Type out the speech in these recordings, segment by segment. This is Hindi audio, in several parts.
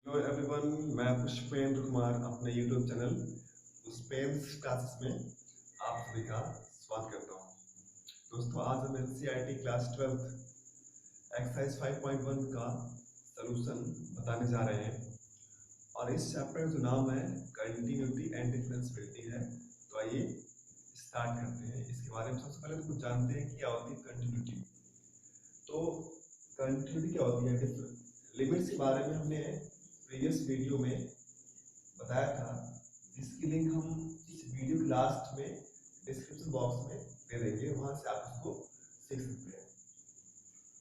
हेलो एवरीवन, मैं पुष्पेंद्र कुमार अपने यूट्यूब चैनल पुष्पेंद्र क्लासेस में आप सभी का स्वागत करता हूँ। दोस्तों, आज हम एनसीईआरटी क्लास 12 एक्सरसाइज 5.1 का सलूशन बताने जा रहे हैं और इस चैप्टर का जो नाम है कंटिन्यूटी एंड डिफरेंशिएबिलिटी है। तो आइए स्टार्ट करते हैं। इसके बारे में सबसे पहले तो कुछ जानते हैं कि क्या होती है कंटिन्यूटी। तो कंटिन्यूटी क्या होती है? लिमिट्स के बारे में हमने प्रीवियस वीडियो में बताया था, जिसकी लिंक हम इस वीडियो के लास्ट में डिस्क्रिप्शन बॉक्स में दे देंगे, वहां से आप इसको सीख सकते हैं।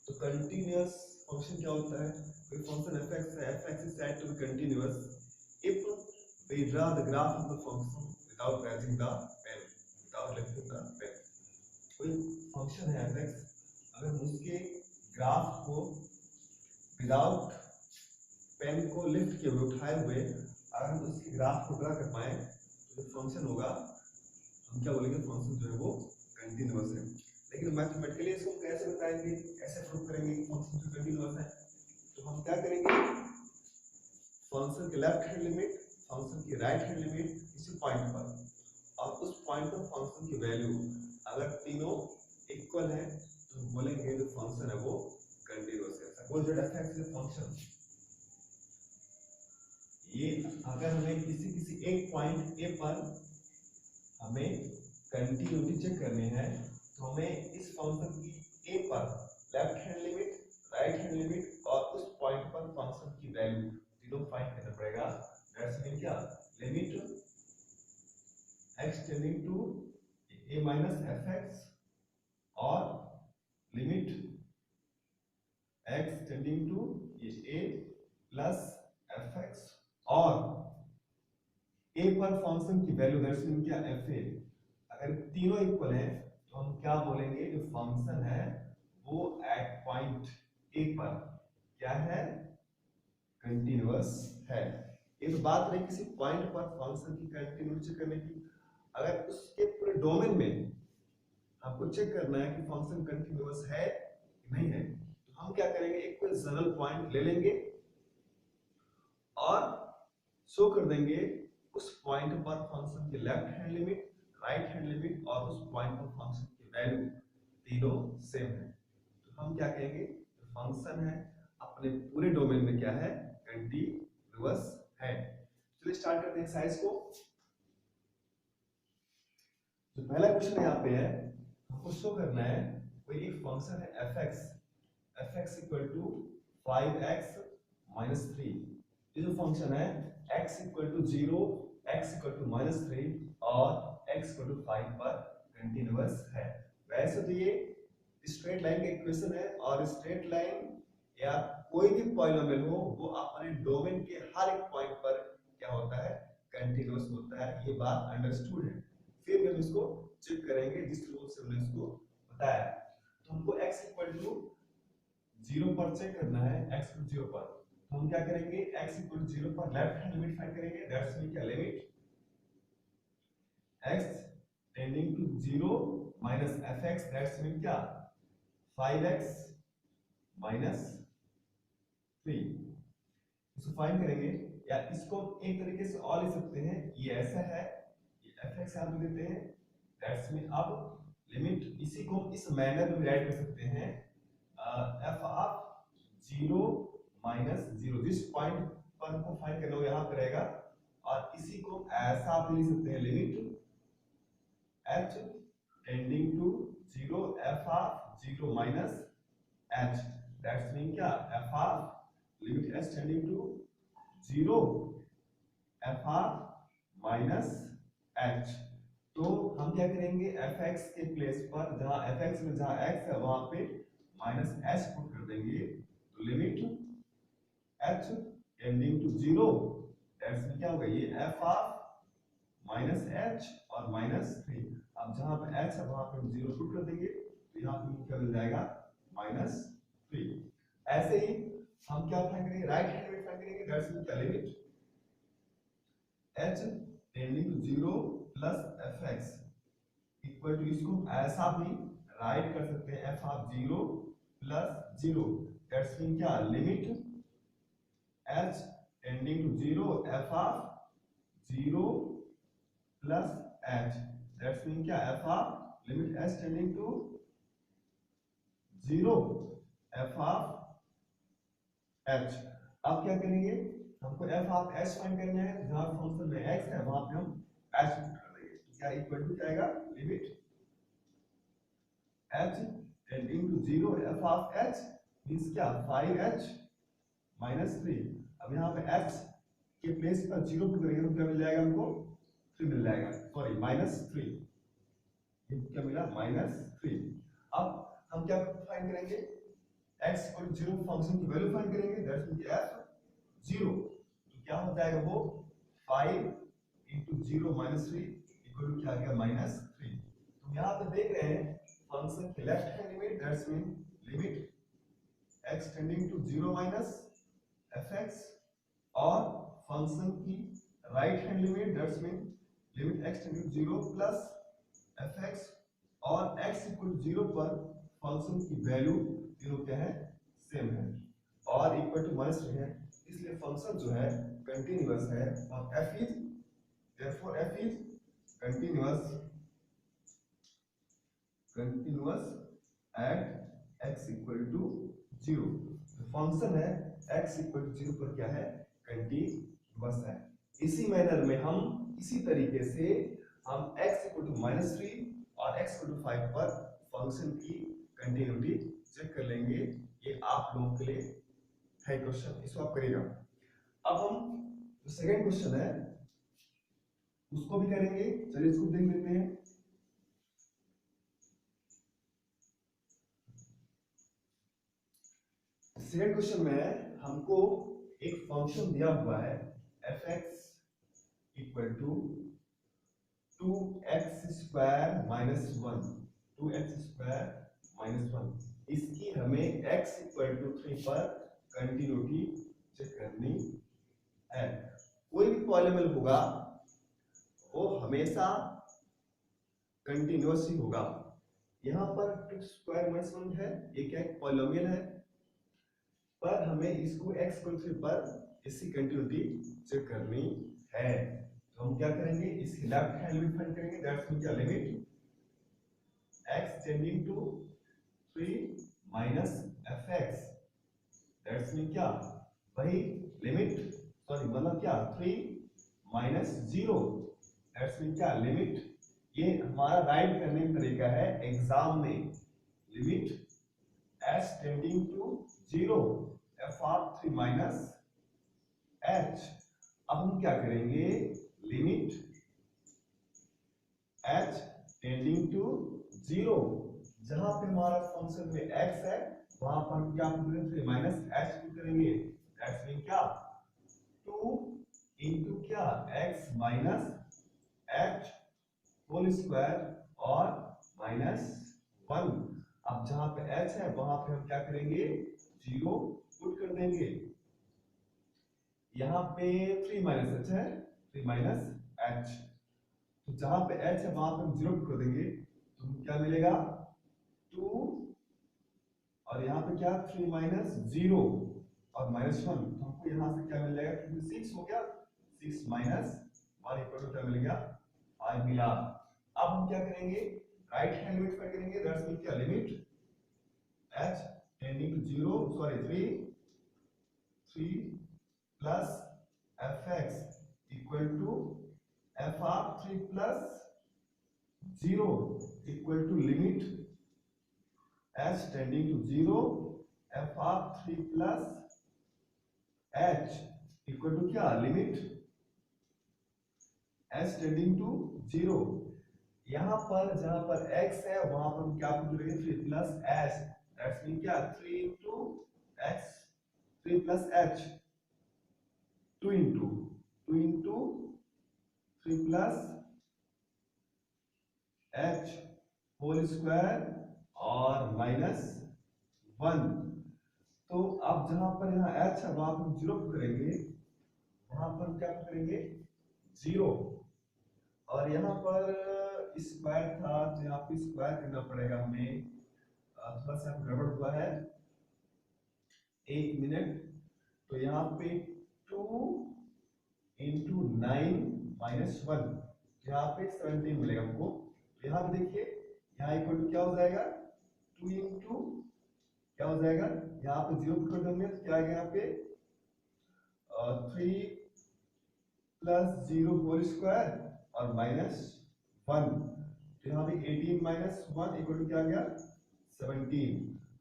तो कंटिन्यूअस फंक्शन क्या होता है? कोई function f(x) is said to be continuous if we draw the graph of the function without raising the pen, without lifting the pen। कोई फंक्शन है f(x), अगर हम उसके ग्राफ को विदाउट पेन को लिफ्ट किए हुए उठाए हुए अगर हम उसके ग्राफ को ड्रा कर पाए तो जो फंक्शन होगा हम क्या बोलेंगे? फंक्शन जो है वो कंटिन्यूअस है। लेकिन मैथमेटिकली इसको कैसे बताएंगे, कैसे प्रूव करेंगे कि फंक्शन जो कंटिन्यूअस है? तो हम क्या करेंगे, फंक्शन के लेफ्ट हैंड लिमिट, फंक्शन की राइट हैंड लिमिट किसी पॉइंट पर, और उस पॉइंट पर फंक्शन की वैल्यू अगर तीनों इक्वल है तो हम बोलेंगे जो फंक्शन है वो कंटिन्यूअस है। Suppose that f(x) is a function, ये अगर हमें किसी एक पॉइंट ए पर हमें कंटिन्यूटी चेक करनी है तो हमें इस फंक्शन की ए पर left hand limit, right hand limit और उस पॉइंट पर फंक्शन की वैल्यू तीनों फाइंड करना पड़ेगा। दैट्स मीन क्या? Limit x tending to a minus fx और limit x tending to a plus fx और a पर फंक्शन की वैल्यू दैट्स मीन क्या? fa। अगर तीनों इक्वल है तो हम क्या बोलेंगे? जो फंक्शन है वो एट पॉइंट a पर क्या है? कंटिन्यूअस है। ये तो बात रही किसी पॉइंट पर फंक्शन की कंटिन्यूटी चेक करने की। अगर उसके पूरे डोमेन में आपको चेक करना है कि फंक्शन कंटिन्यूअस है कि नहीं है, तो हम क्या करेंगे? एक कोई जनरल पॉइंट ले लेंगे और शो कर देंगे उस पॉइंट पर फंक्शन की left hand limit, right hand limit और उस पॉइंट पर फंक्शन की वैल्यू तीनों सेम है। तो हम क्या कहेंगे? फंक्शन है अपने पूरे डोमेन में क्या है? कंटिन्यूअस है। चलिए स्टार्ट करते हैं एक्सरसाइज को। जो पहला क्वेश्चन यहाँ पे है, हमको शो करना है कोई एक फंक्शन है f(x) equal to 5x minus 3। ये जो फंक्शन है x equal to 0, x equal to minus 3 और x इक्वल टू 5 पर कंटिन्यूअस है। वैसे तो ये स्ट्रेट लाइन का इक्वेशन है और स्ट्रेट लाइन या कोई भी पॉलिनोमियल हो वो अपने डोमेन के हर एक पॉइंट पर क्या होता है? कंटिन्यूअस होता है। ये बात अंडरस्टूड है। फिर हम इसको चेक करेंगे जिस रूल से हमने इसको बताया। तो हमको x इक्वल टू 0 पर चेक करना है, x इक्वल टू 0 पर। तो हम क्या करेंगे? x इक्वल टू 0 पर लेफ्ट हैंड लिमिट फाइंड करेंगे। दैट्स मीन क्या? Limit x tending to 0 minus fx, that's mean क्या? 5x minus 3। इसको फाइंड करेंगे, या इसको एक तरीके से और लिख सकते हैं। ये ऐसा है, ये fx आप लिख देते हैं। दैट्स मीन अब लिमिट इसी को इस मैनर में राइट कर सकते हैं, f ऑफ 0 माइनस 0। जिस पॉइंट पर हमको फाइंड करना हो यहाँ पे रहेगा, और इसी को ऐसा आप लिख सकते हैं, limit h tending to 0 f of 0 minus h। That's mean क्या? f of limit h tending to 0 f of minus h। तो हम क्या करेंगे? fx के प्लेस पर जहां fx में जहां x है वहां पे माइनस h पुट कर देंगे। तो limit h tending to 0, that's mean क्या होगा? ये f ऑफ माइनस h और माइनस 3। अब जहां पे h है वहां पे हम 0 पुट कर देंगे, तो यहाँ पे क्या मिल जाएगा? माइनस 3। ऐसे ही हम क्या फाइंड करेंगे? राइट हैंड लिमिट फाइंड करेंगे। दैट्स मीन क्या? Limit h tending to 0 plus fx equal to, इसको ऐसा भी राइट कर सकते हैं, f of 0 plus 0। That's mean क्या? Limit h tending to zero F of zero plus H, that's mean क्या, f of limit H tending to zero F of h. अब क्या करेंगे, हमको एफ ऑफ एच फाइंड करना है, जहां फंक्शन में एक्स है वहां पे हम एच पुट कर देंगे, तो क्या इक्वल टू क्या आएगा, limit H tending to zero F of H means क्या, 5h माइनस 3। अब यहाँ पे h के प्लेस पर जीरो पुट करेंगे तो क्या मिल जाएगा हमको, 3 मिल जाएगा, सॉरी -3, ये क्या मिला, -3। अब हम क्या फाइंड करेंगे, x इक्वल टू 0 फंक्शन की वैल्यू फाइंड करेंगे, दैट्स मीन f 0, तो क्या हो जाएगा वो 5 into 0 minus 3 इक्वल टू क्या आ गया, -3। तो यहाँ पे देख रहे हैं फंक्शन की left hand limit, that's mean limit x tending to 0 minus fx, और फंक्शन की right hand limit, that's mean limit x tending to 0 plus fx, और x इक्वल टू 0 पर फंक्शन की वैल्यू तीनों क्या है, सेम है और इक्वल टू -3 है, इसलिए फंक्शन जो है कंटीन्यूअस है, और f is therefore f is continuous at x equal to 0। Function है x equal to 0 पर क्या है, कंटीन्यूअस है। इसी मैनर में हम इसी तरीके से हम x equal to -3 और x equal to 5 पर फंक्शन की कंटिन्यूटी चेक कर लेंगे, ये आप लोगों के लिए है क्वेश्चन, इसको आप करिएगा। अब हम जो सेकंड क्वेश्चन है उसको भी करेंगे, चलिए इसको देख लेते हैं। सेकंड क्वेश्चन में हमको एक फंक्शन दिया हुआ है fx equal to 2x square minus 1, 2x square minus 1, इसकी हमें x इक्वल टू 3 पर कंटिन्यूटी चेक करनी है। कोई भी पॉलिनोमियल होगा वो हमेशा कंटिन्यूअस ही होगा। यहाँ पर 2 स्क्वायर माइनस 1 है, ये क्या एक पॉलिनोमियल है, पर हमें इसको x इक्वल 3 पर इसकी कंटिन्यूटी चेक करनी है। तो हम क्या करेंगे, इसकी लेफ्ट हैंड लिमिट फाइंड करेंगे, दैट्स मीन क्या, limit x tending to 3 minus fx, that's mean क्या, वही लिमिट, सॉरी मतलब क्या, 3 माइनस 0, दैट्स मीन क्या, लिमिट, ये हमारा राइट करने का तरीका है एग्जाम में, limit h tending to 0 f of 3 minus h। अब हम क्या करेंगे, लिमिट h टेंडिंग टू 0, जहां पे हमारा फंक्शन में x है वहां पर हम क्या करेंगे, 3 माइनस h करेंगे, दैट्स मीन क्या, 2 इनटू क्या, x minus h whole square और -1। अब जहां पे h है वहां पे हम क्या करेंगे, 0 पुट कर देंगे, यहाँ पे 3 माइनस h है, 3 माइनस h, तो जहां पे h है वहां पे हम 0 पुट कर देंगे, तो क्या मिलेगा 2, और यहाँ पे क्या 3 माइनस 0 और -1, तो हमको यहाँ से क्या मिल जाएगा, क्योंकि 6 हो गया, 6 माइनस 1 इक्वल टू क्या मिल गया, 5 मिला। अब हम क्या करेंगे, राइट हैंड लिमिट फाइंड करेंगे, दैट्स मीन क्या, limit h tending to 0, sorry 3 plus fx equal to f of 3 plus 0 equal to limit h tending to 0 f of 3 plus h equal to क्या, लिमिट h टेंडिंग टू 0। यहाँ पर जहां पर x है वहां पर हम क्या पुट करेंगे, 3 प्लस h, दैट्स मीन क्या, 3 into x 3 plus h, 2 into 3 plus h whole square और -1। तो अब जहां पर यहाँ h है वहां पर हम 0 पुट करेंगे, वहां पर हम क्या पुट करेंगे, 0, और यहाँ पर स्क्वायर था तो यहाँ पे स्क्वायर करना पड़ेगा हमें, थोड़ा सा गड़बड़ हुआ है, 1 मिनट, तो यहाँ पे 2 इंटू 9 - 1, यहाँ पे 17 मिलेगा हमको। तो यहाँ पे देखिए, यहाँ इक्वल टू क्या हो जाएगा, 2 इंटू क्या हो जाएगा, यहाँ पे 0 पुट कर देंगे तो क्या आएगा यहाँ पे 3 प्लस 0 होल स्क्वायर और -1, तो यहाँ पे 18 - 1 इक्वल टू क्या आ गया 17।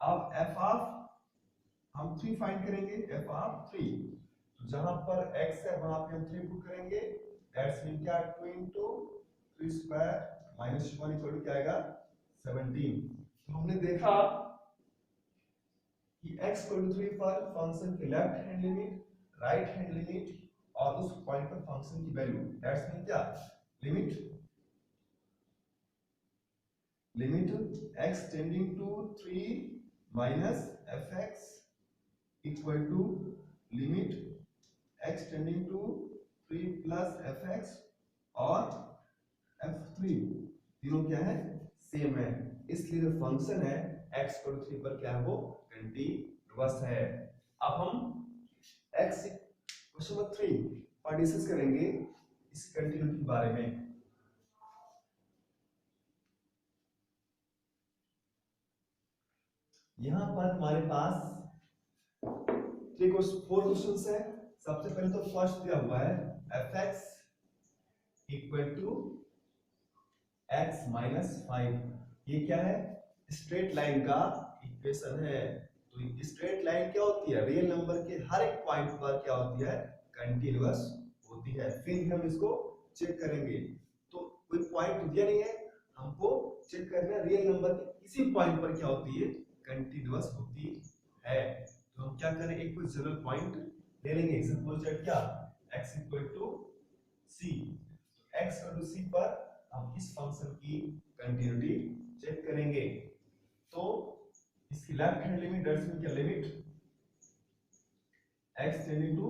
अब एफ ऑफ हम 3 फाइंड करेंगे, एफ ऑफ 3, तो जहां पर x है वहां पे हम 3 पुट करेंगे, दैट्स मीन क्या 2 इंटू 3 स्क्वायर -1 इक्वल टू क्या आएगा 17। तो हमने देखा कि x इक्वल टू 3 पर फंक्शन की left hand limit, right hand limit और उस पॉइंट पर फंक्शन की वैल्यू, दैट्स मीन क्या limit x tending to 3 minus fx equal to limit x tending to 3 plus fx और f3, तीनों क्या है सेम है, इसलिए जो फंक्शन है x इक्वल टू 3 पर क्या है वो कंटीन्यूअस है। अब हम x क्वेश्चन नंबर 3 पर डिस्कस करेंगे इस कंटिन्यूटी के बारे में। यहां पर हमारे पास 4 क्वेश्चंस है। सबसे पहले तो फर्स्ट दिया हुआ है fx equal to x minus 5, ये क्या है स्ट्रेट लाइन का इक्वेशन है। तो स्ट्रेट लाइन क्या होती है, रियल नंबर के हर एक पॉइंट पर क्या होती है कंटीन्यूअस होती है। फिर हम इसको चेक करेंगे, तो कोई पॉइंट दिया नहीं है, हमको चेक करना है रियल नंबर के किसी पॉइंट पर क्या होती है कंटीन्यूअस होती है। तो हम क्या करें, एक कोई जनरल पॉइंट ले लेंगे, एग्जांपल सेट क्या x इक्वल टू c, तो x इक्वल टू c पर हम इस फंक्शन की कंटीन्यूटी चेक करेंगे। तो इसकी left hand limit, that's mean क्या limit x tending to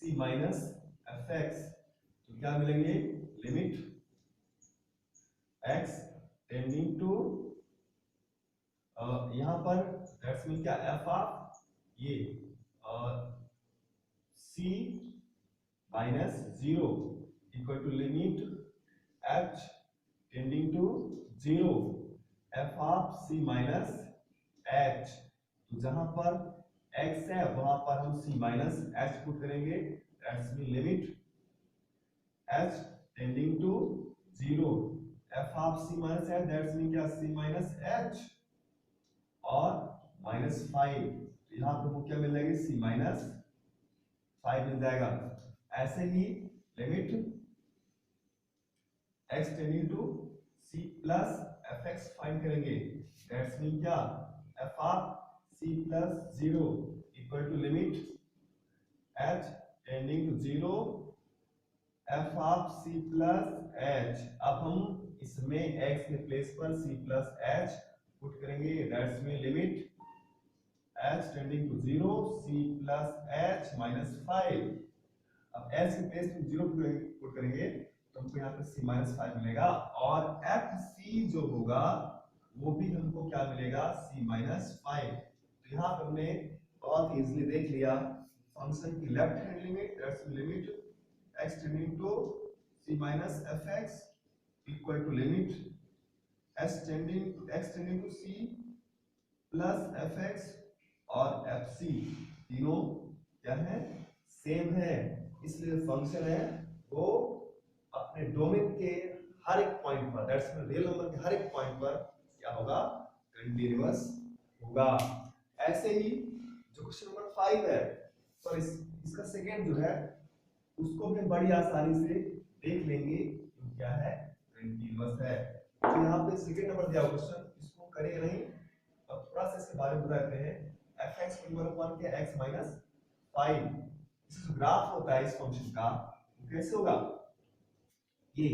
c minus fx, तो क्या मिलेंगे लिमिट x टेंडिंग टू यहां पर दैट्स मीन क्या f ऑफ ये c minus 0 equal to limit h tending to 0 f of c minus h, तो जहां पर x है वहां पर हम c माइनस h पुट करेंगे, that's mean limit h tending to 0 f of c minus h, that's mean क्या c माइनस h और -5, तो यहाँ पे हमको क्या मिल जाएगी c माइनस 5 मिल जाएगा। ऐसे ही limit x tending to c plus fx find करेंगे, दैट्स मीन क्या f of c plus 0 equal to limit h tending to 0 f of c plus h। अब हम इसमें x के प्लेस पर c प्लस h पुट करेंगे, that's mean limit h tending to 0 c plus h minus 5। अब h के प्लेस पे 0 पुट करेंगे तो हमको यहाँ पे c माइनस 5 मिलेगा, और fc जो होगा वो भी हमको क्या मिलेगा c माइनस 5। तो यहाँ पे हमने बहुत इजीली देख लिया फंक्शन की left hand limit, that's limit x tending to c minus fx equal to limit x tending to c plus fx और fc, तीनों क्या है सेम है, इसलिए फंक्शन है वो अपने डोमेन के हर एक पॉइंट पर, दैट्स मीन रियल नंबर के हर एक पॉइंट पर क्या होगा कंटीन्यूअस होगा। ऐसे ही जो क्वेश्चन नंबर 5 है, पर इसका सेकंड जो है उसको भी बड़ी आसानी से देख लेंगे तो क्या है कंटीन्यूअस है। तो यहाँ पे सेकंड नंबर दिया क्वेश्चन, इसको करेंगे नहीं और थोड़ा सा इसके बारे में बताते हैं। fx इक्वल टू 1 के x माइनस 5, इसका जो ग्राफ होता है इस फंक्शन का वो कैसे होगा, ये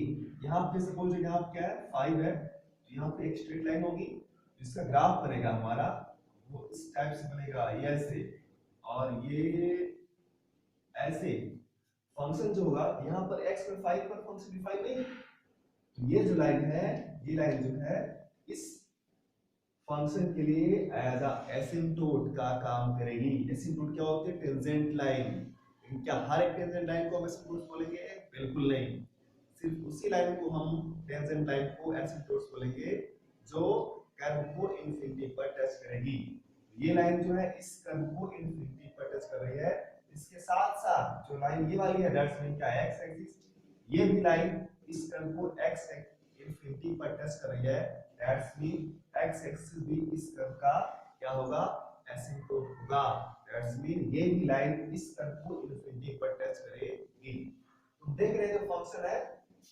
यहाँ पे सपोज यहाँ पे क्या है 5 है, तो यहाँ पे एक स्ट्रेट लाइन होगी, इसका ग्राफ बनेगा हमारा वो इस टाइप से बनेगा, ये ऐसे और ये ऐसे। फंक्शन जो होगा यहाँ पर x पर 5 पर फंक्शन डिफाइन नहीं, तो ये जो लाइन है, ये लाइन जो है इस फंक्शन के लिए एज अ एसिम्प्टोट का काम करेगी। एसिम्प्टोट क्या होती है टेंजेंट लाइन, क्या हर एक टेंजेंट लाइन को हम एसिम्प्टोट्स बोलेंगे? बिल्कुल नहीं। सिर्फ उसी लाइन को हम टेंजेंट लाइन को एसिम्प्टोट्स बोलेंगे जो कर्व को इंफिनिटी पर टच करेगी। ये लाइन जो है इस कर्व को इंफिनिटी पर टच कर रही है। इसके साथ साथ जो लाइन ये वाली है दैट्स मीन क्या एक्स एक्सिस, ये भी लाइन इस कर्व को एक्स इंफिनिटी पर टच कर रही है। दैट्स मीन एक्स एक्सिस भी इस कर्व का क्या होगा? एसिम्प्टोट होगा। दैट्स मीन ये भी लाइन इस कर्व को इंफिनिटी पर टच करेगी। तो देख रहे हैं जो फंक्शन है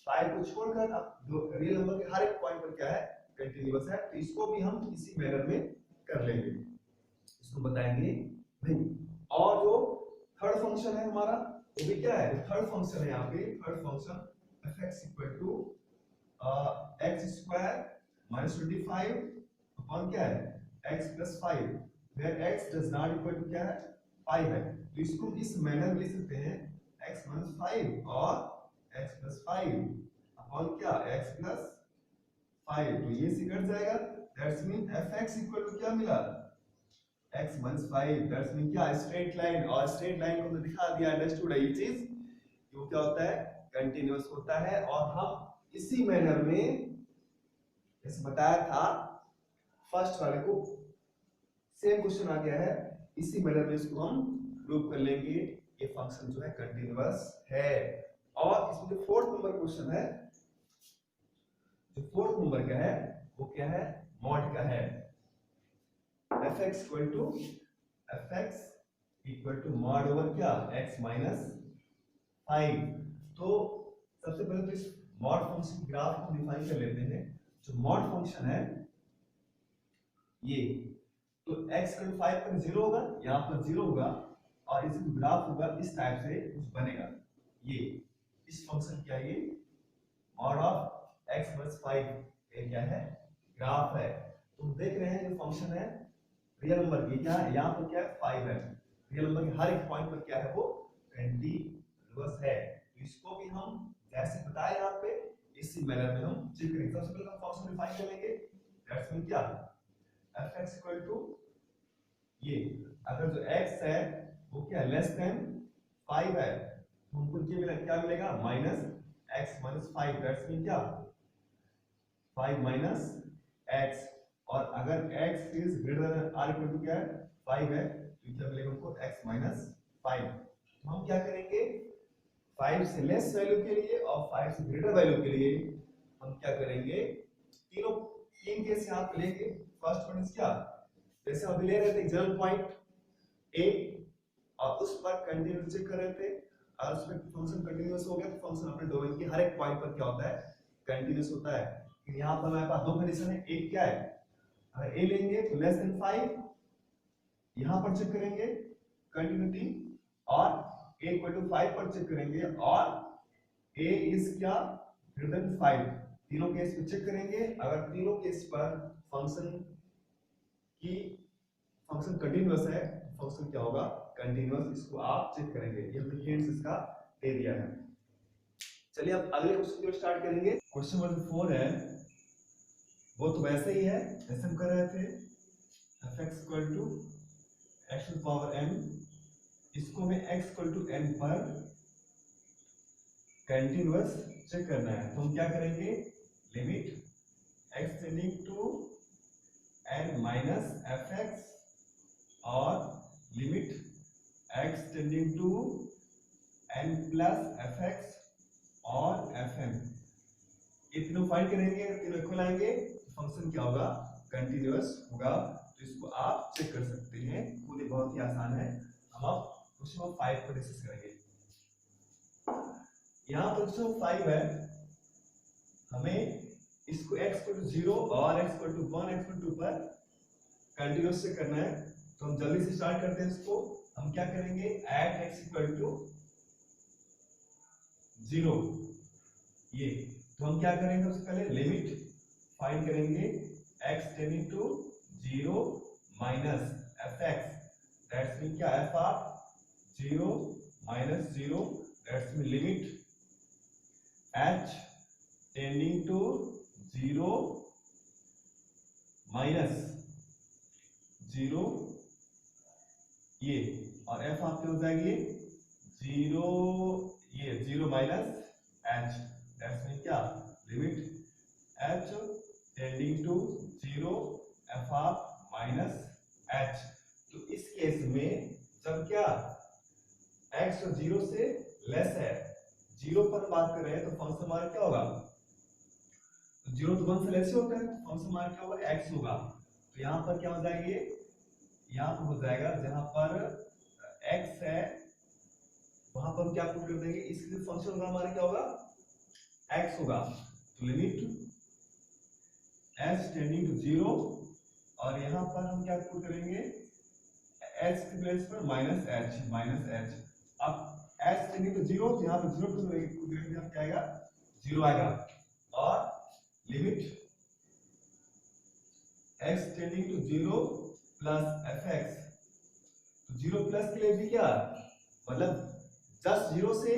5 को छोड़कर अब जो रियल नंबर के हर एक पॉइंट पर क्या है? कंटीन्यूअस है। तो इसको भी हम इसी मैनर में कर लेंगे, इसको बताएंगे नहीं। और जो थर्ड फंक्शन है हमारा वो भी क्या है? थर्ड फंक्शन है यहाँ पे third function fx equal to x square minus 25 upon क्या है? x plus 5 where x does not equal to क्या है? 5 है। तो इसको इस मैनर में लिख सकते हैं x माइनस 5 और x प्लस 5 अपॉन क्या? x plus 5। तो ये से कट जाएगा। That's mean fx equal to क्या मिला? x minus 5। दैट्स मीन क्या? Straight line. और स्ट्रेट लाइन को हमने दिखा दिया, अंडरस्टूड है ये चीज कि वो क्या होता है? कंटीन्यूअस होता है। और हम इसी मैनर में जैसे बताया था फर्स्ट वाले को, सेम क्वेश्चन आ गया है, इसी मैनर में इसको हम प्रूव कर लेंगे ये फंक्शन जो है कंटीन्यूअस है। और इसमें जो फोर्थ नंबर क्वेश्चन है, जो फोर्थ नंबर का है वो क्या है? मॉड का है। fx equal to mod over क्या? x minus 5। तो सबसे पहले तो इस मॉड फंक्शन की ग्राफ को डिफाइन कर लेते हैं। जो मॉड फंक्शन है ये, तो x इक्वल टू 5 पर 0 होगा, यहाँ पर 0 होगा और इसका ग्राफ होगा इस टाइप से कुछ बनेगा। ये इस फंक्शन क्या है? ये मॉड ऑफ x माइनस 5 ये क्या है? ग्राफ है। तुम देख रहे हैं जो फंक्शन है रियल नंबर की क्या है? यहाँ पर क्या है? 5 है। रियल नंबर के हर एक पॉइंट पर क्या है? वो कंटीन्यूअस है। तो इसको भी हम जैसे बताया यहाँ पे इसी मैनर में हम चेक करेंगे। सबसे पहले हम फंक्शन डिफाइन करेंगे। दैट्स मीन क्या? fx इक्वल टू ये अगर जो x है वो क्या लेस देन 5 है तो हमको क्या मिलेगा? Minus x minus 5। That's mean क्या? 5 माइनस x। और अगर x is greater than or equal to क्या है? 5 है तो क्या मिलेगा हमको? x minus 5। तो हम क्या करेंगे? 5 से लेस वैल्यू के लिए और 5 से ग्रेटर वैल्यू के लिए हम क्या करेंगे? तीन केस यहाँ पे लेंगे। फर्स्ट वन इज क्या? जैसे अभी ले रहे थे एग्जाम्पल पॉइंट ए और उस पर कंटीन्यूअस चेक कर रहे थे और उसमें फंक्शन कंटीन्यूअस हो गया तो फंक्शन अपने डोमेन के हर एक पॉइंट पर क्या होता है? कंटीन्यूअस होता है। लेकिन यहाँ पर हमारे पास दो कंडीशन है। एक क्या है? अगर ए लेंगे तो लेस देन 5, यहाँ पर चेक करेंगे कंटिन्यूटी, और a इक्वल टू 5 पर चेक करेंगे और a इज क्या? Greater then 5। तीनों केस पे चेक करेंगे। अगर तीनों केस पर फंक्शन कंटीन्यूअस है, फंक्शन क्या होगा? कंटीन्यूअस। इसको आप चेक करेंगे। ये हमने हिंट्स इसका दे दिया है। चलिए अब अगले क्वेश्चन को स्टार्ट करेंगे। क्वेश्चन नंबर 4 है, वो तो वैसे ही है जैसे हम कर रहे थे fx equal to x to power n। इसको हमें x इक्वल टू n पर कंटीन्यूअस चेक करना है। तो हम क्या करेंगे? Limit x tending to n minus fx और limit x tending to n plus fx और fn। ये तीनों फाइंड करेंगे, तीनों इक्वल आएंगे तो फंक्शन क्या होगा? कंटीन्यूअस होगा। तो इसको आप चेक कर सकते हैं, खुद ही बहुत ही आसान है। हम अब क्वेश्चन 5 को डिस्कस करेंगे। यहाँ पर क्वेश्चन 5 है, हमें इसको x इक्वल टू 0 और x equal to 1 x equal to पर कंटीन्यूअस से करना है। तो हम जल्दी से स्टार्ट करते हैं इसको। हम क्या करेंगे? एट x इक्वल टू 0 ये, तो हम क्या करेंगे? सबसे पहले लिमिट फाइंड करेंगे x tending to 0 minus fx। That's mean क्या? f of 0 minus 0। That's mean limit h tending to 0 minus 0 ये, और f आपके हो जाएगी जीरो, ये zero minus h, that's mean क्या, limit H tending to zero F of minus h. तो इस केस में जब क्या एक्स तो जीरो से लेस है, जीरो पर बात कर रहे हैं, तो फंक्शन हमारा क्या होगा, जीरो तो वन से लेस ही होता है, तो फंक्शन हमारा क्या होगा, एक्स होगा। तो यहाँ पर क्या हो जाएगा, ये यहाँ पर हो जाएगा जहां पर एक्स है वहां पर हम क्या पुट कर देंगे, इसके लिए फंक्शन होगा हमारा क्या होगा, एक्स होगा। तो limit H tending to zero, और यहाँ पर हम क्या पुट करेंगे, एच की प्लेस पर माइनस एच, माइनस एच। अब एच टेंडिंग टू जीरो, तो यहाँ पर जीरो पुट करेंगे, हम क्या आएगा, जीरो आएगा। और limit x tending to zero plus F X, तो जीरो प्लस के लिए भी क्या, मतलब जस्ट जीरो से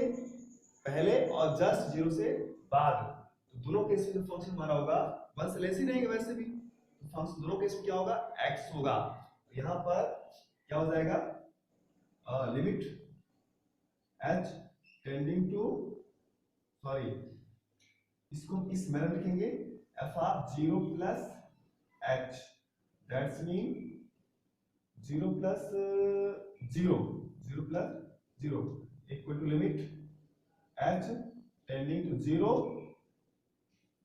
पहले और जस्ट जीरो से बाद, तो दोनों केस में जो फंक्शन हमारा होगा वन से लेस ही रहेगा वैसे भी, तो फंक्शन दोनों केस में क्या होगा, एक्स होगा। तो यहाँ पर क्या हो जाएगा, limit H tending to, sorry इसको इस मैनर लिखेंगे, F of zero plus H, that's mean zero plus zero, zero plus zero equal to limit H tending to zero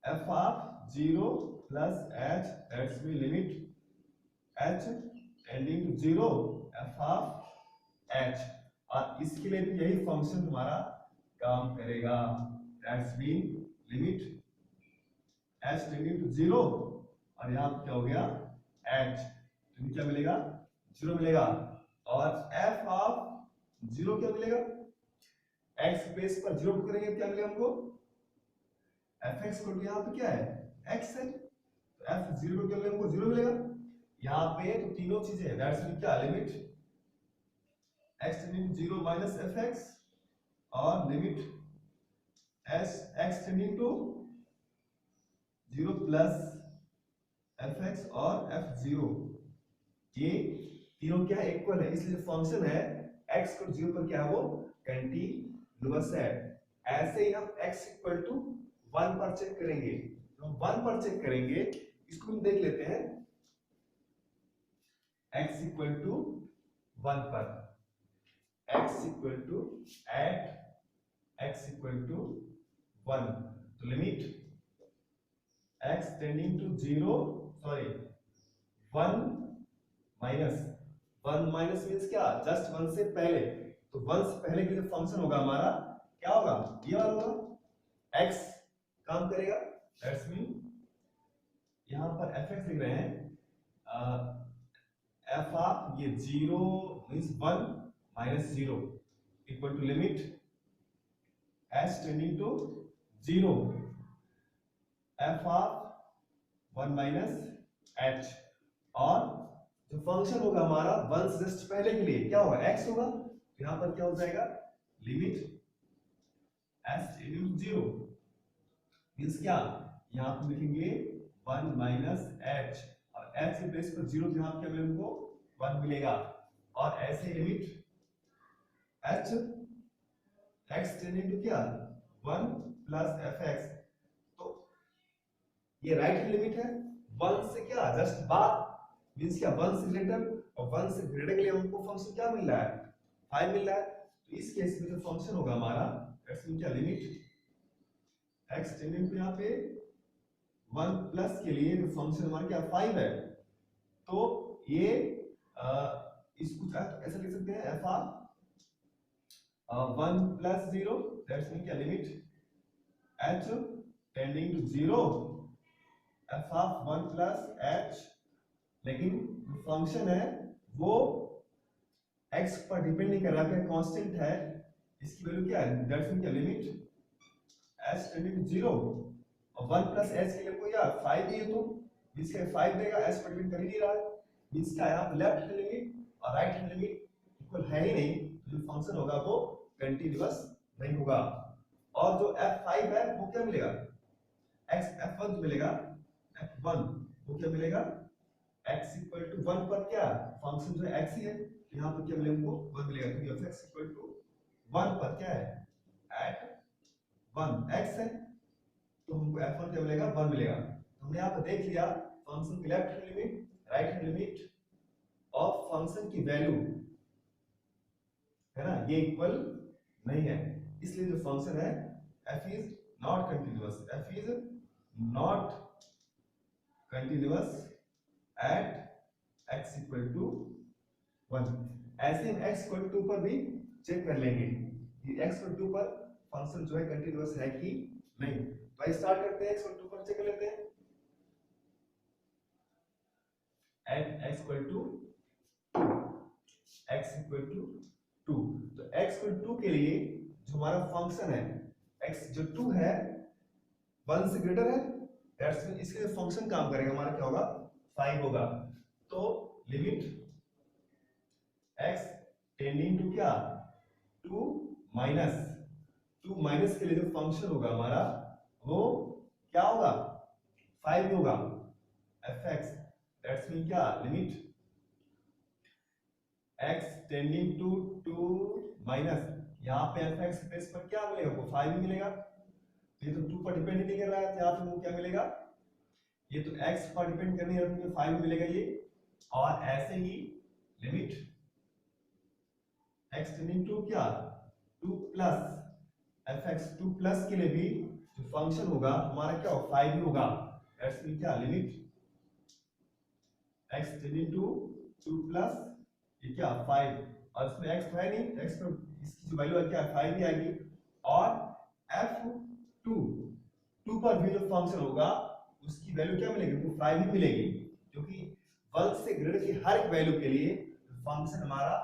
F of zero plus H, that's mean limit H tending to zero F of H. और इसके लिए भी यही फंक्शन तुम्हारा काम करेगा, that's mean limit H tending to zero, और यहाँ क्या हो गया एच, तो क्या मिलेगा, जीरो मिलेगा। और एफ ऑफ जीरो क्या मिलेगा, एक्स बेस पर जीरो पुट करेंगे क्या मिलेगा हमको, एफ एक्स को यहाँ पे क्या है, एक्स है, तो एफ जीरो को क्या मिलेगा हमको, जीरो मिलेगा। यहाँ पे तो तीनों चीजें हैं, दैट्स मीन क्या, limit x tending to zero minus f x, और limit s x tending to zero plus F x और एफ जीरो, ये तीनों क्या है, इक्वल है, इसलिए फंक्शन है एक्स को जीरो पर क्या है वो कंटीन्यूअस है। ऐसे ही हम x इक्वल टू वन पर चेक करेंगे, तो हम वन पर चेक करेंगे, इसको हम देख लेते हैं, x इक्वल टू वन पर, x equal to eight x equal to one, तो limit x tending to zero, sorry one minus, one minus means क्या, जस्ट वन से पहले, तो वन से पहले के लिए फंक्शन होगा हमारा क्या होगा, ये वाला होगा, x काम करेगा, दैट्स मीन यहां पर fx लिख रहे हैं, f ऑफ ये zero means one minus zero equal to limit h tending to zero f of one minus h, और जो फंक्शन होगा हमारा वन से जस्ट पहले के लिए क्या होगा, x होगा, तो यहां पर क्या हो जाएगा, limit h tending to zero means क्या, यहां पर लिखेंगे वन माइनस h, और h के प्लेस पर जीरो, यहां क्या मिलेगा हमको, वन मिलेगा। और ऐसे limit h x tending to क्या, वन प्लस एफ एक्स, तो ये राइट हैंड लिमिट है, वन से क्या जस्ट बाद मींस क्या, वन से ग्रेटर, और वन से ग्रेटर के लिए हमको फंक्शन क्या मिल रहा है, 5 मिल रहा है। तो इस केस में जो फंक्शन होगा हमारा दैट्स मीन क्या, लिमिट x टेंडिंग टू यहाँ पे वन प्लस के लिए जो फंक्शन हमारा क्या 5 है, तो ये इसको ऐसा लिख सकते हैं, f of one plus zero, that's mean क्या, limit h tending to zero F of one plus h, लेकिन जो फंक्शन है वो x पर डिपेंड नहीं कर रहा है, कांस्टेंट है, इसकी वैल्यू क्या है, दैट्स मीन क्या, limit h tending to zero, और वन प्लस h के लिए कोई यार 5 ही है, तो मींस क्या 5 देगा, h पर डिपेंड कर ही नहीं रहा है, मींस क्या यहाँ पे लेफ्ट हैंड लिमिट और राइट हैंड लिमिट इक्वल है ही नहीं, तो जो फंक्शन होगा वो कंटीन्यूअस नहीं होगा। और जो f5 है वो क्या मिलेगा, x f1 जो मिलेगा, f1 वो क्या मिलेगा, x इक्वल टू वन पर क्या फंक्शन जो है x ही है, यहाँ पर क्या मिलेगा हमको 1 मिलेगा, क्योंकि fx इक्वल टू 1 पर क्या है, एट 1 x है, तो हमको f1 क्या मिलेगा, 1 मिलेगा। हमने यहाँ पे देख लिया फंक्शन की left hand limit, right hand limit of function की वैल्यू है ना, ये इक्वल नहीं है, इसलिए जो फंक्शन है f is not continuous, f is not continuous at x equal to 1। ऐसे हम x इक्वल टू 2 पर भी चेक कर लेंगे कि x इक्वल टू 2 पर फंक्शन जो है कंटिन्यूअस है कि नहीं। तो स्टार्ट करते हैं, x इक्वल टू 2 पर चेक कर लेते हैं। एट x इक्वल टू 2, तो x इक्वल टू 2 के लिए जो हमारा फंक्शन है x जो 2 है 1 से ग्रेटर है, दैट्स मीन इसके लिए फंक्शन काम करेगा हमारा क्या होगा, 5 होगा। तो लिमिट x टेंडिंग टू क्या, 2 माइनस के लिए जो फंक्शन होगा हमारा वो क्या होगा, 5 होगा, fx दैट्स मीन क्या, limit x tending to 2 minus, यहाँ पे fx स्पेस पर क्या मिलेगा, वो 5 ही मिलेगा। ये तो 2 पर डिपेंड नहीं कर रहा है, यहाँ पे वो क्या मिलेगा, ये तो x पर डिपेंड करने है, तो 5 मिलेगा ये। और ऐसे ही लिमिट x टेंडिंग टू क्या, 2 प्लस fx, 2 प्लस के लिए भी जो फंक्शन होगा हमारा क्या होगा, 5 ही होगा, दैट्स मीन क्या, limit x tending to 2 plus ये क्या 5, और इसमें x तो है नहीं, x पर इसकी जो वैल्यू है क्या 5 ही आएगी। और f2 पर भी जो फंक्शन होगा उसकी वैल्यू क्या मिलेगी, तो 5 ही मिलेगी, क्योंकि 1 से ग्रेटर की हर एक वैल्यू के लिए फंक्शन हमारा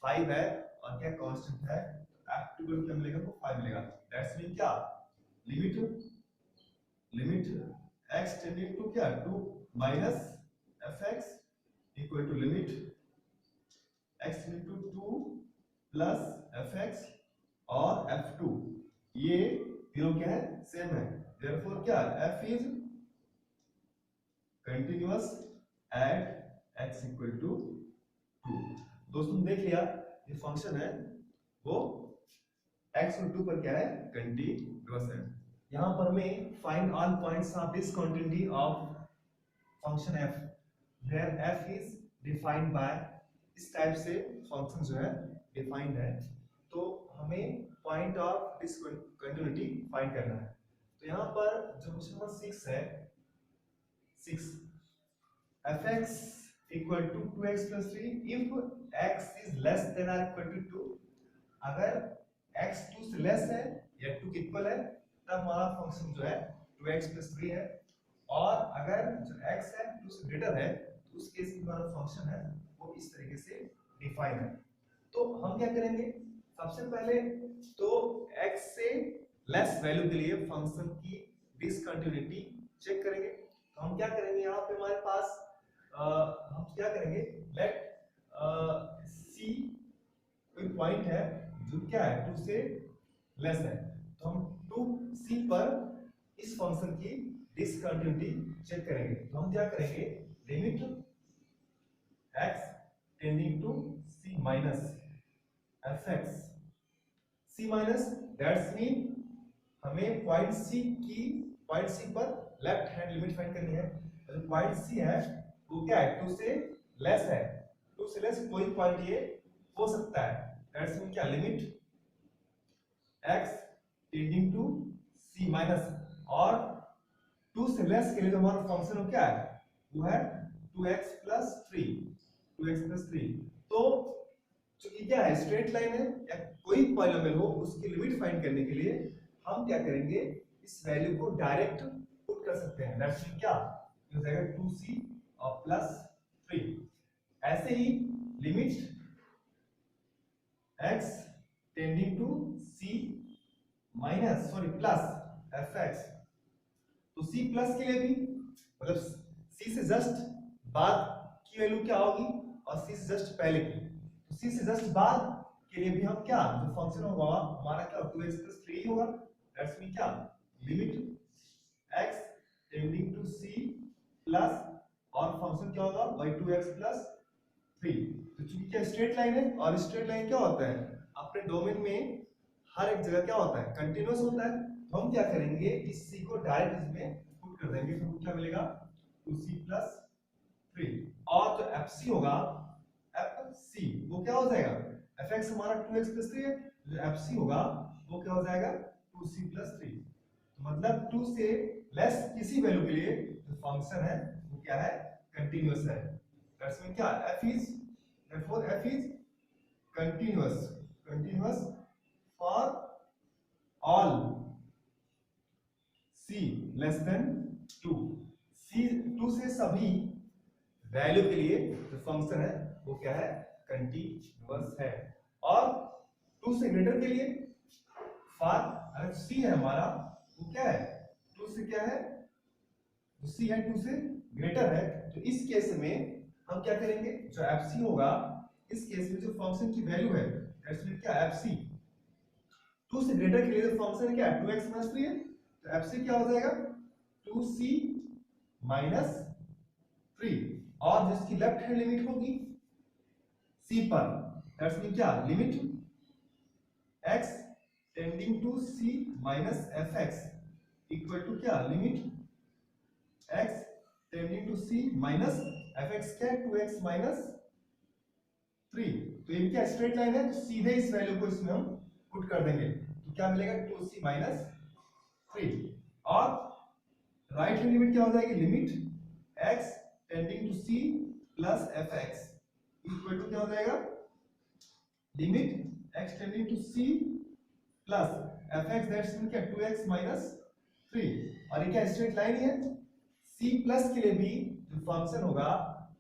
5 है और क्या कांस्टेंट है, f2 पर क्या मिलेगा, तो 5 मिलेगा। दैट्स मीन क्या, लिमिट x टेंडिंग टू क्या 2 minus fx equal to limit x into 2 plus fx और f2, ये तीनों क्या है, सेम है, therefore क्या f is continuous at x equal to 2। दोस्तों देख लिया ये फंक्शन है वो x और 2 पर क्या है, कंटिन्यूअस है। यहाँ पर हमें find all points of discontinuity of function f where f is defined by, इस टाइप से फंक्शन जो है डिफाइंड है, तो हमें पॉइंट ऑफ डिसकंटिन्यूटी फाइंड करना है। तो यहाँ पर जो क्वेश्चन नंबर 6 है, 6 fx equal to 2x plus 3 if x is less than or equal to 2, अगर x 2 से लेस है या 2 के इक्वल है तब हमारा फंक्शन जो है 2x plus 3 है, और अगर जो x है 2 से ग्रेटर है तो उस केस में हमारा फंक्शन है वो इस तरीके से डिफाइन है। तो हम क्या करेंगे, सबसे पहले तो x से लेस वैल्यू के लिए फंक्शन की डिसकंटिन्यूटी चेक करेंगे। तो हम क्या करेंगे, यहाँ पे हमारे पास हम क्या करेंगे, लेट c कोई पॉइंट है जो क्या है 2 से लेस है, तो हम 2c पर इस फंक्शन की डिसकंटिन्यूटी चेक करेंगे। तो हम क्या करेंगे, limit x tending to c minus fx, c minus that's mean हमें पॉइंट c पर लेफ्ट हैंड लिमिट फाइंड करनी है। तो पॉइंट c है वो क्या है 2 से लेस है, 2 से लेस कोई पॉइंट ये हो सकता है, दैट्स मीन क्या, limit x tending to c minus, और 2 से लेस के लिए जो हमारा फंक्शन हो क्या है, वो है 2x plus 3। तो चूंकि क्या है स्ट्रेट लाइन है या कोई पॉलिनोमियल हो उसकी लिमिट फाइंड करने के लिए हम क्या करेंगे, इस वैल्यू को डायरेक्ट पुट कर सकते हैं, दैट्स मीन क्या हो जाएगा 2c और प्लस 3। ऐसे ही limit x tending to c minus plus fx, तो c प्लस के लिए भी मतलब c से जस्ट बाद की वैल्यू क्या होगी और c से जस्ट पहले की, तो c से जस्ट बाद के लिए भी हम क्या जो फंक्शन होगा हमारा क्या 2x plus 3 होगा, दैट्स मीन क्या limit x tending to c plus और फंक्शन क्या होगा y 2x plus 3। तो चूंकि क्या स्ट्रेट लाइन है और स्ट्रेट लाइन क्या होता है अपने डोमेन में हर एक जगह क्या होता है, कंटिन्यूअस होता है। तो हम क्या करेंगे, इस c को डायरेक्ट इसमें पुट कर देंगे, तो क्या मिलेगा 2c + 3। और जो fc होगा, fc वो क्या हो जाएगा, fx हमारा 2x + 3 है, जो fc होगा वो क्या हो जाएगा 2c + 3। तो मतलब 2 से लेस किसी वैल्यू के लिए जो फंक्शन है वो क्या है, कंटीन्यूअस है। दैट्स मीन क्या, f is, therefore f is continuous for all c less than 2। c 2 से सभी वैल्यू के लिए जो फंक्शन है वो क्या है, कंटीन्यूअस है। और 2 से ग्रेटर के लिए फॉर, अगर c है हमारा वो क्या है 2 से क्या है, जो c है 2 से ग्रेटर है, तो इस केस में हम क्या करेंगे, जो fc होगा इस केस में जो फंक्शन की वैल्यू है दैट्स मीन क्या fc 2 से ग्रेटर के लिए जो फंक्शन है क्या 2x - 3 है, तो fc क्या हो जाएगा 2c - 3। और जिसकी लेफ्ट हैंड लिमिट होगी c पर, दैट्स मीन क्या, limit x tending to c minus fx equal to क्या, limit x tending to c minus fx क्या है 2x - 3। तो ये क्या स्ट्रेट लाइन है, तो सीधे इस वैल्यू को इसमें हम पुट कर देंगे, तो क्या मिलेगा 2c - 3। और राइट हैंड लिमिट क्या हो जाएगी, limit x tending to c plus fx equal to क्या हो जाएगा, limit x tending to c plus fx that's mean क्या 2x - 3। और ये क्या स्ट्रेट लाइन है, c प्लस के लिए भी जो फंक्शन होगा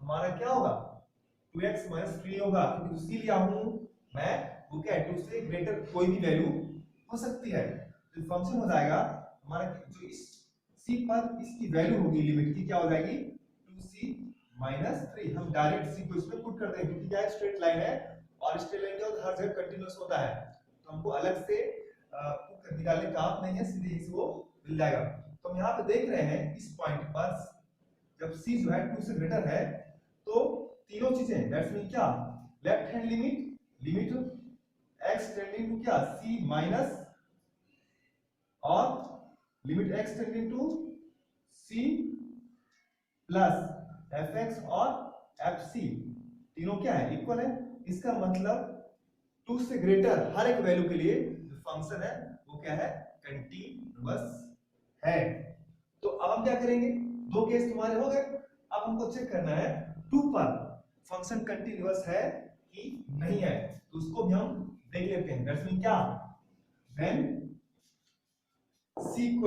हमारा क्या होगा 2x - 3 होगा, क्योंकि c लिया हूं मैं वो क्या है 2 से ग्रेटर कोई भी वैल्यू हो सकती है। तो फंक्शन हो जाएगा हमारा जो इस c पर इसकी वैल्यू होगी लिमिट की क्या हो जाएगी 2c - 3। हम डायरेक्ट c को इसमें पुट कर देंगे, क्योंकि क्या स्ट्रेट लाइन है और स्ट्रेट लाइन क्या होता है हर जगह कंटीन्यूअस होता है, तो हमको अलग से पुट निकालने का काम नहीं है, सीधे ही वो मिल जाएगा। तो हम यहाँ पे देख रहे हैं इस पॉइंट पर जब c जो है 2 से ग्रेटर है तो तीनों चीजें दैट्स मीन क्या, left hand limit x tending to क्या c माइनस, और limit x tending to c plus fx और fc तीनों क्या है, इक्वल है। इसका मतलब 2 से ग्रेटर हर एक वैल्यू के लिए जो फंक्शन है वो क्या है, कंटीन्यूअस है। तो अब हम क्या करेंगे, दो केस तुम्हारे हो गए, अब हमको चेक करना है 2 पर फंक्शन कंटीन्यूअस है कि नहीं है, तो उसको भी हम देख लेते हैं। दैट्स मीन क्या, व्हेन c =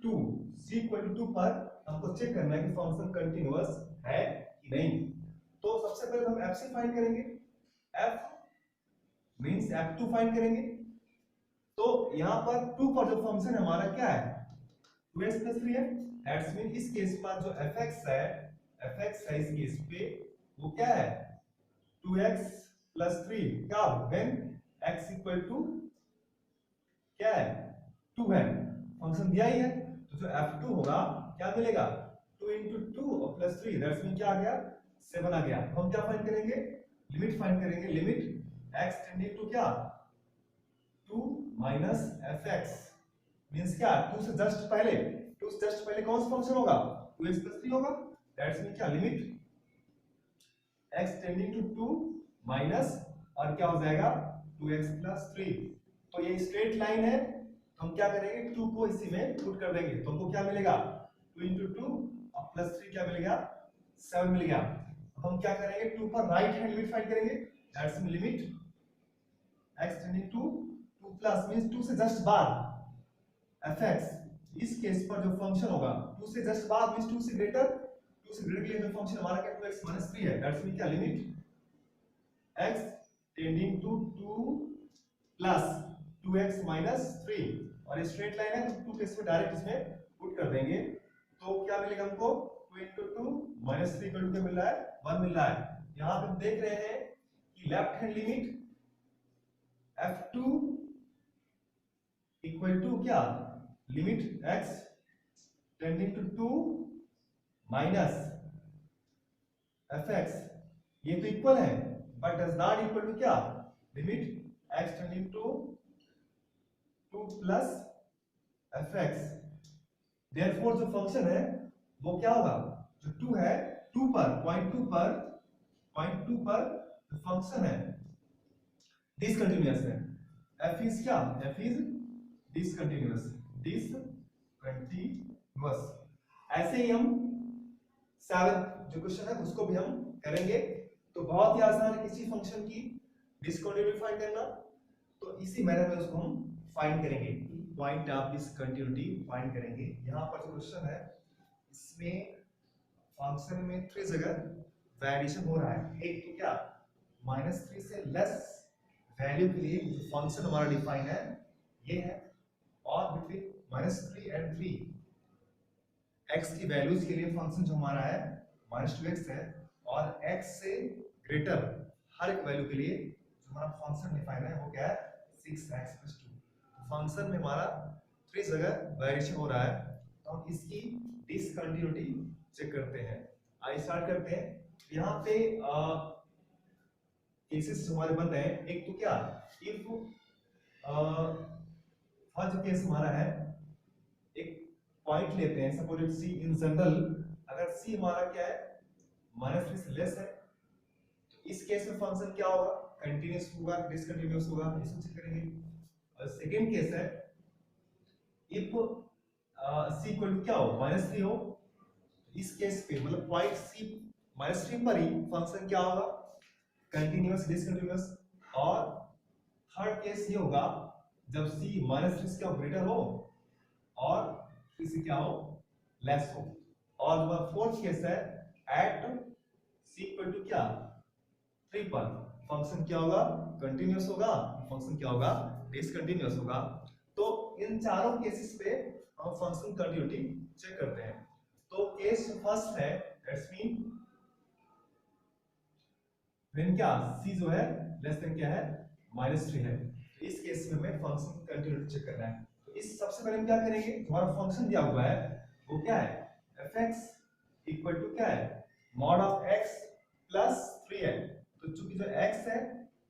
2, c = 2 पर हमको चेक करना है कि फंक्शन कंटीन्यूअस है कि नहीं। तो सबसे पहले हम fc फाइंड करेंगे, f मींस f2 फाइंड करेंगे। तो यहां पर 2 पर जो फंक्शन हमारा क्या है 2x + 3 है, दैट्स मीन इस केस पर जो fx है इस केस पे वो क्या है 2x + 3, क्या व्हेन x = क्या है 2 है, फंक्शन दिया ही है, तो जो f2 होगा क्या मिलेगा 2 × 2 और +3 दैट्स मीन क्या आ गया 7 आ गया। हम क्या फाइंड करेंगे, लिमिट फाइंड करेंगे, लिमिट x टेंडिंग टू क्या 2 माइनस fx मींस क्या 2 से जस्ट पहले कौन सा फंक्शन होगा 2x + 3 होगा, दैट्स मीन क्या limit x tending to 2 minus और क्या हो जाएगा 2x + 3। तो ये स्ट्रेट लाइन है, तो हम क्या करेंगे 2 को इसी में पुट कर देंगे, तो हमको क्या मिलेगा 2 × 2 और +3 क्या मिलेगा 7 मिल गया। अब हम क्या करेंगे 2 पर राइट हैंड लिमिट फाइंड करेंगे, that's mean limit x tending to 2 plus means 2 से जस्ट बाद fx इस केस पर जो फंक्शन होगा 2 से जस्ट बाद मींस 2 से ग्रेटर के लिए जो फंक्शन हमारा क्या 2x - 3 है, दैट्स मीन क्या limit x tending to 2 plus 2x - 3। और स्ट्रेट लाइन है तो 2 केस में डायरेक्ट इसमें पुट कर देंगे, तो क्या मिलेगा हमको 2 × 2 - 3 क्या मिल रहा है 1 मिल रहा है। यहां पे देख रहे हैं कि left hand limit f2 equal to क्या limit x tending to 2 minus fx, ये तो इक्वल है but does not equal to क्या limit x tending to 2 plus F x. Therefore जो फंक्शन है वो क्या होगा, जो 2 है, 2 पर पॉइंट 2 पर जो फंक्शन है डिसकंटिन्यूअस है। एफ इज क्या, एफ इज डिसकंटिन्यूअस, डिसकंटिन्यूअस। ऐसे ही हम 7th जो क्वेश्चन है उसको भी हम करेंगे। तो बहुत ही आसान है किसी फंक्शन की डिसकंटिन्यूटी फाइंड करना, तो इसी मैनर में उसको हम फाइंड करेंगे, पॉइंट ऑफ डिसकंटिन्यूटी फाइंड करेंगे। यहाँ पर जो क्वेश्चन है इसमें फंक्शन में 3 जगह वेरिएशन हो रहा है। एक तो क्या, -3 से लेस वैल्यू के लिए जो फंक्शन हमारा डिफाइन है ये है, और बिटवीन -3 एंड 3 x की वैल्यूज के लिए फंक्शन जो हमारा है -2x है, और x से ग्रेटर हर एक वैल्यू के लिए जो हमारा फंक्शन डिफाइन है वो क्या है 6x + 2। फंक्शन में हमारा 3 जगह वेरिएशन हो रहा है, तो हम इसकी डिसकंटिन्यूटी चेक करते हैं। आइए स्टार्ट करते हैं। यहाँ पे केसेस हमारे बन रहे हैं। एक तो क्या, इफ फर्स्ट केस हमारा है, एक पॉइंट लेते हैं, suppose it C in general, अगर सी हमारा क्या है -3 से लेस है, तो इस केस में फंक्शन क्या होगा, कंटीन्यूअस होगा, डिसकंटीन्यूअस होगा, इसको चेक करेंगे। और सेकंड केस है, इफ सी इक्वल टू क्या हो, -3 हो, इस केस पे मतलब पॉइंट सी -3 पर ही फंक्शन क्या होगा, कंटीन्यूअस, डिसकंटीन्यूअस। और थर्ड केस ये होगा जब सी -3 से क्या ग्रेटर हो और से क्या हो लेस हो। और फोर्थ केस है, एट सी इक्वल टू क्या 3 पर फंक्शन क्या होगा, कंटीन्यूअस होगा, फंक्शन क्या होगा, डिसकंटीन्यूअस होगा। तो इन चारों केसेस पे हम फंक्शन कंटीन्यूटी चेक करते हैं। तो केस फर्स्ट है, दैट्स मीन व्हेन क्या सी जो है लेस देन क्या है -3 है, तो इस केस में हमें फंक्शन कंटीन्यूटी चेक करना है। तो इस सबसे पहले हम क्या करेंगे, हमारा फंक्शन दिया हुआ है वो क्या है, fx इक्वल टू क्या है mod ऑफ x प्लस 3 है। तो चूंकि जो x है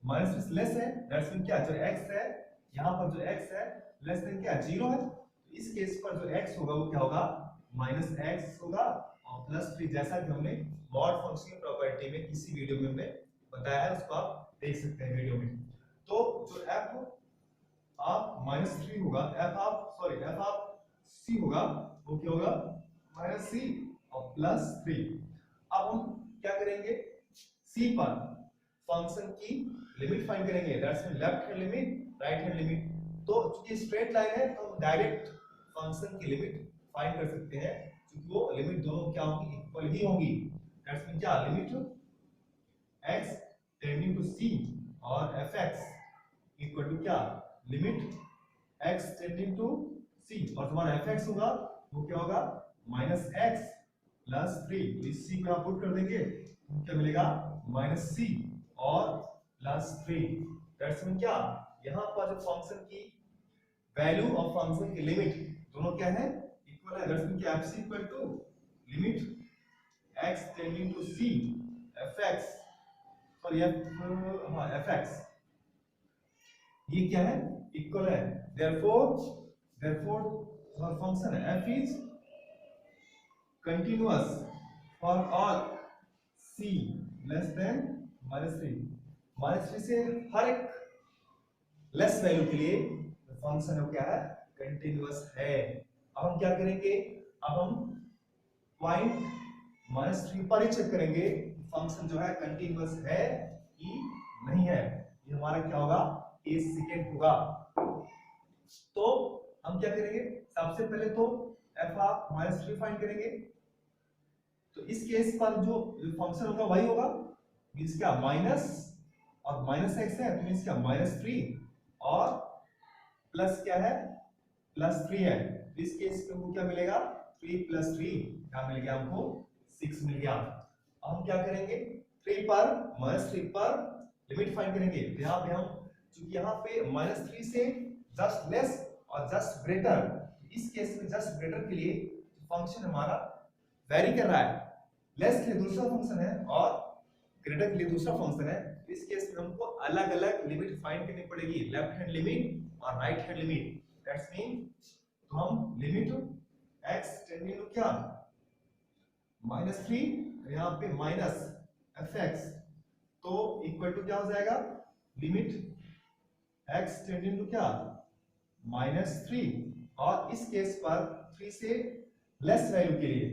-3 से लेस है, दैट्स मीन क्या, जो x है यहाँ पर जो x है लेस देन क्या 0 है, तो इस केस पर जो x होगा वो क्या होगा -x होगा और +3, जैसा कि हमने मॉड फंक्शन की प्रॉपर्टी में किसी वीडियो में हमने बताया है, उसको आप देख सकते हैं वीडियो में। तो जो f ऑफ -3 होगा, f ऑफ c होगा वो क्या होगा -c और +3। अब हम क्या करेंगे, c पर फंक्शन की लिमिट फाइंड करेंगे, that's mean left hand limit, right hand limit. तो चूंकि स्ट्रेट लाइन है तो हम डायरेक्ट फंक्शन की लिमिट फाइंड कर सकते हैं, क्योंकि वो लिमिट दोनों क्या होंगी, इक्वल ही होंगी। दैट्स मीन क्या, limit x tending to c और fx इक्वल टू क्या, limit x tending to c, और तुम्हारा fx होगा वो क्या होगा -x + 3। इस c को आप पुट कर देंगे तो क्या मिलेगा -c और +3। दैट्स मीन क्या, यहाँ पर जो फंक्शन की वैल्यू और फंक्शन की लिमिट दोनों क्या है, इक्वल है। दैट्स मीन क्या, fc equal to limit x tending to c fx, sorry fx, ये क्या है इक्वल है। देयरफॉर हमारा फंक्शन है f is continuous for all c less than -3 से हर एक लेस वैल्यू के लिए फंक्शन क्या है, कंटीन्यूअस है। अब हम क्या करेंगे, अब हम पॉइंट -3 पर ही चेक करेंगे फंक्शन जो है कंटीन्यूअस है कि नहीं है। ये हमारा क्या होगा, केस सेकंड होगा। तो हम क्या करेंगे, सबसे पहले तो f ऑफ -3 फाइंड करेंगे। तो इस केस पर जो फंक्शन होगा वही होगा, मींस क्या माइनस और -x है, तो मींस क्या -3 और प्लस क्या है +3 है। तो इस केस में हमको क्या मिलेगा, 3 + 3 क्या मिल गया हमको 6 मिल गया। अब हम क्या करेंगे, 3 पर -3 पर लिमिट फाइंड करेंगे। तो यहाँ पे हम क्योंकि यहाँ पे -3 से जस्ट लेस और जस्ट ग्रेटर, इस केस में जस्ट ग्रेटर के लिए फंक्शन हमारा वेरी कर रहा है, लेस के लिए दूसरा फंक्शन है और ग्रेटर के लिए दूसरा फंक्शन है। इस केस में हमको अलग अलग लिमिट फाइंड करनी पड़ेगी, लेफ्ट हैंड लिमिट और right hand limit. That's mean तो हम लिमिट x टेंडिंग टू क्या -3 यहाँ पे माइनस fx तो इक्वल टू क्या हो जाएगा लिमिट x टेंडिंग टू क्या -3 और इस केस पर 3 से लेस वैल्यू के लिए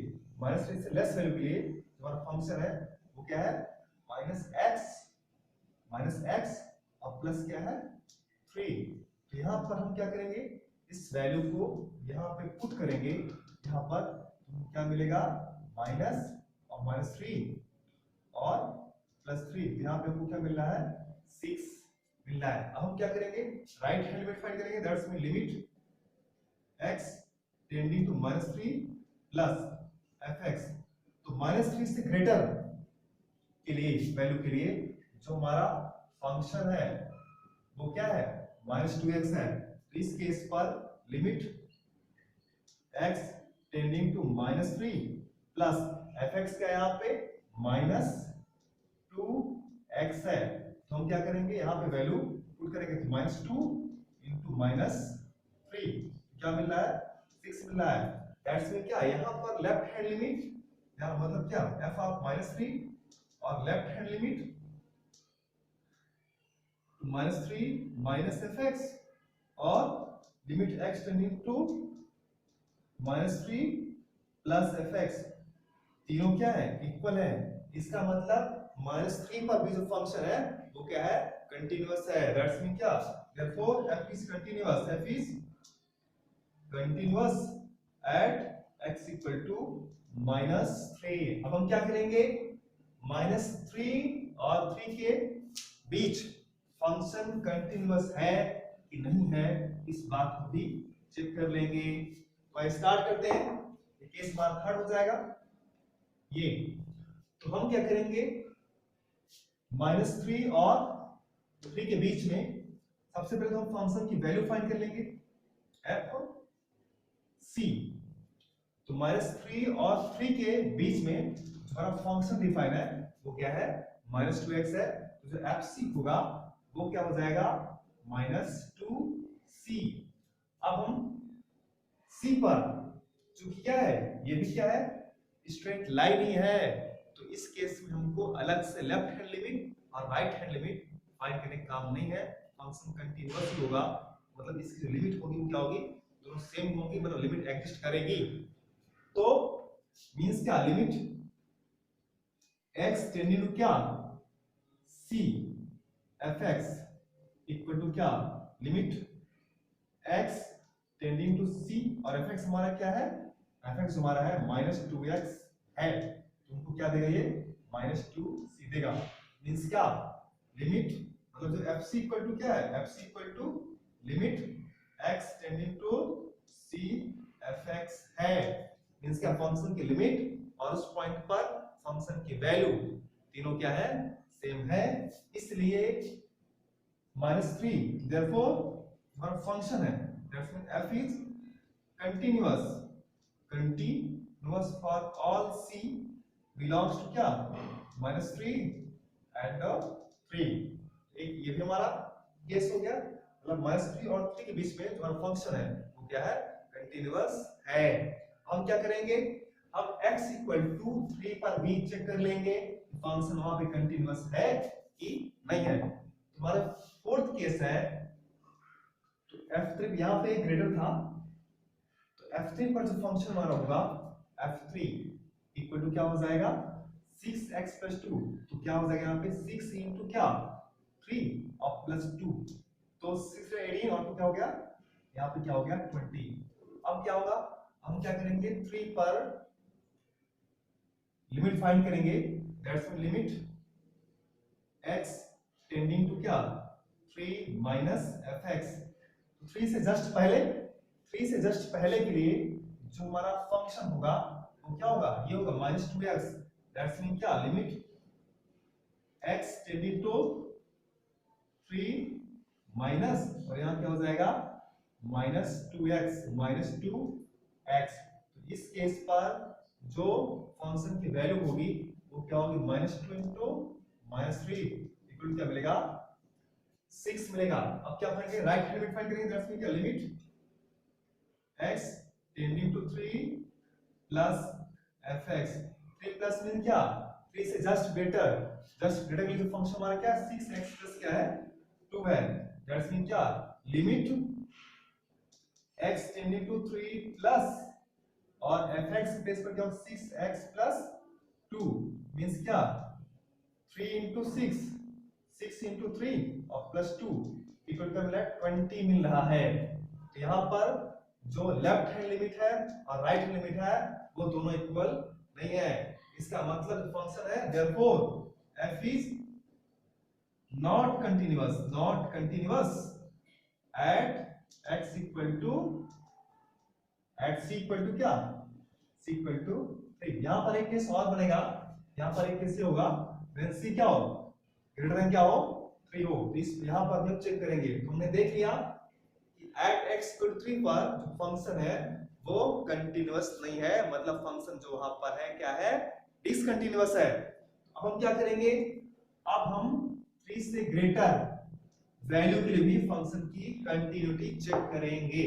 -3 से लेस वैल्यू के लिए हमारा फंक्शन है वो क्या है माइनस x और प्लस क्या है 3। तो यहाँ पर हम क्या करेंगे इस वैल्यू को यहाँ पे पुट करेंगे यहाँ पर क्या मिलेगा माइनस और -3 और +3 यहाँ पे हमको क्या मिल रहा है 6 मिल रहा है। अब हम क्या करेंगे राइट हैंड लिमिट फाइंड करेंगे that's mean limit x tending to -3 plus fx तो -3 से ग्रेटर के लिए वैल्यू के लिए जो हमारा फंक्शन है वो क्या है -2x है। तो इस केस पर limit x tending to -3 plus fx का यहाँ पे -2x है। तो हम क्या करेंगे यहाँ पे वैल्यू पुट करेंगे तो -2 इंटू -3 क्या मिल रहा है 6 मिल रहा है। दैट्स मीन क्या यहाँ पर लेफ्ट हैंड लिमिट यहाँ मतलब क्या f ऑफ -3 और left hand limit -3 minus fx और limit x tending to -3 plus fx तीनों क्या है इक्वल है। इसका मतलब -3 पर भी जो फंक्शन है वो क्या है कंटीन्यूअस है। दैट्स मीन क्या therefore f is continuous at x equal to -3। अब हम क्या करेंगे -3 और 3 के बीच फंक्शन कंटीन्यूअस है कि नहीं है इस बात को भी चेक कर लेंगे। तो स्टार्ट करते हैं ये केस मार्क हार्ड हो जाएगा ये। तो हम क्या करेंगे -3 और 3 के बीच में सबसे पहले तो हम फंक्शन की वैल्यू फाइंड कर लेंगे f c। तो -3 और 3 के बीच में हमारा फंक्शन डिफाइन है वो क्या है -2x है। तो जो fc होगा वो क्या हो जाएगा -2c। अब हम c पर चूंकि क्या है ये भी क्या है स्ट्रेट लाइन ही है तो इस केस में हमको अलग से लेफ्ट हैंड लिमिट और राइट हैंड लिमिट फाइंड करने का काम नहीं है। फंक्शन कंटीन्यूअस ही होगा मतलब इसकी जो लिमिट होगी वो क्या होगी दोनों सेम होंगी मतलब लिमिट एग्जिस्ट करेगी। तो मींस क्या लिमिट x टेंडिंग टू क्या c fx इक्वल टू क्या limit x tending to c और fx हमारा क्या है fx हमारा है -2x है तुमको क्या देगा ये -2c देगा। मींस क्या लिमिट मतलब जो fc इक्वल टू क्या है fc equal to limit x tending to c fx है। मींस क्या फंक्शन की लिमिट और उस पॉइंट पर फंक्शन की वैल्यू तीनों क्या है सेम है इसलिए -3 therefore हमारा फंक्शन है that's mean f is continuous for all c belongs to क्या -3 and 3। एक ये भी हमारा केस हो गया मतलब -3 और 3 के बीच में जो हमारा फंक्शन है वो क्या है कंटीन्यूअस है। हम क्या करेंगे अब x इक्वल टू 3 पर भी चेक कर लेंगे फंक्शन वहां पे कंटीन्यूअस है कि नहीं है। तुम्हारा फोर्थ केस है तो f3 यहाँ पे ग्रेटर था तो f3 पर जो फंक्शन हमारा होगा f3 इक्वल टू क्या हो जाएगा 6x + 2 तो क्या हो जाएगा यहाँ पे 6 इंटू क्या 3 और +2 तो 6 से 18 और 2 क्या हो गया यहाँ पे क्या हो गया 20। अब क्या होगा हम क्या करेंगे 3 पर लिमिट फाइंड करेंगे that's mean limit x tending to क्या 3 माइनस fx। तो 3 से जस्ट पहले के लिए जो हमारा फंक्शन होगा वो क्या होगा ये होगा -2x दैट्स मीन क्या limit x tending to 3 minus और यहाँ क्या हो जाएगा -2x तो इस केस पर जो फंक्शन की वैल्यू होगी वो क्या होगी -2 इंटू -3 इक्वल क्या मिलेगा 6 मिलेगा। अब क्या फाइंड करेंगे राइट हैंड लिमिट फाइंड करेंगे दैट्स मीन क्या limit x tending to 3 plus fx। 3 plus mean क्या, 3 से जस्ट ग्रेटर के लिए फंक्शन हमारा क्या है 6x प्लस क्या है 2 है। दैट्स मीन क्या, limit x tending to 3 plus और fx बेस पर क्या 6x प्लस 2 मींस क्या 3 into 6 6 into 3 और प्लस 2 इक्वल टू मिला 20 मिल रहा है। तो यहाँ पर जो लेफ्ट हैंड लिमिट है और राइट हैंड लिमिट है वो दोनों इक्वल नहीं है। इसका मतलब फंक्शन है therefore f is not continuous at x equal to c equal to क्या c equal to 3। यहाँ पर एक केस और बनेगा, यहाँ पर एक केस ये होगा when c क्या हो ग्रेटर देन क्या हो 3 हो। तो इस यहाँ पर हम चेक करेंगे। तो हमने देख लिया कि at x equal to 3 पर जो फंक्शन है वो कंटिन्यूअस नहीं है, मतलब फंक्शन जो वहां पर है क्या है डिसकंटिन्यूअस है। अब हम क्या करेंगे, अब हम 3 से ग्रेटर वैल्यू के लिए भी फंक्शन की कंटिन्यूटी चेक करेंगे।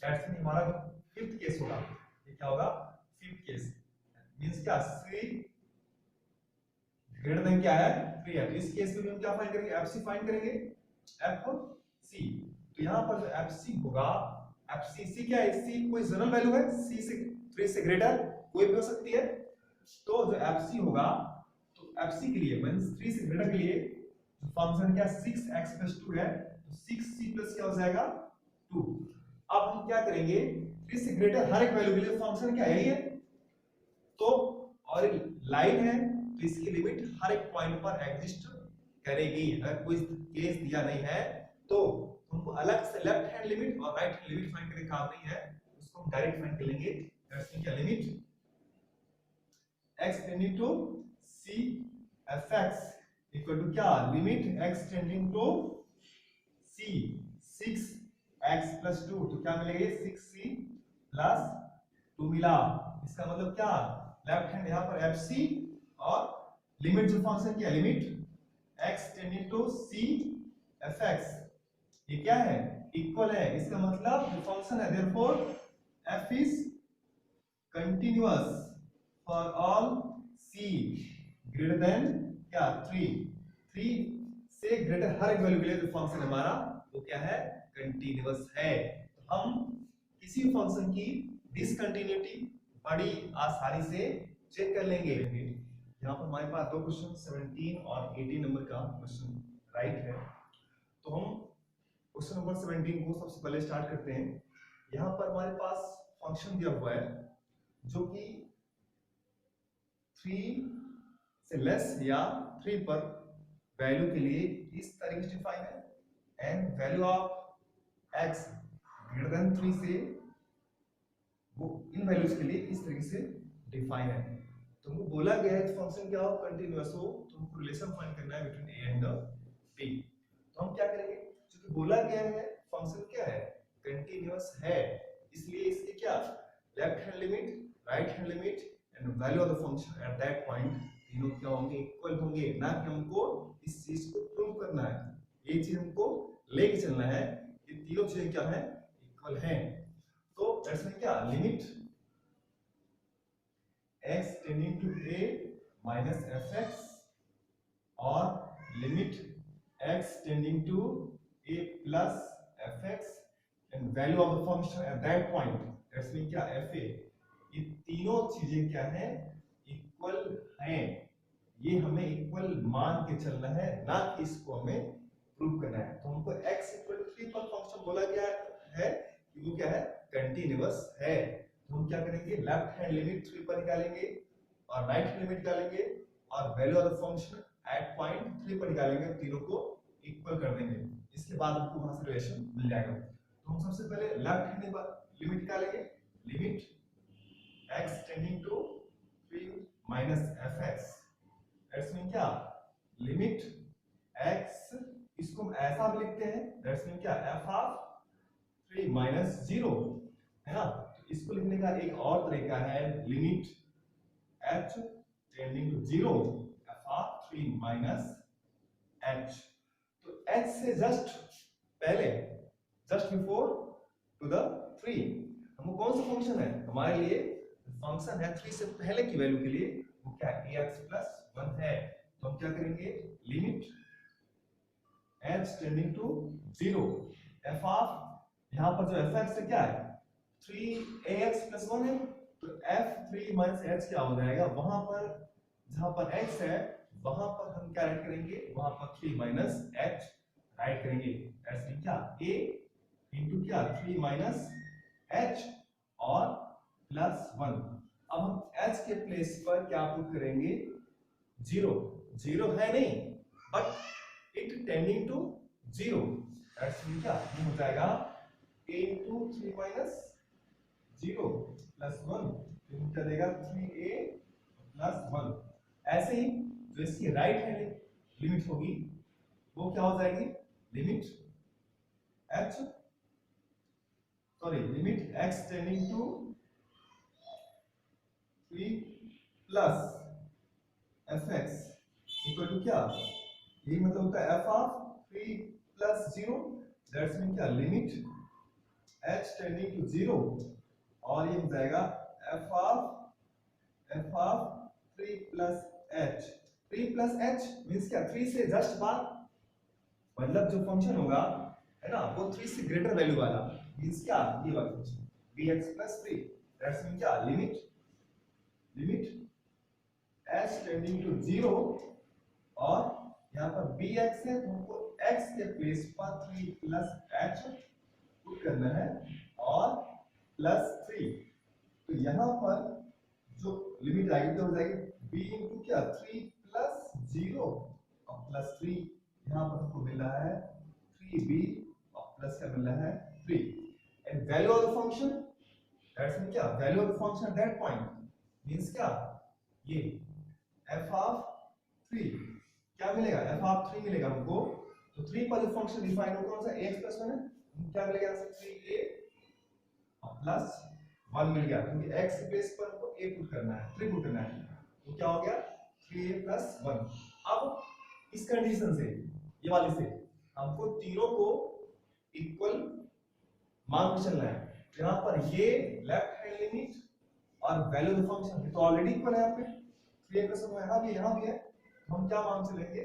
दैट्स मीन हमारा फिफ्थ केस होगा। ये क्या होगा फिफ्थ केस मींस क्या 3 ग्रेटर देन क्या है 3 है। तो इस केस में भी हम क्या फाइंड करेंगे fc फाइंड करेंगे fc। तो यहां पर जो fc होगा fc क्या है, c कोई जनरल वैल्यू है, c से 3 से ग्रेटर कोई भी हो सकती है। तो जो fc होगा तो fc के लिए मींस 3 से ग्रेटर के लिए जो फंक्शन क्या 6x 2 है तो 6c प्लस क्या हो जाएगा 2। अब हम क्या करेंगे 3 से ग्रेटर हर एक वैल्यू के लिए फंक्शन क्या है ये तो और लाइन है तो इसकी लिमिट हर एक पॉइंट पर एग्जिस्ट करेगी। अगर कोई केस दिया नहीं है तो हमको अलग से लेफ्ट हैंड लिमिट और राइट हैंड लिमिट फाइंड करने का काम नहीं है, उसको हम डायरेक्ट फाइंड कर लेंगे। इसमें क्या limit x tending to c fx equal to क्या limit x tending to c 6x plus 2 तो क्या मिलेगा 6c प्लस 2 मिला। इसका मतलब क्या लेफ्ट हैंड यहाँ पर fc और लिमिट जो फंक्शन क्या limit x tending to c fx ये क्या है इक्वल है। इसका मतलब जो फंक्शन है therefore f is continuous for all c greater than क्या 3 से ग्रेटर हर एक वैल्यू के लिए जो फंक्शन हमारा वो क्या है कंटीन्यूअस है। तो हम किसी फंक्शन की डिसकंटिन्यूटी बड़ी आसानी से चेक कर लेंगे। यहाँ पर हमारे पास दो क्वेश्चन 17 और 18 नंबर का क्वेश्चन राइट है। तो हम क्वेश्चन नंबर 17 को सबसे पहले स्टार्ट करते हैं। यहाँ पर हमारे पास फंक्शन दिया हुआ है जो कि 3 से लेस या 3 पर वैल्यू के लिए इस तरीके से डिफाइन है and value of x greater than 3 से वो इन वैल्यूज के लिए इस तरीके से डिफाइन है। तो हमको बोला गया है फंक्शन क्या हो कंटीन्यूअस हो तो हमको रिलेशन फाइंड करना है बिटवीन a एंड b। तो हम क्या करेंगे क्योंकि बोला गया है फंक्शन क्या है कंटीन्यूअस है इसलिए इसके क्या left hand limit right hand limit and value of the function at that point तीनों क्या होंगे इक्वल होंगे। ना कि हमको इस चीज को प्रूव करना है, ये चीज हमको लेके चलना है ये तीनों चीजें क्या है इक्वल हैं। तो दैट्स मीन क्या limit x tending to a minus fx और limit x tending to a plus fx and value of the function at that point that's mean क्या fa। ये तीनों चीजें क्या है इक्वल हैं, ये हमें इक्वल मान के चलना है ना कि इसको हमें प्रूव करना है। तो हमको x इक्वल टू 3 पर फंक्शन बोला गया है कि वो क्या है कंटीन्यूअस है। तो हम क्या करेंगे लेफ्ट हैंड लिमिट 3 पर निकालेंगे और राइट हैंड लिमिट निकालेंगे और value of the function at point 3 पर निकालेंगे, तीनों को इक्वल कर देंगे। इसके बाद हमको वहां से रिलेशन मिल जाएगा। तो हम सबसे पहले लेफ्ट हैंड लिमिट निकालेंगे limit x tending to 3 minus fx that's mean क्या लिमिट x इसको हम ऐसा भी लिखते हैं दैट्स मीन क्या f ऑफ 3 माइनस 0 है ना। तो इसको लिखने का एक और तरीका है limit h tending to 0 f of 3 minus h। तो h से जस्ट पहले जस्ट बिफोर टू द 3 हमको कौन सा फंक्शन है, हमारे लिए फंक्शन है 3 से पहले की वैल्यू के लिए वो क्या है ax प्लस 1 है। तो हम क्या करेंगे, limit h tending to 0 f of यहाँ पर जो fx है क्या है 3ax प्लस 1 है, तो f3 माइनस h क्या हो जाएगा, वहां पर जहां पर x है वहां पर हम क्या राइट करेंगे, वहां पर 3 माइनस h राइट करेंगे। दैट्स मीन क्या a इंटू क्या 3 माइनस h और प्लस 1। अब हम h के प्लेस पर क्या पुट करेंगे, 0 0 है नहीं but it tending to 0। That's mean क्या ये हो जाएगा a इंटू 3 माइनस 0 प्लस 1, तो क्या देगा 3a प्लस 1। ऐसे ही जो इसकी राइट हैंड लिमिट होगी वो क्या हो जाएगी, limit limit x tending to 3 plus fx equal to क्या, ये मतलब होता है f of 3 plus 0। That's mean क्या लिमिट h टेंडिंग टू 0 और ये हो जाएगा f of 3 plus h। 3 plus h means क्या 3 से जस्ट बाद, मतलब जो फंक्शन होगा है ना वो 3 से ग्रेटर वैल्यू वाला, मींस क्या ये वाला function bx plus 3। That's mean क्या लिमिट h टेंडिंग टू 0 और यहाँ पर bx है तो हमको x के प्लेस पर 3 प्लस h पुट करना है और प्लस 3। तो यहाँ पर जो लिमिट आएगी तो हो जाएगी b इंटू क्या 3 प्लस 0 और प्लस 3, यहाँ पर हमको मिल रहा है 3b और प्लस क्या मिल रहा है 3। And value of the function, that's mean क्या value of the function at that point means क्या ये f ऑफ 3 क्या मिलेगा, f ऑफ 3 मिलेगा हमको। तो 3 पर जो फंक्शन डिफाइन हो कौन सा ax प्लस 1 है, क्या मिलेगा 3a और प्लस 1 मिल गया, क्योंकि x के प्लेस पर हमको a पुट करना है 3 पुट करना है, तो क्या हो गया 3a प्लस 1। अब इस कंडीशन से ये वाली से हमको तीनों को इक्वल मान के चलना है। यहाँ पर ये लेफ्ट हैंड लिमिट और वैल्यू ऑफ द फंक्शन तो ऑलरेडी इक्वल है, यहाँ पे 3a प्लस 1 यहाँ भी है, तो हम क्या मान चलेंगे,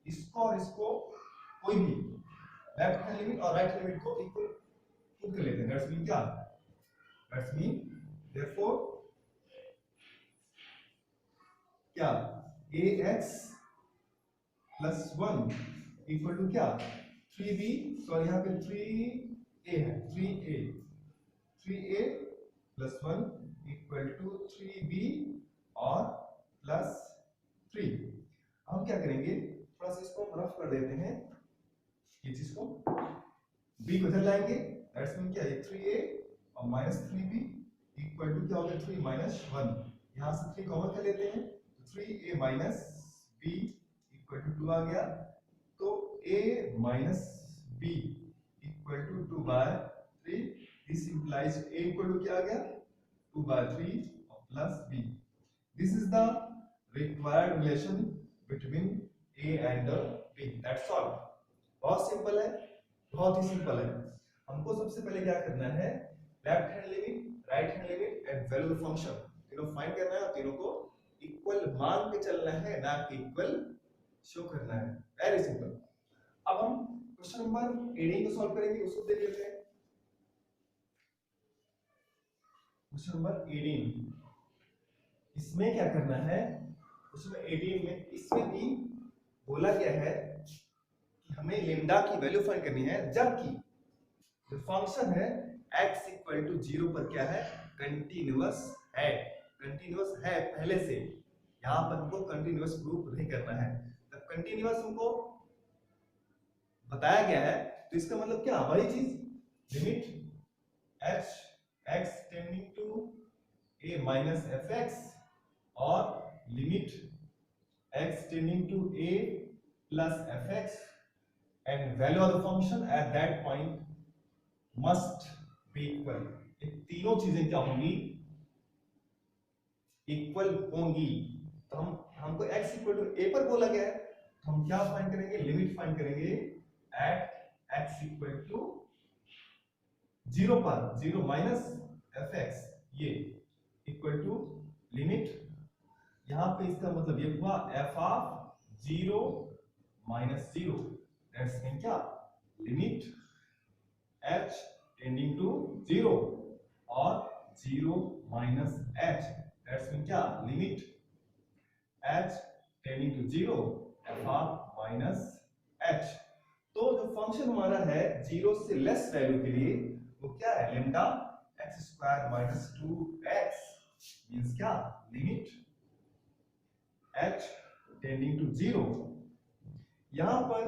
इसको और इसको कोई भी लेफ्ट हैंड लिमिट और राइट हैंड लिमिट को इक्वल पुट कर लेते हैं। दैट्स मीन क्या, दैट्स मीन देयरफॉर क्या ax प्लस 1 इक्वल टू क्या 3b, सॉरी यहाँ पे 3a है 3a plus 1 equal to 3b और प्लस 3। हम क्या करेंगे, थोड़ा सा इसको रफ कर देते हैं, ये चीज को b को इधर लाएंगे, दैट्स मीन क्या ये 3a और माइनस 3b इक्वल टू क्या हो गया 3 माइनस 1। यहाँ से 3 कॉमन कर लेते हैं तो 3a minus b equal to 2 आ गया, तो a minus b equal to 2 by 3। This implies a equal to क्या आ गया 2 by 3 plus b। This is the required relation between a and b। That's all. बहुत सिंपल है, बहुत ही सिंपल है। हमको सबसे पहले क्या करना है, left hand limit right hand limit and value of function तीनों फाइंड करना है और तीनों को इक्वल मान के चलना है, ना कि इक्वल शो करना है। Very simple. अब हम क्वेश्चन नंबर 18 को सॉल्व करेंगे, उसको देख लेते हैं। क्वेश्चन नंबर 18 इसमें क्या करना है, क्वेश्चन 18 में इसमें भी बोला गया है कि हमें लेम्डा की वैल्यू फाइंड करनी है, जबकि जो फंक्शन है x इक्वल टू 0 पर क्या है कंटीन्यूअस है। कंटीन्यूअस है पहले से, यहाँ पर हमको कंटीन्यूअस प्रूफ नहीं करना है। जब कंटीन्यूअस हमको बताया गया है तो इसका मतलब क्या, वही चीज limit h x tending to a minus fx और limit x tending to a plus fx and value of the function at that point must be equal. ये तीनों चीजें क्या होंगी, इक्वल होंगी। तो हमको x इक्वल टू a पर बोला गया है, तो हम क्या फाइंड करेंगे, लिमिट फाइंड करेंगे एट x इक्वल टू 0 पर, 0 माइनस एफ एक्स ये इक्वल टू लिमिट, यहां पे इसका मतलब ये हुआ f of 0 minus 0, that's mean क्या, लिमिट h टेंडिंग टू 0 और 0 माइनस h, दैट्स मीन क्या, limit h tending to 0 f of minus h। तो जो फंक्शन हमारा है 0 से लेस वैल्यू के लिए वो क्या है, lambda x square minus 2x, means क्या, लिमिट h टेंडिंग टू 0। यहां पर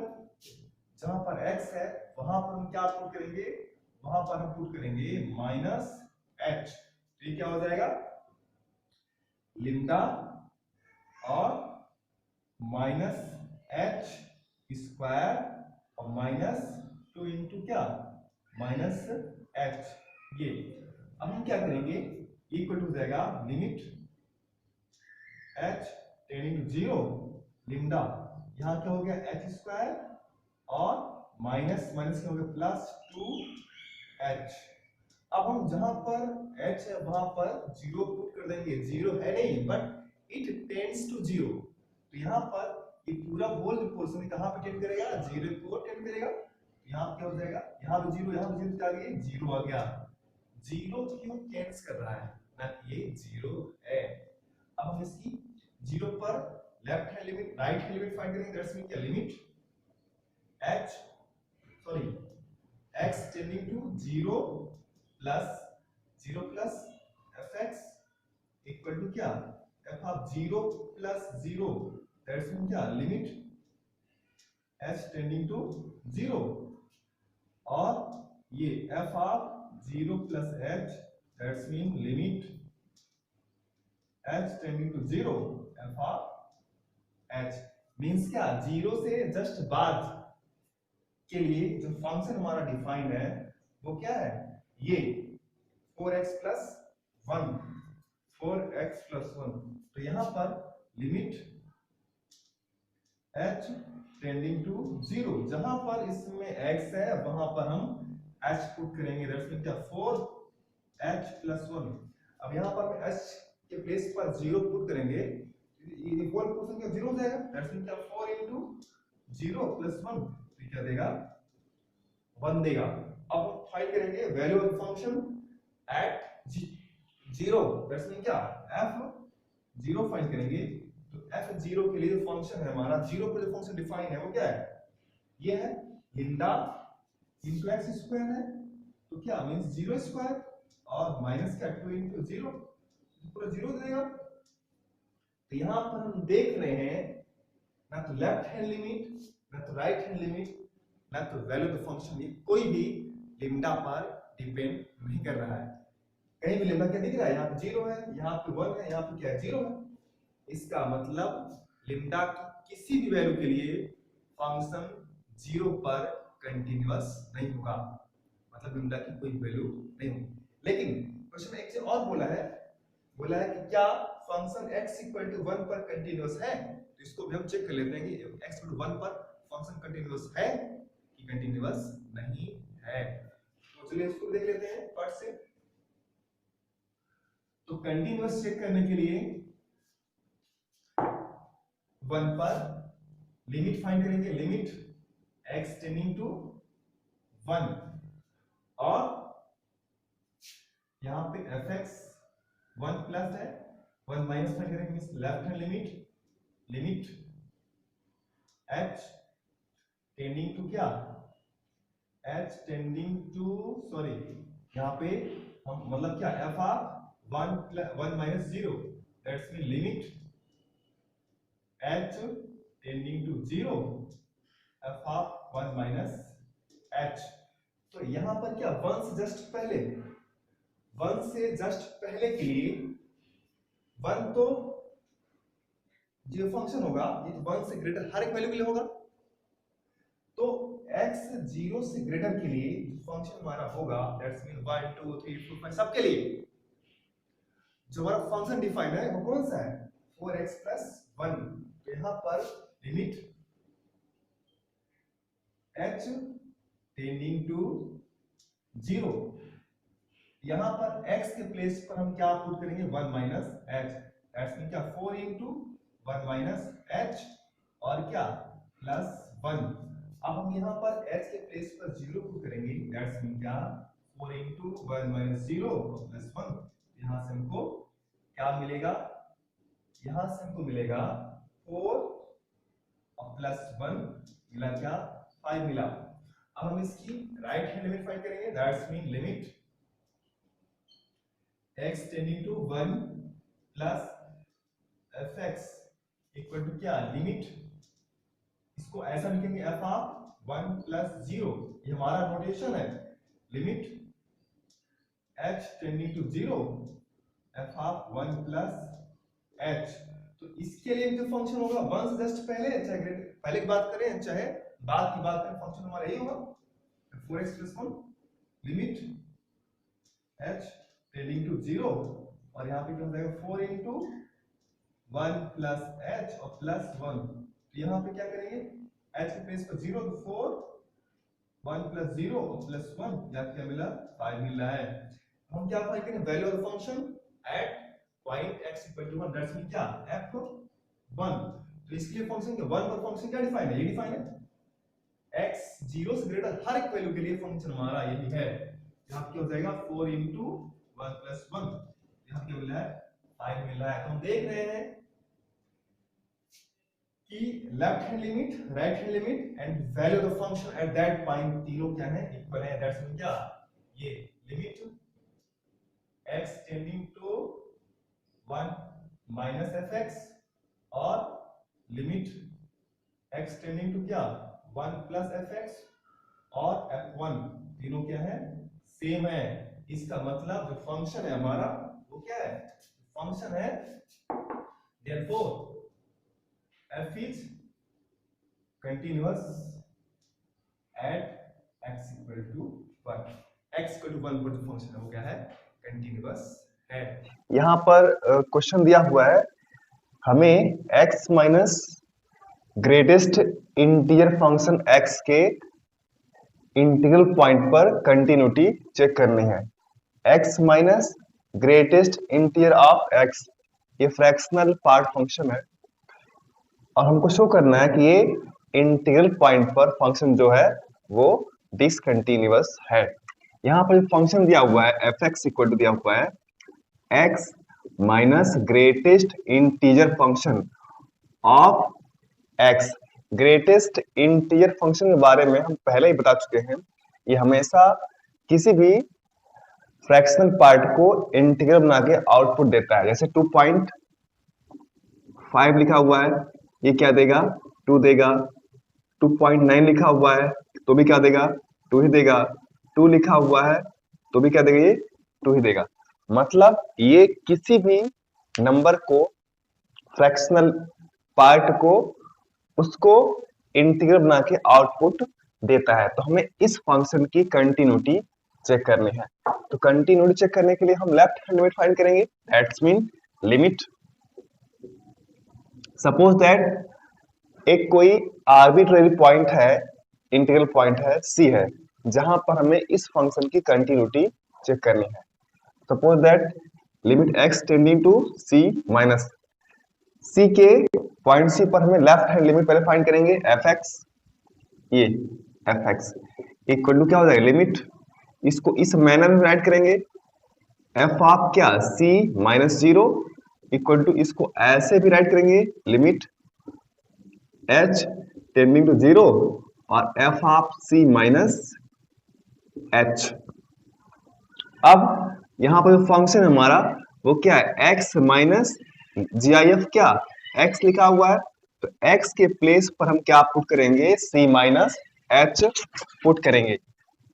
जहां पर x है वहां पर हम क्या पुट करेंगे, वहां पर हम पुट करेंगे माइनस h, तो ये क्या हो जाएगा, लिम्डा और माइनस h स्क्वायर और माइनस 2 इंटू क्या, माइनस h, ये अब हम क्या करेंगे, इक्वल टू जाएगा लिमिट h टेंडिंग टू 0, लिम्डा यहां क्या हो गया h स्क्वायर और माइनस माइनस क्या हो गया प्लस 2h। अब हम जहां पर h है वहां पर 0 पुट कर देंगे, 0 है नहीं बट इट टेंड्स टू 0, तो यहां पर ये पूरा होल पोर्शन कहां पे टेंड करेगा, 0 को टेंड करेगा, यहां क्या हो जाएगा, यहां पे 0, यहां पे 0 क्या आ गया, 0 आ गया, 0 क्यों टेंड्स कर रहा है ना, ये 0 है। अब हम इसकी 0 पर left hand limit right hand limit find करेंगे, दैट्स मीन क्या, limit h sorry x tending to 0 plus fx equal to क्या, f of 0 plus 0, that's mean क्या, लिमिट h टेंडिंग टू 0 और ये f of 0 plus h, that's mean limit h tending to 0 f of h, means क्या, 0 से जस्ट बाद के लिए जो फंक्शन हमारा डिफाइंड है वो क्या है, ये 4x प्लस 1, 4x प्लस 1, तो यहां पर लिमिट h टेंडिंग टू 0, जहां पर इसमें x है वहां पर हम h पुट करेंगे, दैट्स मीन क्या, 4h प्लस 1। अब यहां पर हम h के प्लेस पर 0 पुट करेंगे, ये होल पोर्शन क्या 0 हो जाएगा, दैट्स मीन क्या, 4 इंटू 0 प्लस 1, तो क्या देगा, 1 देगा। अब हम फाइंड करेंगे value of function eight 0, that's mean क्या, f0 फाइंड करेंगे, तो f0 के लिए फंक्शन है हमारा 0 पर जो फंक्शन डिफाइन है वो क्या है, ये है लिम्डा इनटू x स्क्वायर है, तो क्या मींस 0 स्क्वायर और माइनस क्या 2 इंटू 0, पूरा 0 देगा। तो यहां पर हम देख रहे हैं ना तो लेफ्ट हैंड लिमिट ना तो राइट हैंड लिमिट ना तो वैल्यू ऑफ द फंक्शन, ये कोई भी लिम्डा पर डिपेंड नहीं कर रहा है, कहीं भी लिम्डा क्या दिख रहा है, यहाँ पे 0 है, यहाँ पे 1 है, यहाँ पे क्या है 0 है, इसका मतलब लिम्डा की किसी भी वैल्यू के लिए फंक्शन 0 पर कंटीन्यूअस नहीं होगा, मतलब लिम्डा की कोई वैल्यू नहीं होगी। लेकिन क्वेश्चन में एक चीज और बोला है कि क्या फंक्शन x इक्वल टू 1 पर कंटीन्यूअस है, तो इसको भी हम चेक कर लेते हैं कि x इक्वल टू 1 पर फंक्शन कंटीन्यूअस है कि कंटीन्यूअस नहीं है, तो चलिए इसको देख लेते हैं फट से। तो कंटीन्यूअस चेक करने के लिए 1 पर लिमिट फाइंड करेंगे, लिमिट x टेंडिंग टू 1 और यहां पे fx 1 प्लस है, 1 माइनस फाइंड करेंगे, means left hand limit h tending to क्या, h टेंडिंग टू सॉरी यहां पे हम मतलब क्या f of 1 minus 0, that's mean limit h tending to 0 f of 1 minus h। तो यहां पर क्या 1 से जस्ट पहले के लिए 1 तो जो फंक्शन होगा ये तो 1 से ग्रेटर हर एक वैल्यू के लिए होगा, तो x 0 से ग्रेटर के लिए जो फंक्शन हमारा होगा दैट्स मीन 1 2 3 4 5 सबके लिए जो हमारा फंक्शन डिफाइन है वो कौन सा है, 4x प्लस 1, तो यहां पर लिमिट h टेंडिंग टू 0 यहां पर x के प्लेस पर हम क्या पुट करेंगे 1 माइनस एच, दैट्स मीन क्या 4 इंटू 1 माइनस एच और क्या प्लस 1। अब हम यहाँ पर h के प्लेस पर 0 पुट करेंगे, दैट्स मीन क्या 4 इंटू 1 माइनस 0 प्लस 1। यहाँ से हमको क्या मिलेगा, यहाँ से हमको मिलेगा 4 और प्लस 1 मिला क्या 5 मिला। अब हम इसकी राइट हैंड लिमिट फाइंड करेंगे, that's mean limit x tending to 1 plus fx equal to क्या लिमिट, इसको ऐसा लिखेंगे f ऑफ 1 प्लस 0, ये हमारा नोटेशन है, limit h tending to 0 f of 1 plus h। तो इसके लिए जो फंक्शन होगा 1 से जस्ट पहले, चाहे पहले की बात करें चाहे बाद की बात करें, फंक्शन हमारा यही होगा 4x plus 1 limit h tending to 0 और यहाँ पे क्या हो जाएगा 4 इंटू 1 प्लस h और प्लस 1। तो यहाँ पे क्या करेंगे h के प्लेस पर 0 तो 4 1 प्लस 0 और प्लस 1, यहाँ क्या मिला 5 मिल रहा है। हम क्या फाइंड करेंगे value of the function at point x equal to 1, that's mean क्या f1। तो इसके लिए फंक्शन के 1 पर फंक्शन क्या डिफाइन है, ये डिफाइन है x 0 से ग्रेटर हर एक वैल्यू के लिए फंक्शन हमारा यही है। यहाँ क्या हो जाएगा 4 इंटू 1 प्लस 1, यहाँ क्या मिला है 5 मिल रहा है। तो हम देख रहे हैं कि left hand limit, right hand limit and value of the function at that point तीनों क्या है इक्वल है, दैट्स मीन क्या ये limit x tending to 1 minus fx और लिमिट x टेंडिंग टू क्या 1 प्लस fx और f1 तीनों क्या है सेम है। इसका मतलब जो फंक्शन है हमारा वो क्या है, फंक्शन है therefore f is continuous at x equal to 1, x equal to 1 पर जो फंक्शन है वो क्या है कंटीन्यूअस है। यहाँ पर क्वेश्चन दिया हुआ है हमें x minus greatest integer function x के इंटीग्रल पॉइंट पर कंटिन्यूटी चेक करनी है। x minus greatest integer of x ये फ्रैक्शनल पार्ट फंक्शन है और हमको शो करना है कि ये इंटीग्रल पॉइंट पर फंक्शन जो है वो डिसकंटिन्यूअस है। यहाँ पर फंक्शन दिया हुआ है fx इक्वल टू दिया हुआ है x minus greatest integer function of x। Greatest integer function के बारे में हम पहले ही बता चुके हैं, ये हमेशा किसी भी फ्रैक्शनल पार्ट को इंटीग्रल बना के आउटपुट देता है। जैसे 2.5 लिखा हुआ है, ये क्या देगा 2 देगा। 2.9 लिखा हुआ है तो भी क्या देगा 2 ही देगा। 2 लिखा हुआ है तो भी क्या देगा ये 2 ही देगा। मतलब ये किसी भी नंबर को, फ्रैक्शनल पार्ट को, उसको इंटीग्रल बना के आउटपुट देता है। तो हमें इस फंक्शन की कंटिन्यूटी चेक करनी है। तो कंटिन्यूटी चेक करने के लिए हम लेफ्ट हैंड लिमिट फाइंड करेंगे, that's mean limit suppose that एक कोई आर्बिट्रेरी पॉइंट है, इंटीग्रल पॉइंट है c है, जहां पर हमें इस फंक्शन की कंटिन्यूटी चेक करनी है। Suppose that limit x tending to c minus c के पॉइंट c पर हमें लेफ्ट हैंड लिमिट पहले फाइंड करेंगे fx, ये fx इक्वल टू क्या हो जाएगा लिमिट, इसको इस मैनर में राइट करेंगे f ऑफ क्या c माइनस 0 इक्वल टू इसको ऐसे भी राइट करेंगे लिमिट h टेंडिंग टू 0 और f of c minus h। अब यहाँ पर जो फंक्शन हमारा वो क्या है x माइनस GIF, क्या x लिखा हुआ है तो x के प्लेस पर हम क्या पुट करेंगे c माइनस h पुट करेंगे।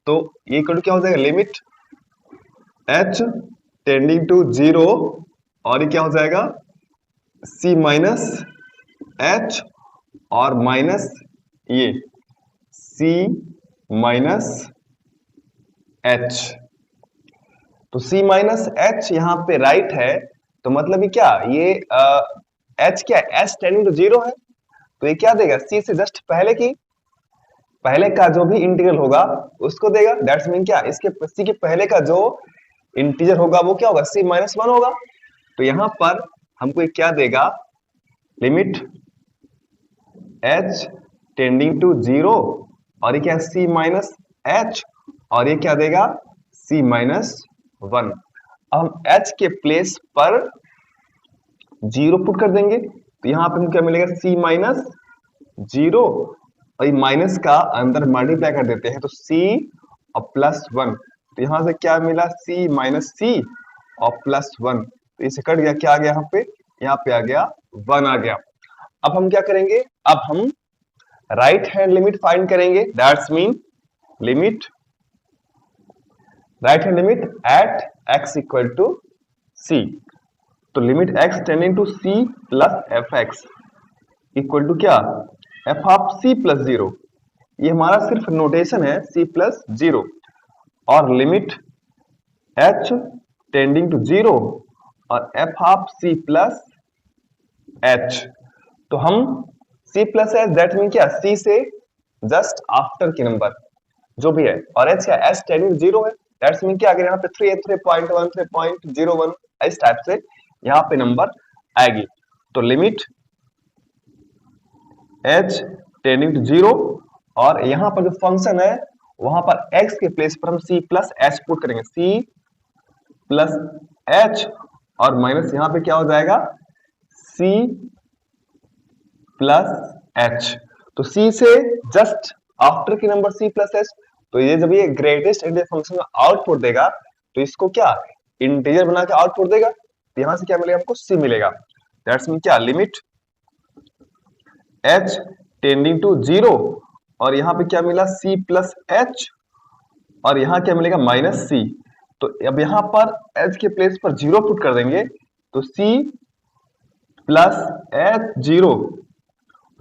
तो ये इक्वल टू क्या हो जाएगा लिमिट h टेंडिंग टू 0 और ये क्या हो जाएगा c माइनस h और माइनस ये c माइनस h। तो c माइनस h यहाँ पे राइट है तो मतलब ये क्या ये h क्या है h टेंडिंग टू 0 है तो ये क्या देगा c से जस्ट पहले का जो भी इंटीग्रल होगा उसको देगा। दैट्स मीन क्या इसके c के पहले का जो इंटीजर होगा वो क्या होगा, c माइनस 1 होगा। तो यहां पर हमको ये क्या देगा, लिमिट h टेंडिंग टू 0 और ये क्या है c माइनस h और ये क्या देगा c माइनस 1। अब हम h के प्लेस पर 0 पुट कर देंगे तो यहाँ पे हमको क्या मिलेगा, c माइनस 0 और ये माइनस का अंदर मल्टीप्लाई कर देते हैं तो c और प्लस 1। तो यहाँ से क्या मिला, c माइनस c और प्लस 1। तो इसे कट गया, क्या आ गया यहाँ पे आ गया 1 आ गया। अब हम क्या करेंगे, अब हम राइट हैंड लिमिट फाइंड करेंगे, that's mean limit right hand limit at x equal to c। तो limit x tending to c plus F x equal to क्या, एफ ऑफ c प्लस 0। ये हमारा सिर्फ नोटेशन है c प्लस 0 और लिमिट h टेंडिंग टू 0 और f of c plus h। तो हम c plus h that mean क्या, c से जस्ट आफ्टर के नंबर जो भी है और h क्या, h टेंडिंग टू 0 है दैट्स मीन क्या, अगर यहाँ पे 3 है 3.1 3.01 इस टाइप से यहाँ पे नंबर आएगी। तो लिमिट h टेंडिंग टू 0 और यहाँ पर जो फंक्शन है वहां पर x के प्लेस पर हम c प्लस h पुट करेंगे, c प्लस h और माइनस यहाँ पे क्या हो जाएगा c प्लस h। तो c से जस्ट आफ्टर की नंबर c प्लस h। तो ये जब ये ग्रेटेस्ट इंटीजर फंक्शन में आउटपुट देगा तो इसको क्या इंटीजर बना के आउटपुट देगा, तो यहां से क्या मिलेगा हमको c मिलेगा। दैट्स मीन क्या, लिमिट h टेंडिंग टू 0 और यहाँ पे क्या मिला c प्लस h और यहाँ क्या मिलेगा माइनस c। तो अब यहाँ पर h के प्लेस पर 0 पुट कर देंगे तो c प्लस h 0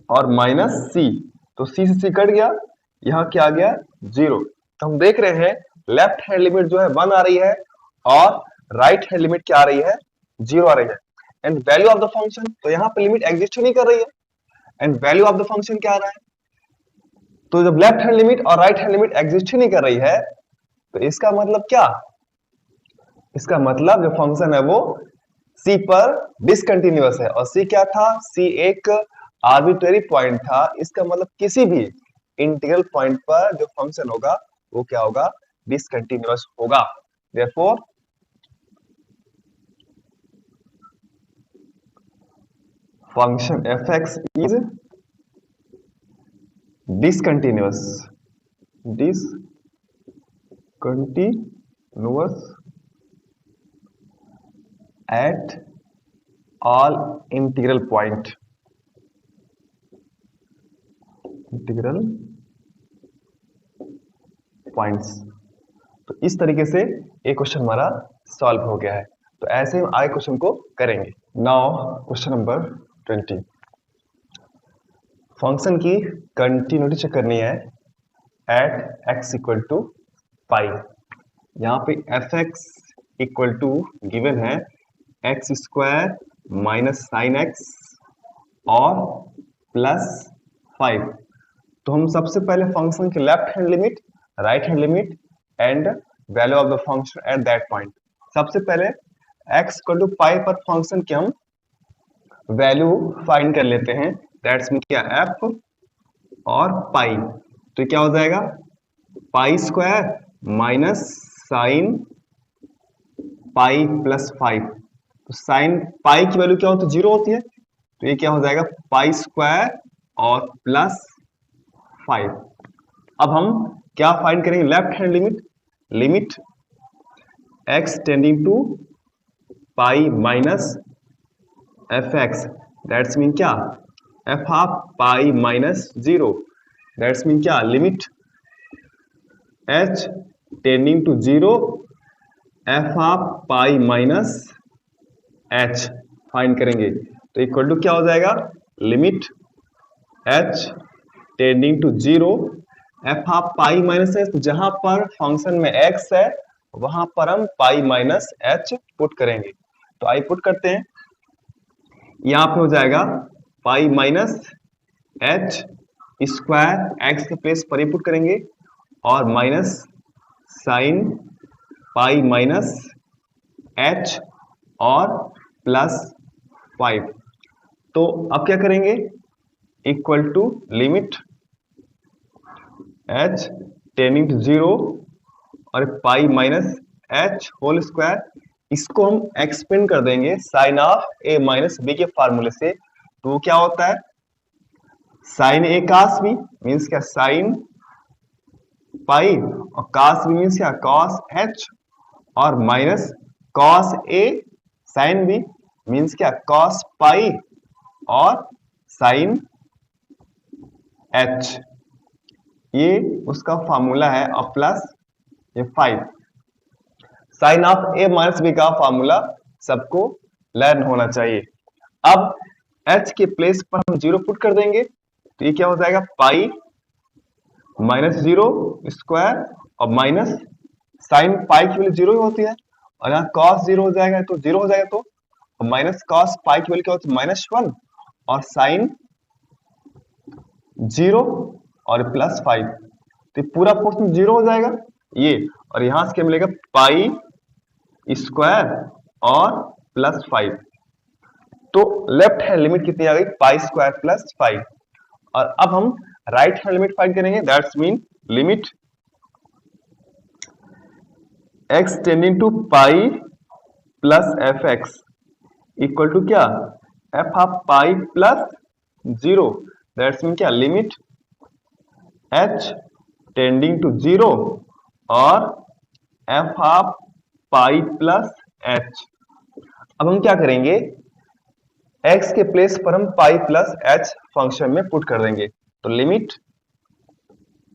और माइनस c। तो c से c कट गया, यहाँ क्या आ गया 0। तो हम देख रहे हैं लेफ्ट हैंड लिमिट जो है 1 आ रही है और राइट हैंड लिमिट क्या आ रही है 0 आ रही है। And value of the function, तो यहाँ पे लिमिट एग्जिस्ट नहीं कर रही है and value of the function क्या आ रहा है। तो जब लेफ्ट हैंड लिमिट और राइट हैंड लिमिट एग्जिस्ट ही नहीं कर रही है तो इसका मतलब क्या, इसका मतलब जो फंक्शन है वो c पर डिसकंटिन्यूअस है और c क्या था, c एक आर्बिट्रेरी पॉइंट था। इसका मतलब किसी भी इंटीग्रल पॉइंट पर जो फंक्शन होगा वो क्या होगा, डिसकंटिन्यूअस होगा। Therefore function fx is discontinuous at all integral points। तो इस तरीके से एक क्वेश्चन हमारा सॉल्व हो गया है। तो ऐसे हम आगे क्वेश्चन को करेंगे। नाउ क्वेश्चन नंबर 20, फंक्शन की कंटिन्यूटी चेक करनी है at x equal to pi. यहाँ पे f x equal to given है x square minus sine x और प्लस 5। तो हम सबसे पहले फंक्शन की left hand limit, right hand limit and value of the function at that point. सबसे पहले x इक्वल टू पाई पर फंक्शन की हम वैल्यू फाइंड कर लेते हैं, दैट्स मीन क्या f और पाई। तो क्या हो जाएगा pi square minus sine pi plus 5। तो साइन पाई की वैल्यू क्या होती है 0 होती है, तो ये क्या हो जाएगा पाई स्क्वायर और प्लस 5। अब हम क्या फाइंड करेंगे, left hand limit, limit x tending to pi minus f x, that's mean क्या f of pi minus 0, that's mean क्या limit h tending to 0 f of pi minus h find करेंगे। तो इक्वल टू क्या हो जाएगा limit h tending to 0 f of pi minus h। जहां पर फंक्शन में x है वहां पर हम पाई माइनस h पुट करेंगे। तो आई पुट करते हैं, यहां पे हो जाएगा pi minus h square, x के प्लेस पर ही पुट करेंगे और minus sine pi minus h और प्लस 5। तो अब क्या करेंगे, equal to limit H tending to zero और pi minus h whole square, इसको हम एक्सपेंड कर देंगे sine of a minus b के फार्मूले से। तो वो क्या होता है, sine a cos b means क्या, साइन पाई, और कास बी मीन्स क्या, कॉस एच, और minus cos A sine B means क्या, कॉस पाई और साइन एच। ये उसका फॉर्मूला है, और प्लस ये 5। Sine of a minus b का फॉर्मूला सबको लर्न होना चाहिए। अब एच के प्लेस पर हम जीरो पुट कर देंगे, तो ये क्या हो जाएगा, पाई माइनस जीरो स्क्वायर और माइनस साइन पाई की वैल्यू जीरो ही होती है, और यहाँ कॉस जीरो हो जाएगा तो जीरो हो जाएगा, तो माइनस कॉस पाई की वैल्यू क्या होती है, -1, और साइन जीरो और प्लस 5, तो पूरा पोर्शन जीरो हो जाएगा ये, और यहां से क्या मिलेगा, पाई स्क्वायर और प्लस 5। तो लेफ्ट हैंड लिमिट कितनी आ गई, पाई स्क्वायर प्लस 5। और अब हम राइट हैंड लिमिट फाइंड करेंगे, that's mean limit x tending to pi plus F x equal to क्या, f of pi plus zero, that's mean क्या, limit h tending to zero और f of pi plus h. अब हम क्या करेंगे, x के प्लेस पर हम पाई प्लस h फंक्शन में पुट कर देंगे, तो limit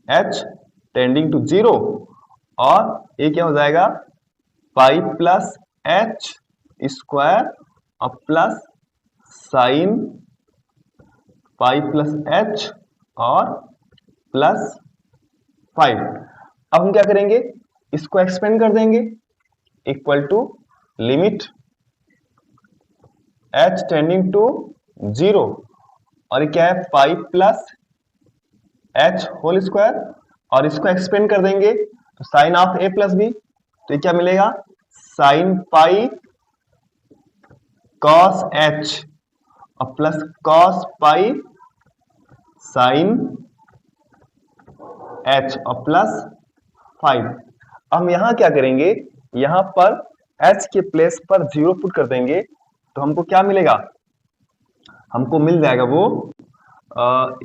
h tending to zero, और ये क्या हो जाएगा, पाई प्लस h स्क्वायर और plus sine pi plus h और प्लस 5। अब हम क्या करेंगे, इसको एक्सपेंड कर देंगे, equal to limit h tending to zero, और क्या है, pi plus h whole square, और इसको एक्सपेंड कर देंगे तो sine of a plus b, तो क्या मिलेगा, साइन पाई कॉस h और plus cos pi sine h और प्लस 5। हम यहां क्या करेंगे, यहां पर h के प्लेस पर जीरो पुट कर देंगे, तो हमको क्या मिलेगा, हमको मिल जाएगा वो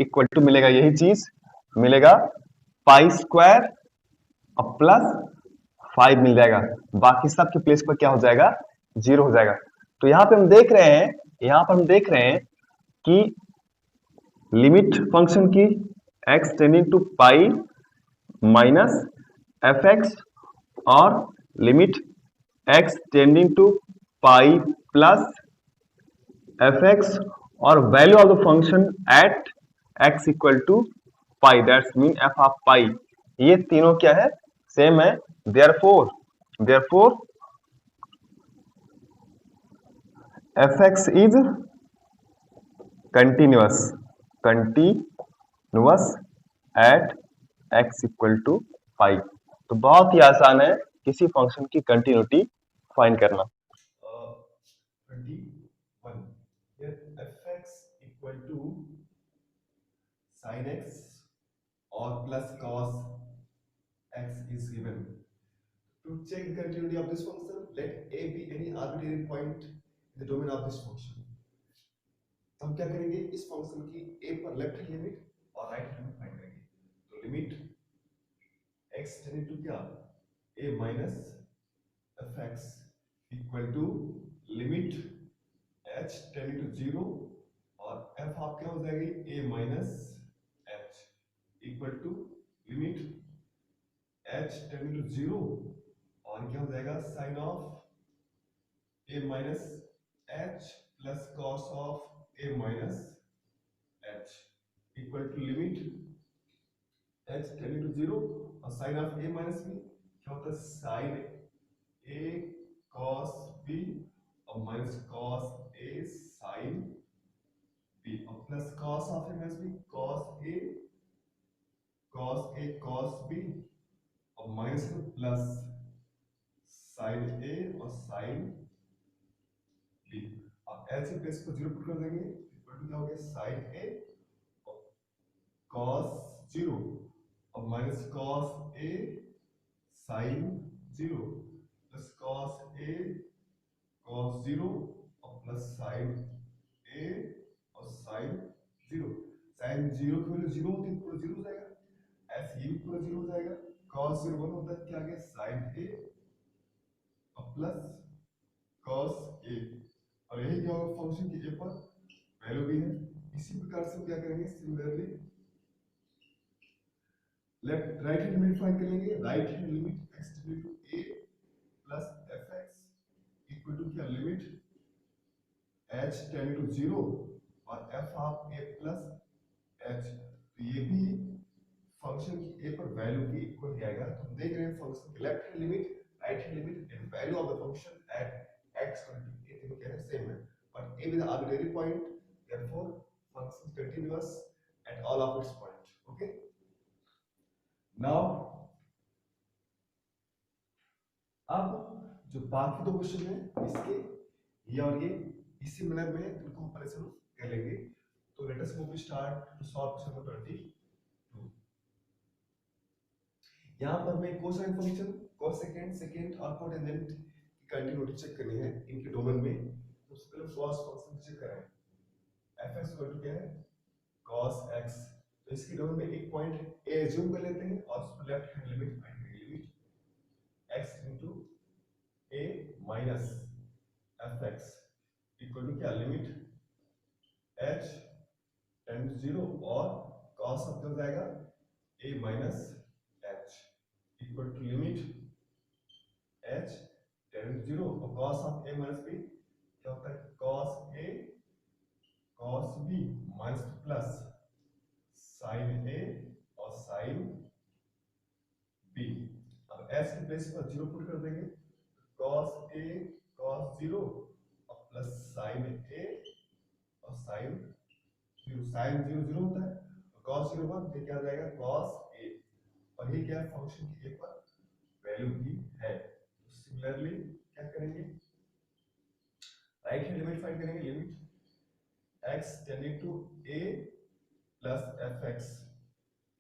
इक्वल टू मिलेगा, यही चीज मिलेगा, पाई स्क्वायर और प्लस 5 मिल जाएगा, बाकी सब के प्लेस पर क्या हो जाएगा, जीरो हो जाएगा। तो यहाँ पे हम देख रहे हैं, यहाँ पर हम देख रहे हैं कि लिमिट फंक्शन की x tending to pi minus f x, और limit x tending to pi plus F x, और value of the function at x equal to pi, that's mean f of pi, ये तीनों क्या है, सेम है। Therefore f x is continuous at x equal to pi. तो बहुत ही आसान है किसी फंक्शन की कंटिन्यूटी फाइंड करना। 21, here fx equal to sin x or plus cos x is given. To check the continuity of this function, let a be any arbitrary point in the domain of this function. तो हम क्या करेंगे, इस फंक्शन की a पर लेफ्ट हैंड लिमिट और राइट हैंड लिमिट फाइंड करेंगे। तो लिमिट x टेंडिंग टू क्या, a minus f x equal to limit h tending to zero, और f आप क्या हो जाएगी, a minus h equal to limit h tending to zero, और क्या हो जाएगा, sine of a minus h plus cos of a minus h equal to limit h tending to zero, और sine of a minus b क्या होता है, साइन a cos b और minus cos a sin b, और plus cos of a minus b cos a cos b, और माइनस प्लस साइन ए और साइन बी। अब एल से प्लेस को 0 पुट कर देंगे, इक्वल टू क्या हो गया साइन ए cos 0 और minus cos a sin 0 plus cos a cos 0 और प्लस sin a और sin 0। sin 0 की वैल्यू 0 होती है, पूरा 0 हो जाएगा, ऐसे ये भी पूरा 0 हो जाएगा। cos 0 1 होता है, क्या आ गया sin a और प्लस cos a, और यही क्या होगा फंक्शन की a पर वैल्यू भी है। इसी प्रकार से हम क्या करेंगे, similarly left right hand limit find कर लेंगे। Right hand limit x tending to a plus fx equal to क्या लिमिट h टेंडिंग टू 0 और f of a plus h, तो ये भी फंक्शन की a पर वैल्यू की इक्वल ही आएगा। तो हम देख रहे हैं फंक्शन की left hand limit, right hand limit and value of the function at x equal to a तीनों क्या है सेम है, but a is an arbitrary point, therefore function is continuous at all of its points. Okay, now अब जो बाकी दो क्वेश्चन है इसके ये और ये इसी मैनर में इनको हम पहले से कर लेंगे। तो let us move start to solve question number 22। यहां पर मैं कोसाइन फंक्शन कोसेकेंड सेकंड और कोटेंजेंट की कंटिन्यूटी चेक करनी है इनके डोमेन में। तो सबसे पहले cos फंक्शन चेक करें, fx इक्वल टू क्या है cos x, तो इसके डोमेन में एक पॉइंट a अज्यूम कर लेते हैं और उसमें लेफ्ट हैंड लिमिट फाइंड करेंगे, limit x into a minus fx equal to क्या लिमिट h टेंड टू 0 और cos अब हो जाएगा a minus h equal to limit h tend to 0 और cos of a minus b क्या होता है cos a cos b minus plus sin a और sin b। अब s के प्लेस पर 0 पुट कर देंगे, cos a cos 0 और प्लस sin a और sin 0, sin 0 0 होता है और cos 0 1, ये क्या आ जाएगा cos a, और ये क्या है फंक्शन की a पर वैल्यू भी है। तो सिमिलरली क्या करेंगे, राइट हैंड लिमिट फाइंड करेंगे, limit x tending to a plus fx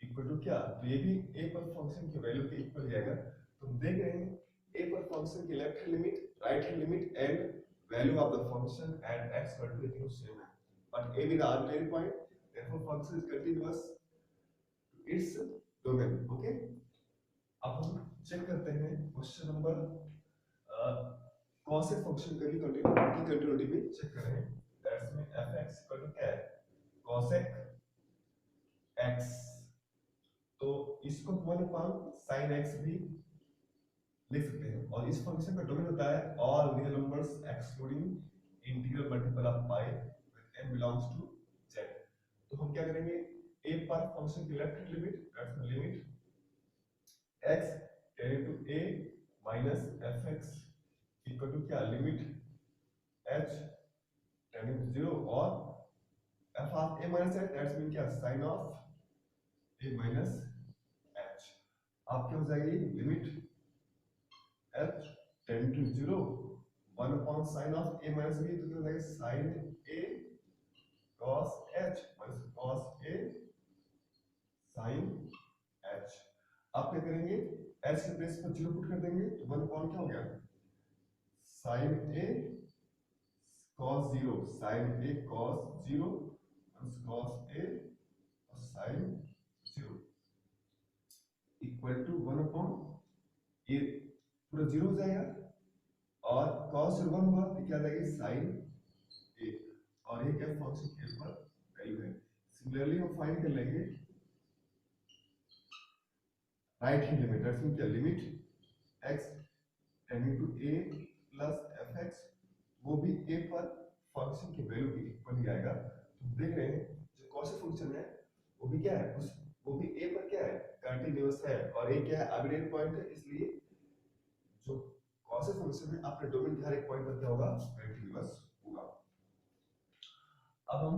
equal to क्या, तो ये भी a पर फंक्शन की वैल्यू के इक्वल जाएगा। तो हम देख रहे हैं a पर फंक्शन की left hand limit, right hand limit and value of the function at x equal to तीनों सेम है, but a with arbitrary point, therefore function is continuous to its domain. Okay, अब हम चेक करते हैं क्वेश्चन नंबर cos फंक्शन की कंटिन्यूटी पे चेक करें। That's mean fx equal to क्या है cosec x, तो इसको 1 upon sin x भी लिख सकते हैं, और इस फंक्शन का डोमेन होता है all real numbers excluding integral multiple of pi when n belongs to z। तो हम क्या करेंगे, a पर फंक्शन की left hand limit that's mean limit x tending to a minus fx equal to क्या लिमिट h टेंडिंग टू 0 और f of a minus h that's mean क्या sin of a minus h। आप क्या हो जाएगी limit h tend to 0 1 upon sin of a minus b, तो क्या हो जाएगा sin a cos h minus cos a sin h। आप क्या करेंगे h के प्लेस पर 0 पुट कर देंगे, तो 1 upon क्या हो गया sin a cos 0, sin a cos 0 minus cos a और sin 0 इक्वल टू 1 upon ये पूरा 0 हो जाएगा और cos 0 1 हुआ तो क्या आ जाएगी sin a, और ये क्या फंक्शन के पर वैल्यू है। सिमिलरली हम फाइंड कर लेंगे right hand limit, that's mean क्या limit x tending to a plus fx, वो भी a पर फंक्शन की वैल्यू के इक्वल ही आएगा। तो देख रहे हैं जो cos फंक्शन है वो भी क्या है वो भी a पर क्या है कंटीन्यूअस है, और a क्या है आर्बिट्रेरी पॉइंट है, इसलिए जो cos फंक्शन है अपने डोमेन के हर एक पॉइंट पर क्या होगा कंटीन्यूअस होगा। अब हम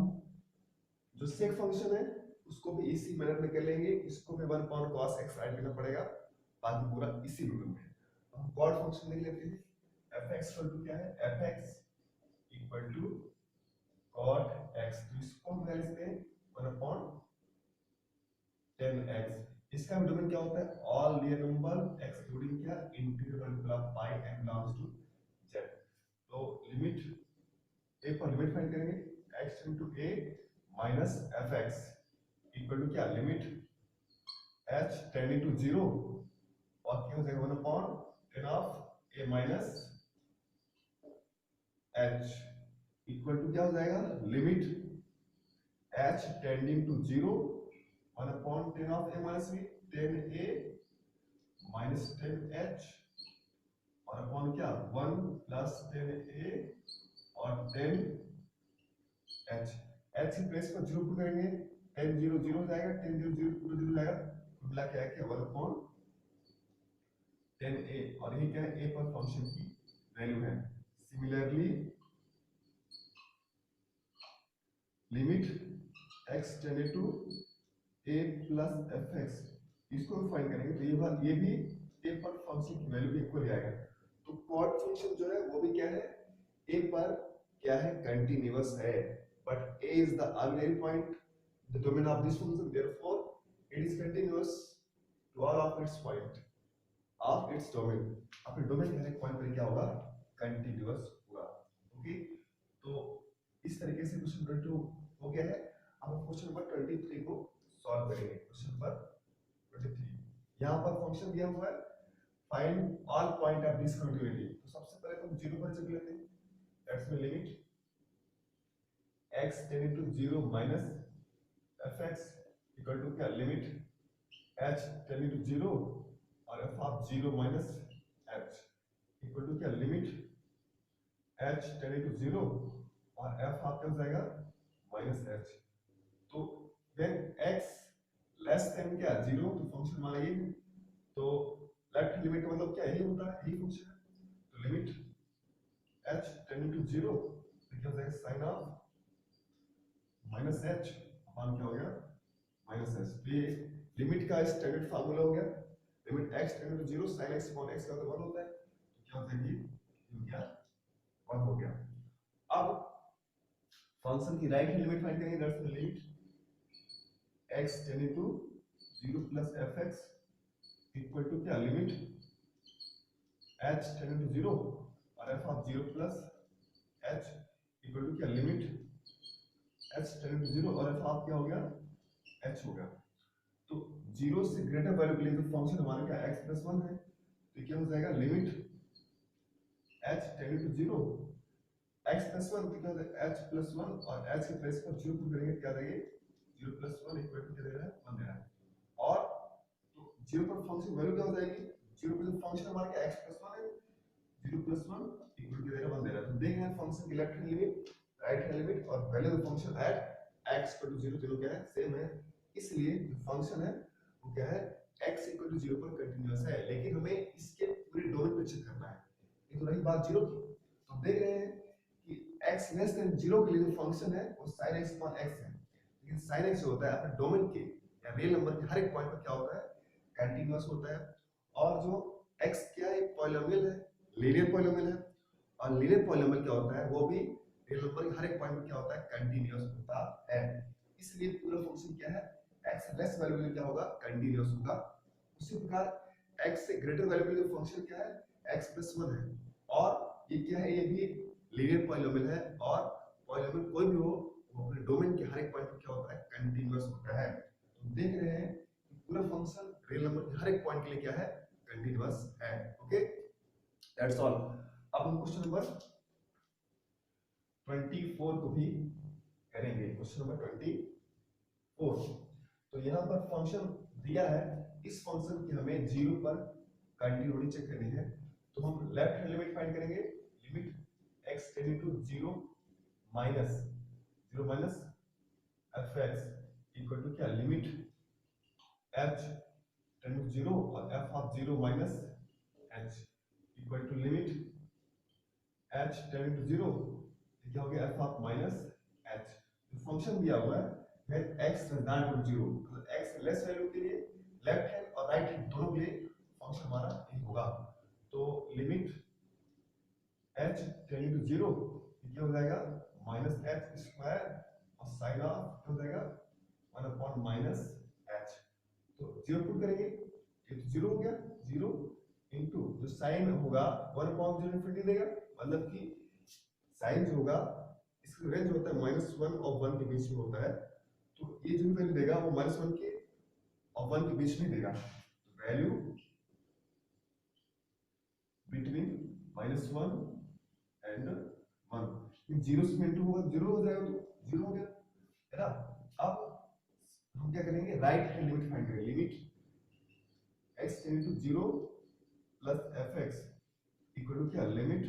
जो sec फंक्शन है उसको भी इसी मेथड में कर लेंगे, इसको भी 1 upon cos x ऐड करना पड़ेगा, बाकी पूरा इसी रूल में। हम कॉट फंक्शन लिख लेते हैं। fx इक्वल टू क्या है, fx equal to cot x, तो इसको हम लिखते हैं 1/10x। इसका डोमेन क्या होता है, ऑल रियल नंबर एक्सक्लूडिंग क्या, integral multiple of pi and belongs to z। तो लिमिट a पर लिमिट फाइंड करेंगे, x into a minus fx equal to क्या, लिमिट h टेंडिंग टू 0 और क्या हो जाएगा 1/10 of a minus h equal to क्या हो जाएगा, limit h tending to 0 1/10 of a minus b 10a minus 10h और अपॉन क्या 1 प्लस 10a और 10h। h की प्लेस पर 0 पुट करेंगे, 10 0 0 हो जाएगा, 10 0 0 पूरा 0 हो जाएगा, तो मिला क्या है कि 1/10a और ये क्या है, a पर फंक्शन की वैल्यू है। Similarly limit x tended to a plus fx, इसको भी फाइंड करेंगे, तो ये भी a पर फंक्शन की वैल्यू भी इक्वल आएगा। तो कॉट फंक्शन जो है वो भी क्या है, a पर क्या है, कंटीन्यूअस है, but a is the arbitrary point, the domain of this function, therefore it is continuous to all of its point of its domain। अपने डोमेन के हर एक पॉइंट पर क्या होगा, कंटीन्यूअस होगा। ओके, तो इस तरीके से क्वेश्चन 22 हो गया है। अब हम क्वेश्चन नंबर 23 को सॉल्व करेंगे। क्वेश्चन नंबर 23 यहाँ पर फंक्शन दिया हुआ है find all point of discontinuity. तो सबसे पहले तो हम 0 पर चल लेते हैं, that's my limit x tending to 0 minus fx equal to क्या, लिमिट h टेंडिंग टू 0 और f of 0 minus h equal to क्या, लिमिट h टेंडिंग टू 0 और f ऑफ क्या हो जाएगा, माइनस h। तो व्हेन x लेस देन क्या 0, तो फंक्शन हमारा ये, तो लेफ्ट लिमिट का मतलब क्या, यही होता है, यही फंक्शन है। तो लिमिट h टेंडिंग टू 0 तो क्या हो जाएगा, sine of minus h upon क्या हो गया, माइनस h। तो ये लिमिट का स्टैंडर्ड फार्मूला हो गया, limit x tending to 0 sin x upon x का मतलब 1 होता है, तो क्या हो जाएगी, ये क्या 1 हो गया। अब फंक्शन की राइट हैंड लिमिट फाइंड करेंगे, that's the limit x tending to 0 plus fx equal to क्या, लिमिट h टेंडिंग टू 0 और f of 0 plus h equal to क्या, लिमिट h टेंडिंग टू 0 और f ऑफ क्या हो गया, h हो गया। तो 0 से ग्रेटर वैल्यू के लिए जो फंक्शन हमारा क्या x प्लस 1 है, तो क्या हो जाएगा, limit h tending to 0 x plus 1 तो क्या हो जाएगा, h प्लस 1 और h के प्लेस पर 0 पुट करेंगे, क्या देंगे 0 प्लस 1 इक्वल टू क्या दे रहा है, 1 दे रहा है। और तो 0 पर फंक्शन वैल्यू क्या हो जाएगी, 0 पर फंक्शन हमारा क्या x प्लस 1 है, 0 प्लस 1 इक्वल टू क्या दे रहा है, 1 दे रहा है। तो देख रहे हैं फंक्शन की left hand limit, right hand limit और value of function at x equal to 0 तीनों क्या है, सेम है, इसलिए जो फंक्शन है वो क्या है, x इक्वल टू 0 पर कंटीन्यूअस है। लेकिन हमें इसके पूरे डोमेन पे चेक करना है। ये तो रही बात 0 की, तो देख रहे हैं कि x लेस देन 0 के लिए जो फंक्शन है वो sin x अपॉन x है, लेकिन sin x जो होता है अपने डोमेन के या रियल नंबर के हर एक पॉइंट पर क्या होता है, कंटीन्यूअस होता है। और जो x क्या है, एक पॉलिनोमियल है, लीनियर पॉलिनोमियल है, और लीनियर पॉलिनोमियल क्या होता है, वो भी रियल नंबर के हर एक पॉइंट पर क्या होता है, कंटीन्यूअस होता है। इसलिए पूरा फंक्शन क्या है, x लेस वैल्यू के लिए क्या होगा, कंटीन्यूअस होगा। उसी प्रकार x से ग्रेटर वैल्यू के लिए फंक्शन क्या है, x प्लस 1 है, और ये क्या है, ये भी लीनियर पॉलिनोमियल है, और पॉलिनोमियल कोई भी हो वो अपने डोमेन के हर एक पॉइंट पर क्या होता है, कंटीन्यूअस होता है। तो देख रहे हैं कि पूरा फंक्शन रियल नंबर के हर एक पॉइंट के लिए क्या है, कंटीन्यूअस है। Okay, that's all. अब हम क्वेश्चन नंबर 24 को भी करेंगे। क्वेश्चन नंबर 24, तो यहाँ पर फंक्शन दिया है, इस फंक्शन की हमें 0 पर कंटीन्यूटी चेक करनी है। तो हम लेफ्ट हैंड लिमिट फाइंड करेंगे, limit x tending to 0 minus fx equal to क्या, लिमिट h टेंडिंग टू 0 और f of 0 minus h equal to limit h tending to 0 क्या हो गया, f of minus h। Function दिया हुआ है when x less than equal to 0, मतलब x लेस वैल्यू के लिए लेफ्ट हैंड और राइट हैंड दोनों के लिए फंक्शन हमारा यही होगा। तो limit h tending to zero क्या हो जाएगा माइनस एच स्क्वायर और साइन ऑफ क्या हो जाएगा 1 अपॉन माइनस एच। तो जीरो पुट करेंगे ये तो जीरो हो गया, जीरो इंटू जो साइन होगा 1 अपॉन जीरो इन्फिनिटी देगा, मतलब कि साइन जो होगा इसका रेंज होता है -1 और 1 के बीच में होता है, तो ये जो वैल्यू देगा वो -1 के और 1 के बीच में देगा। तो वैल्यू बिटवीन -1 एंड 1 जीरो से इंटू होगा जीरो हो जाएगा, तो जीरो हो गया है ना। अब हम क्या करेंगे राइट हैंड लिमिट फाइंड करेंगे, limit x tending to zero plus fx equal to क्या limit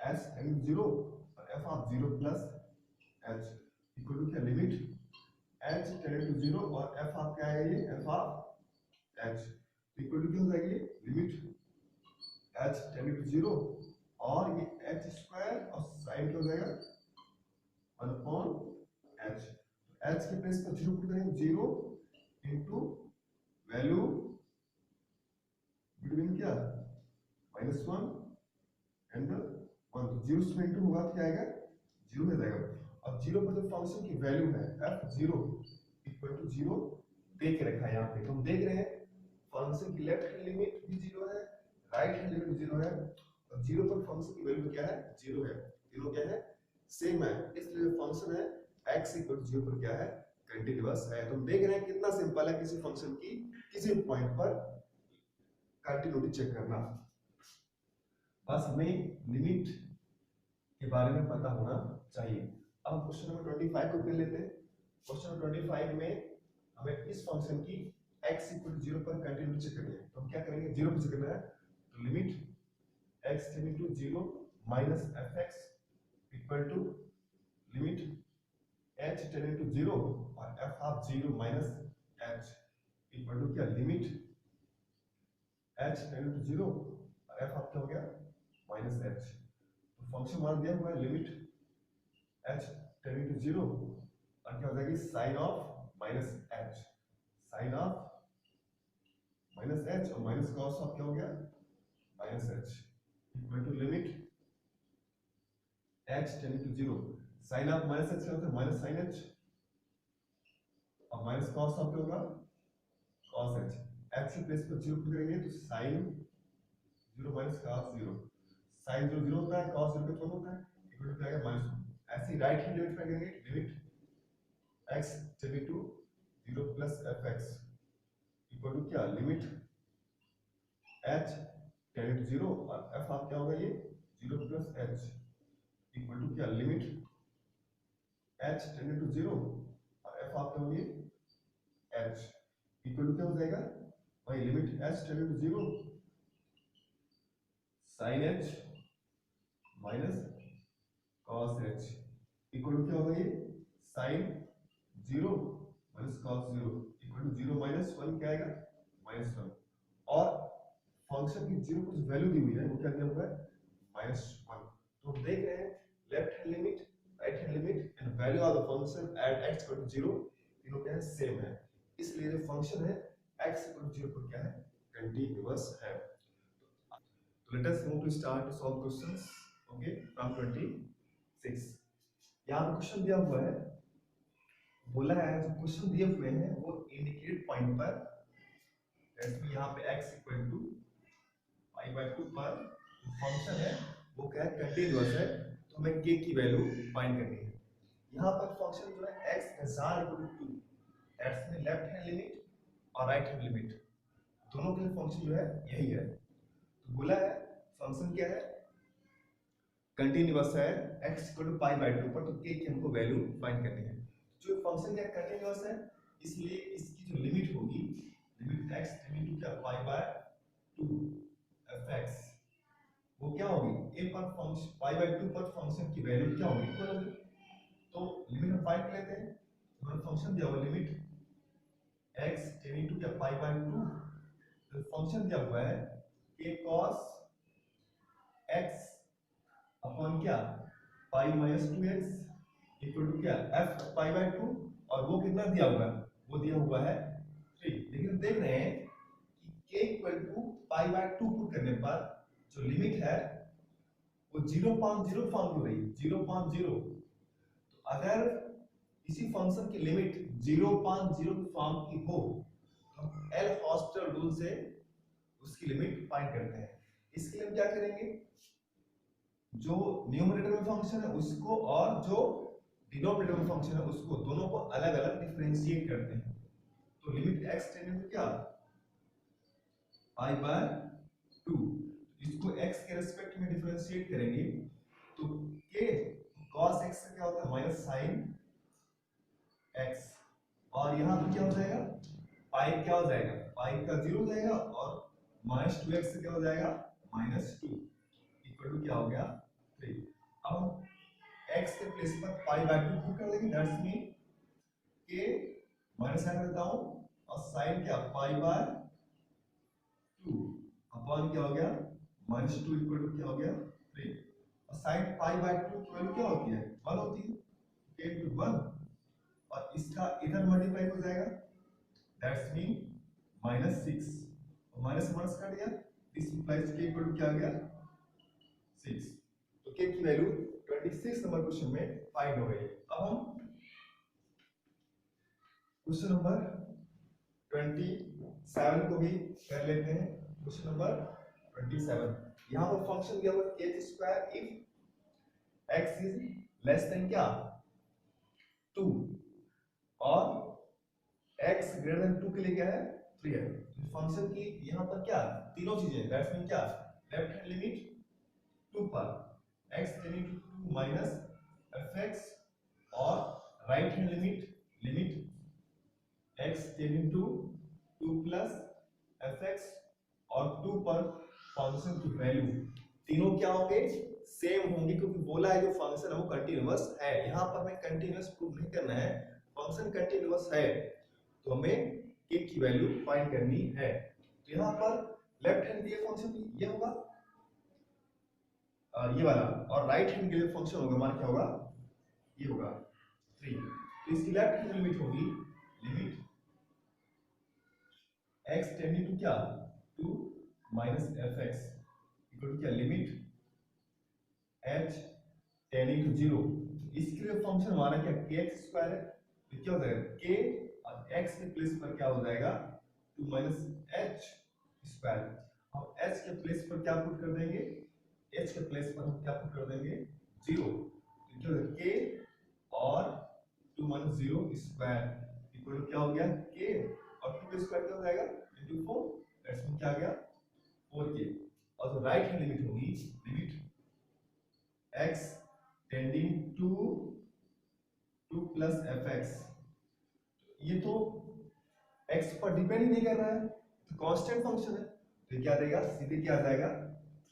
s tending to zero और f of zero plus h equal to क्या limit h tending to zero और f ऑफ क्या आएगा ये f of h equal to क्या हो जाएगी limit h tending to zero और ये h स्क्वायर और साइन क्या हो जाएगा 1 अपॉन h। h के प्लेस पर जीरो पुट करेंगे, जीरो इंटू वैल्यू बिटवीन क्या -1 एंड 1, तो जीरो से इंटू होगा तो क्या आएगा जीरो हो जाएगा। और जीरो पर जो फंक्शन की वैल्यू है f0 इक्वल टू जीरो दे के रखा है यहाँ पे, तो हम देख रहे हैं फंक्शन की लेफ्ट हैंड लिमिट भी जीरो है, राइट हैंड लिमिट जीरो है, और जीरो पर फंक्शन की वैल्यू क्या है जीरो है, तीनों क्या है सेम है, इसलिए फंक्शन है x इक्वल टू जीरो पर क्या है कंटीन्यूअस है। तो हम देख रहे हैं कितना सिंपल है किसी फंक्शन की किसी पॉइंट पर कंटीन्यूटी चेक करना। बस हमें लिमिट के बारे में पता होना चाहिए। अब क्वेश्चन नंबर 25 को कर लेते हैं। क्वेश्चन नंबर 25 में हमें इस फंक्शन की x इक्वल टू जीरो पर कंटीन्यूटी चेक करनी है, तो हम क्या करेंगे जीरो पर चेक करना है, तो limit x tending to zero minus fx equal to limit h tending to zero और f of zero minus h equal to क्या limit h tending to zero और f ऑफ क्या हो गया माइनस h। तो फंक्शन मान दिया हुआ है limit h tending to zero और क्या हो जाएगी sine of minus h, sine of minus h और माइनस कॉस ऑफ क्या हो गया minus h equal to limit h tending to zero, sine of minus h क्या होता है माइनस साइन h और माइनस कॉस ऑफ क्या होगा कॉस h। h के प्लेस पर जीरो पुट करेंगे तो sine zero minus cos zero, sine zero zero होता है कॉस जीरो का 1 होता है इक्वल टू क्या आएगा -1। ऐसे ही राइट हैंड लिमिट फाइंड करेंगे, limit x tending to zero plus fx equal to क्या limit h tending to zero और f ऑफ क्या होगा ये zero plus h equal to क्या limit h tending to zero और f ऑफ क्या होगी h इक्वल टू क्या हो जाएगा वही limit h tending to zero sine h minus cos h equal to क्या होगा ये sign zero minus cos zero equal to zero minus 1 क्या आएगा -1। और फंक्शन की जीरो कुछ वैल्यू दी हुई है वो क्या दिया हुआ है -1। तो हम देख रहे हैं left hand limit right hand limit and value of the function at x equal to zero तीनों क्या है सेम है, इसलिए जो फंक्शन है x इक्वल टू जीरो पर क्या है कंटीन्यूअस है। तो let us move to start to solve questions okay from 26। यहां पे क्वेश्चन दिया हुआ है, बोला है जो क्वेश्चन दिए हुए हैं वो इंडिकेट पॉइंट पर यहाँ पे x equal to pi by 2 पर फंक्शन है वो क्या है कंटीन्यूअस है, तो हमें k की वैल्यू फाइंड करनी है। यहाँ पर फंक्शन जो है x equal to 2 that's mean left hand limit और राइट हैंड लिमिट दोनों के लिए फंक्शन जो है यही है। तो बोला है फंक्शन क्या है कंटीन्यूअस है x equal to pi by 2 पर, तो k की हमको वैल्यू फाइंड करनी है। जो फंक्शन क्या कंटीन्यूअस है इसलिए इसकी जो लिमिट होगी लिमिट x टेंडिंग टू क्या पाई बाय 2 fx वो क्या होगी a पर फंक्शन पाई बाय 2 पर फंक्शन की वैल्यू क्या होगी इक्वल होगी। तो लिमिट हम फाइंड कर लेते हैं, हमारा फंक्शन दिया हुआ लिमिट x टेंडिंग टू क्या पाई बाय 2, तो फंक्शन दिया हुआ है a cos x अपॉन क्या pi minus 2x equal to क्या f पाई बाय 2 और वो कितना दिया हुआ है वो दिया हुआ है 3। लेकिन देख रहे हैं कि k equal to pi by 2 put करने पर जो लिमिट है वो 0.0 फॉर्म हो रही है, 0.0। तो अगर किसी फंक्शन की लिमिट 0.0 फॉर्म की हो तो हम एल हॉस्पिटल रूल से उसकी लिमिट फाइंड करते हैं। इसके लिए हम क्या करेंगे, जो न्यूमरेटर में फंक्शन है उसको और जो डिनोमिनेटर में फंक्शन है उसको, दोनों को अलग अलग डिफरेंशिएट करते हैं। तो लिमिट x टेंडिंग टू क्या, पाई बाय 2, इसको x के रेस्पेक्ट में डिफरेंशिएट करेंगे तो k cos x का क्या होता है माइनस साइन x, और यहाँ पे क्या हो जाएगा, पाई क्या हो जाएगा, पाई का 0 हो जाएगा और माइनस 2x से क्या हो जाएगा माइनस 2 इक्वल टू क्या हो गया 3। अब हम x के प्लेस पर पाई बाय 2 पुट कर देंगे, that's mean k minus sine करता हूं और साइन क्या पाई बाय 2 अपॉन क्या हो गया माइनस 2 इक्वल टू क्या हो गया 3, और साइन पाई बाय 2 की वैल्यू क्या होती है 1 होती है, k into 1, और इसका इधर मल्टीप्लाई हो जाएगा, दैट्स मीन माइनस 6, और माइनस माइनस कट गया, this implies k equal to क्या आ गया 6। तो k की वैल्यू 26 नंबर क्वेश्चन में फाइंड हो गई। अब हम क्वेश्चन नंबर 27 को भी कर लेते हैं। क्वेश्चन नंबर 27, यहाँ पर फंक्शन दिया हुआ है h square if x is less than क्या 2 और x ग्रेटर देन 2 के लिए क्या है 3 है। तो फंक्शन की यहाँ पर क्या तीनों चीजें, दैट्स मीन क्या लेफ्ट हैंड लिमिट 2 पर x tending to 2 minus fx, और right hand limit x tending to 2 plus fx, और 2 पर फंक्शन की वैल्यू तीनों क्या होंगे सेम होंगे, क्योंकि बोला है जो फंक्शन है वो कंटीन्यूअस है। यहाँ पर हमें कंटीन्यूअस प्रूव नहीं करना है, फंक्शन कंटीन्यूअस है तो हमें k की वैल्यू फाइंड करनी है। तो यहाँ पर लेफ्ट हैंड के लिए फंक्शन ये होगा ये वाला, और राइट हैंड के लिए फंक्शन होगा मान क्या होगा ये होगा 3। तो इसकी लेफ्ट हैंड लिमिट होगी लिमिट x टेंडिंग टू क्या 2 माइनस fx इक्वल टू क्या लिमिट h टेंडिंग टू 0। इसके लिए फंक्शन हमारा क्या kx स्क्वायर है, तो क्या हो जाएगा k और x के प्लेस पर क्या हो जाएगा 2 माइनस h स्क्वायर। अब h के प्लेस पर क्या पुट कर देंगे, h के प्लेस पर हम क्या पुट कर देंगे 0, तो क्या होगा k और 2 माइनस 0 स्क्वायर इक्वल टू क्या हो गया k और 2 का स्क्वायर क्या हो जाएगा into 4, दैट्स मीन क्या आ गया 4k। और जो राइट हैंड लिमिट होगी limit x tending to 2 plus fx, ये तो x पर डिपेंड ही नहीं कर रहा है तो कांस्टेंट फंक्शन है, तो क्या देगा सीधे क्या आ जाएगा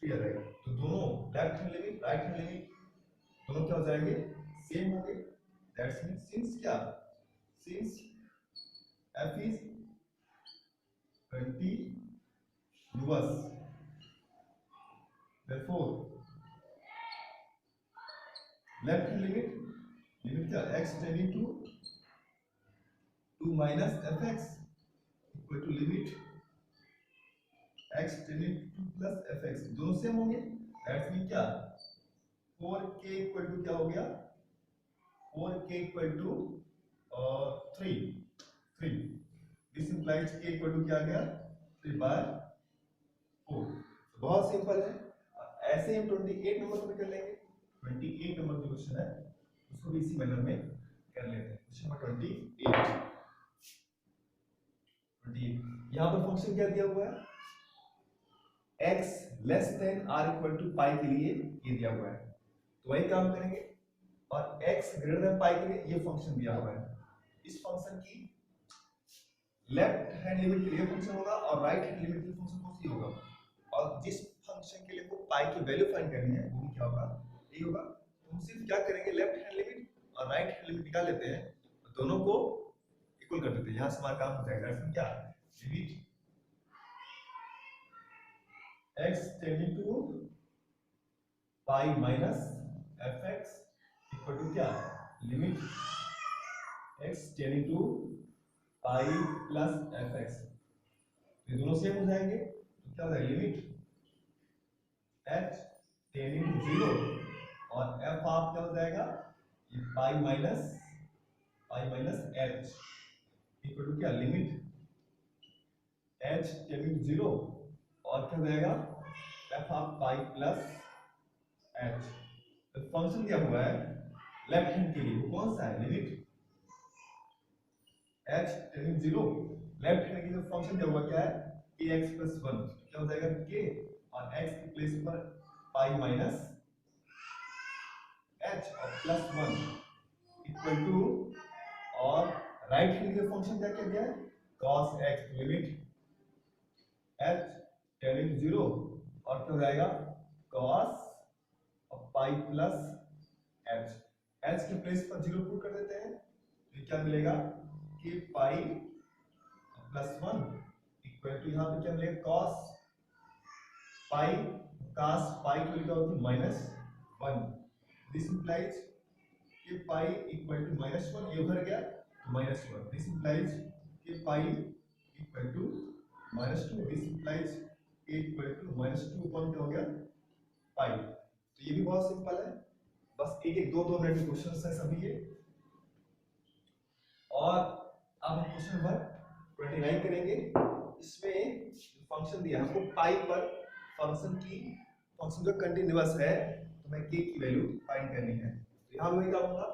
3 आ जाएगा। तो दोनों left hand limit right hand limit दोनों क्या हो जाएंगे सेम होंगे, दैट्स मीन सिंस क्या since f is continuous, therefore left hand limit क्या x tending to 2 minus fx equal to limit x tending to 2 plus fx, दोनों सेम होंगे, दैट्स मीन क्या 4k इक्वल टू क्या हो गया 4k equal to 3, this implies k equal to क्या आ गया 3 बाय 4। बहुत सिंपल है, ऐसे ही हम 28 नंबर को भी कर लेंगे। 28 नंबर जो क्वेश्चन है उसको भी इसी मैनर में कर लेते हैं। क्वेश्चन नंबर 28 यहाँ पर फंक्शन क्या दिया हुआ है x less than r equal to pi के लिए ये दिया हुआ है, तो वही काम करेंगे, और x ग्रेटर देन पाई के लिए ये फंक्शन दिया हुआ है। इस फंक्शन की लेफ्ट हैंड लिमिट के लिए फंक्शन होगा और राइट हैंड लिमिट के लिए फंक्शन कौन सी होगा, और जिस फंक्शन के लिए को पाई की वैल्यू फाइंड करनी है वो क्या होगा ये होगा। तो हम सिर्फ क्या करेंगे लेफ्ट हैंड लिमिट और राइट हैंड लिमिट निकाल लेते हैं, तो दोनों को इक्वल कर देते हैं, यहां से हमारा काम हो जाएगा। इसमें क्या limit x tending to pi minus fx equal to क्या limit x tending to pi plus fx, ये दोनों सेम हो जाएंगे, तो क्या हो जाएगा limit h tending to zero और f आप क्या हो जाएगा ये pi minus h equal to क्या limit h tending to zero और क्या हो जाएगा f of pi plus h। तो फंक्शन क्या हुआ है लेफ्ट हैंड के लिए वो कौन सा है limit h tending zero. Left hand की जो फंक्शन क्या हुआ क्या है kx प्लस 1 क्या हो जाएगा k और x की प्लेस पर पाई माइनस h और प्लस 1 इक्वल टू और राइट हैंड के फंक्शन क्या किया गया है cos x limit h tending zero और क्या हो जाएगा cos और पाई प्लस h की प्लेस पर जीरो पुट कर देते हैं तो क्या मिलेगा कि पाई प्लस 1 इक्वल टू यहाँ पे क्या मिलेगा cos पाई की वैल्यू क्या होती है माइनस 1। दिस इंप्लाइज कि पाई इक्वल टू माइनस 1 ये उधर गया तो माइनस 1। दिस इंप्लाइज कि pi equal to minus 2। This implies कि इक्वल टू माइनस 2 अपॉन क्या हो गया पाई। तो ये भी बहुत सिंपल है, बस एक एक दो मिनट के क्वेश्चंस है सभी ये। और अब हम क्वेश्चन नंबर 29 करेंगे। इसमें फंक्शन दिया हमको पाई पर फंक्शन जो कंटीन्यूअस है तो मैं k की वैल्यू फाइंड करनी है। तो यहां मैं क्या होगा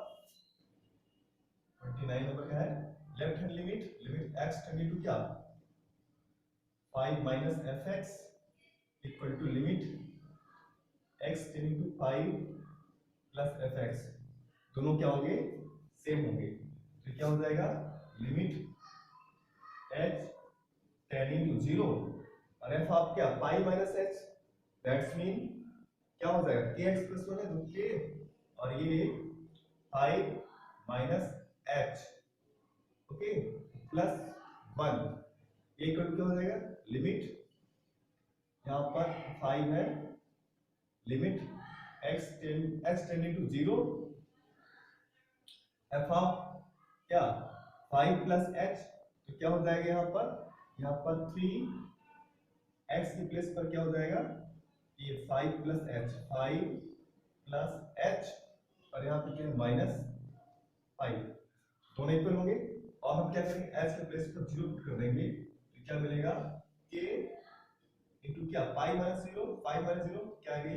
29 नंबर क्या है left hand limit x tending to क्या 5 minus fx equal to limit x tending to 5 plus fx दोनों क्या होंगे सेम होंगे। तो क्या हो जाएगा limit h tending to zero और f आप क्या pi minus h that's mean क्या हो जाएगा kx प्लस 1 है तो k और ये 5 माइनस h ओके प्लस 1 ये इक्वल क्या हो जाएगा लिमिट यहाँ पर 5 है limit x tending to zero f of क्या 5 प्लस h तो क्या हो जाएगा यहाँ पर 3 x की प्लेस पर क्या हो जाएगा ये 5 प्लस h और यहाँ पे क्या है माइनस 5 दोनों इक्वल होंगे और हम क्या करेंगे h के प्लेस पर 0 पुट कर देंगे तो क्या मिलेगा k इनटू क्या पाई माइनस 0 5 माइनस 0 क्या आ गया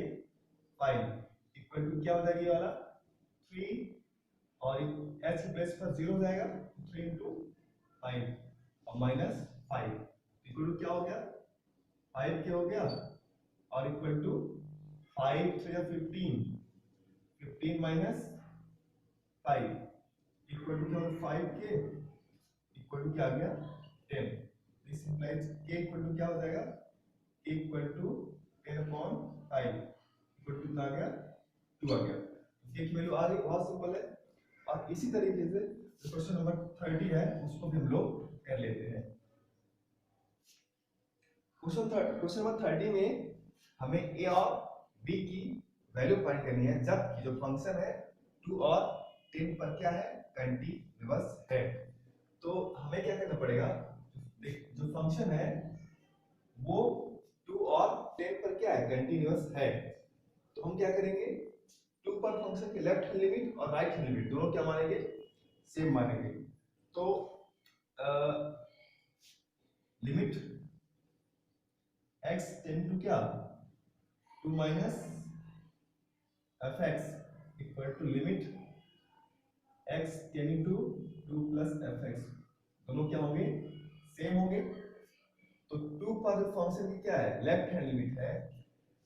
5 इक्वल टू क्या हो जाएगा ये वाला 3 और h की प्लेस पर 0 हो जाएगा 3 इनटू 5 और माइनस 5 इक्वल टू क्या हो गया 5 क्या हो गया और equal to 5 3 15 minus 5 equal to क्या होगा 5 के इक्वल टू क्या आ गया 10। This implies k equal to क्या हो जाएगा k equal to 10 upon 5 equal to कितना आ गया 2 आ गया। k की वैल्यू आ गई बहुत सिंपल है। और इसी तरीके से जो क्वेश्चन नंबर 30 है उसको भी हम लोग कर लेते हैं। क्वेश्चन नंबर 30 में हमें a और b की वैल्यू फाइंड करनी है जबकि जो फंक्शन है 2 और 10 पर क्या है कंटीन्यूअस है। तो हमें क्या करना पड़ेगा जो फंक्शन है वो 2 और 10 पर क्या है कंटीन्यूअस है तो हम क्या करेंगे 2 पर फंक्शन के लेफ्ट हैंड लिमिट और राइट हैंड लिमिट दोनों क्या मानेंगे सेम मानेंगे। तो लिमिट x टेंड टू क्या 2 minus fx equal to limit x tending to 2 plus fx दोनों क्या होंगे सेम होंगे। तो 2 पर जो फंक्शन की क्या है लेफ्ट हैंड लिमिट है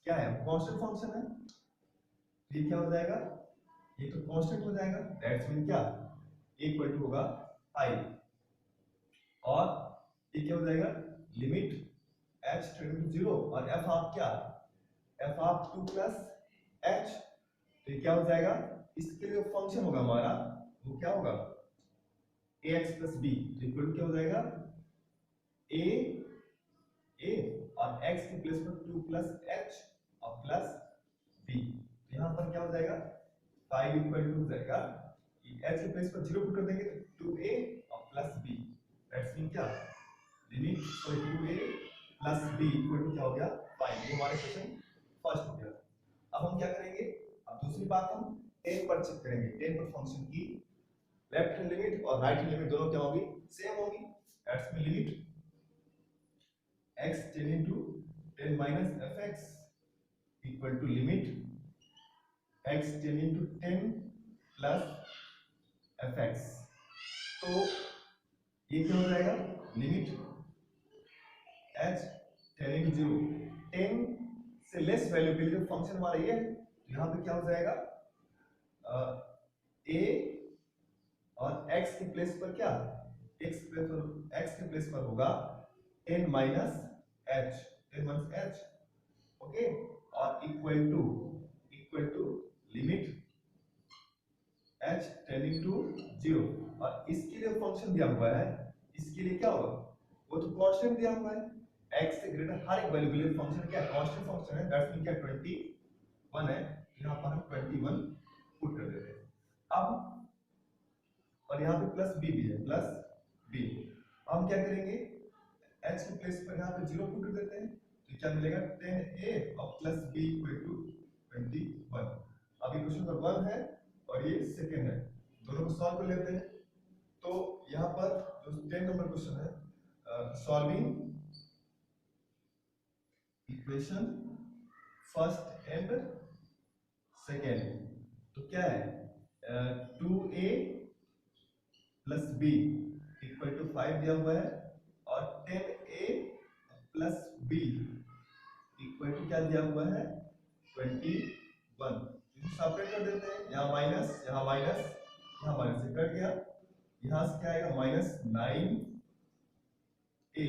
क्या है कांस्टेंट फंक्शन है ये क्या हो जाएगा ये तो कांस्टेंट हो जाएगा दैट्स मीन क्या इक्वल टू होगा 5 और ये क्या हो जाएगा लिमिट h टेंडिंग टू 0 और f ऑफ क्या f ऑफ 2 प्लस h तो ये क्या हो जाएगा इसके जो फंक्शन होगा हमारा वो क्या होगा ax प्लस b तो इक्वल क्या हो जाएगा a और x की प्लेस पर 2 प्लस h और प्लस b तो यहाँ पर क्या हो जाएगा 5 इक्वल टू हो जाएगा h की प्लेस पर 0 पुट कर देंगे तो 2a और प्लस b दैट्स मीन क्या limit 2a plus b equal to क्या हो गया 5। ये हमारे क्वेश्चन फर्स्ट हो गया। अब हम क्या करेंगे, अब दूसरी बात हम 10 पर चेक करेंगे। 10 पर फंक्शन की लेफ्ट हैंड लिमिट और राइट हैंड लिमिट दोनों क्या होगी, सेम होगी। That's mean limit x 10 into 10 minus fx equal to limit x 10 into 10 plus fx। तो ये क्या हो जाएगा, लिमिट h 10 into 0 10 से लेस वैल्यू के लिए फंक्शन हमारा ये है, तो यहाँ पे क्या हो जाएगा a और x के प्लेस पर क्या, x के प्लेस पर होगा 10 minus h, 10 minus h, okay, और equal to limit h 10 into 0। और इसके लिए फंक्शन दिया हुआ है, इसके लिए क्या होगा, वो तो कांस्टेंट दिया हुआ है, x से ग्रेटर हर एक वैल्यू के लिए फंक्शन क्या कांस्टेंट फंक्शन है। दैट्स मीन क्या 21 है, यहाँ पर हम 21 पुट कर देते हैं। अब और यहाँ पे प्लस b भी है, प्लस b। हम क्या करेंगे, h के प्लेस पर यहाँ पे 0 पुट कर देते हैं, तो क्या मिलेगा 10a और प्लस b इक्वल टू 21। अभी क्वेश्चन नंबर 1 है और ये सेकंड है, दोनों को सॉल्व कर लेते हैं। तो यहाँ पर जो 10 नंबर क्वेश्चन है, solving equation first and second, तो क्या है 2a plus b equal to 5 दिया हुआ है और 10a plus b equal to क्या दिया हुआ है 21। सेपरेट कर देते हैं, यहाँ माइनस यहाँ माइनस यहाँ माइनस से कट गया, यहाँ से क्या आएगा माइनस 9a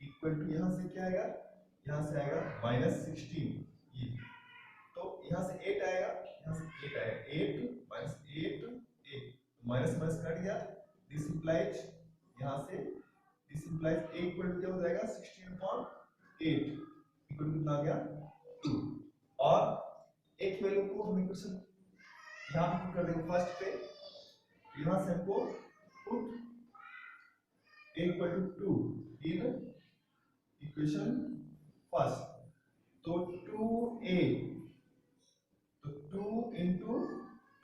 इक्वल टू यहाँ से क्या आएगा, यहाँ से आएगा माइनस 16। ये तो यहाँ से 8 आएगा, यहाँ से 8 आएगा, 8 माइनस 8 8 माइनस माइनस कट गया। दिस इंप्लाइज यहाँ से this implies a equal to क्या हो जाएगा 16/8 इक्वल टू कितना आ गया 2। और एक वैल्यू को हम इक्वेशन यहाँ पे पुट कर देंगे फर्स्ट पे, यहाँ से हमको put a equal to 2 in equation first. तो 2a, तो 2 into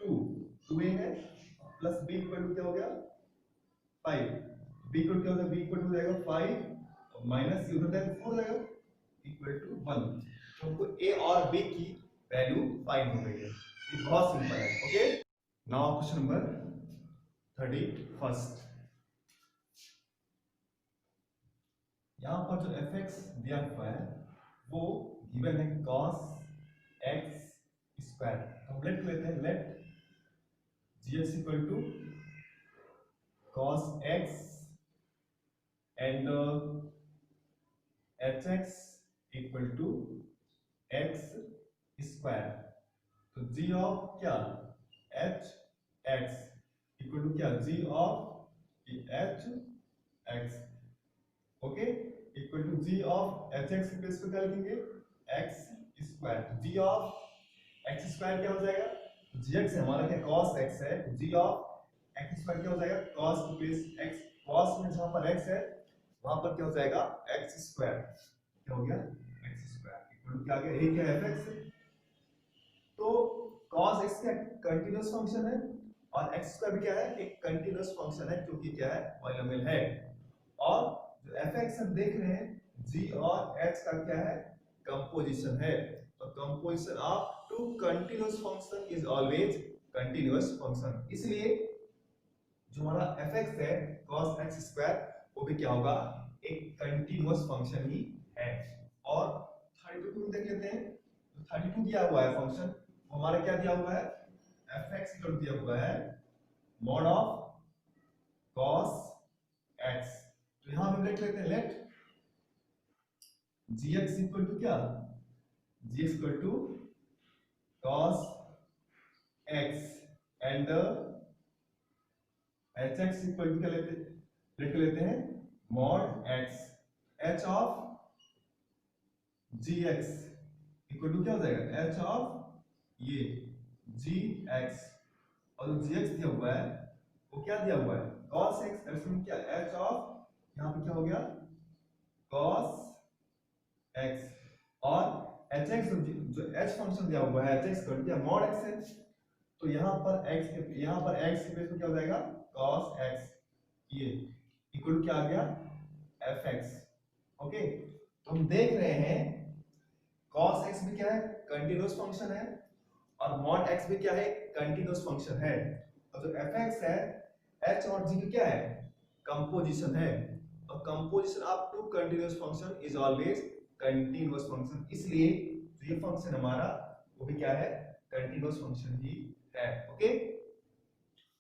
2 2a है प्लस b इक्वल टू क्या हो गया 5। b इक्वल क्या हो जाएगा, b इक्वल टू जाएगा 5 और माइनस उधर जाएगा 4 जाएगा इक्वल टू 1। तो हमको a और b की वैल्यू फाइंड हो गई है। ये बहुत सिंपल है, ओके। Now question number 31। यहाँ पर जो fx दिया हुआ है वो गिवन है cos x स्क्वायर। तो हम लेट लेते हैं, let gx equal to cos x and hx equal to x square. तो g ऑफ क्या h x इक्वल टू क्या g of h x, okay, equal to g of hx की प्लेस पे क्या लिखेंगे x square. g of x square क्या हो जाएगा, gx है हमारा क्या cos x है, तो g ऑफ x स्क्वायर क्या हो जाएगा cos की प्लेस x, cos में जहां पर x है वहां पर क्या हो जाएगा x स्क्वायर, क्या हो गया x स्क्वायर इक्वल टू क्या आ गया, ये क्या है fx। तो cos x का कंटीन्यूअस फंक्शन है और x स्क्वायर भी क्या है एक कंटीन्यूअस फंक्शन है क्योंकि क्या है पॉलिनोमियल है। और जो fx हम देख रहे हैं g और h का क्या है कंपोजिशन है। तो composition of two continuous function is always continuous function, इसलिए जो हमारा fx है cos x स्क्वायर वो भी क्या होगा एक कंटीन्यूअस फंक्शन ही है। और 32 को देख लेते हैं, तो 32 दिया हुआ है फंक्शन, हमारा क्या दिया हुआ है fx इक्वल दिया हुआ है मॉड ऑफ cos x। तो यहां हम देख लेते हैं, लेट gx इक्वल टू क्या gx equal to cos x and hx equal to क्या लिख लेते हैं mod x, h of gx equal to क्या हो जाएगा h ऑफ ये gx, और जो gx दिया हुआ है वो क्या दिया हुआ है cos x, क्या h ऑफ यहाँ पे क्या हो गया cos x, और एच एक्स जो एच फंक्शन दिया हुआ है एच एक्स कर दिया मॉड एक्स है, तो यहाँ पर x के बेस पे क्या हो जाएगा cos x, ये इक्वल क्या आ गया fx। ओके, तो हम देख रहे हैं cos x भी क्या है कंटीन्यूअस फंक्शन है और mod x भी क्या है कंटीन्यूअस फंक्शन है, और जो fx है h और g का क्या है कंपोजिशन है, और composition of two continuous function is always continuous function, इसलिए जो ये फंक्शन हमारा वो भी क्या है कंटीन्यूअस फंक्शन ही है। ओके,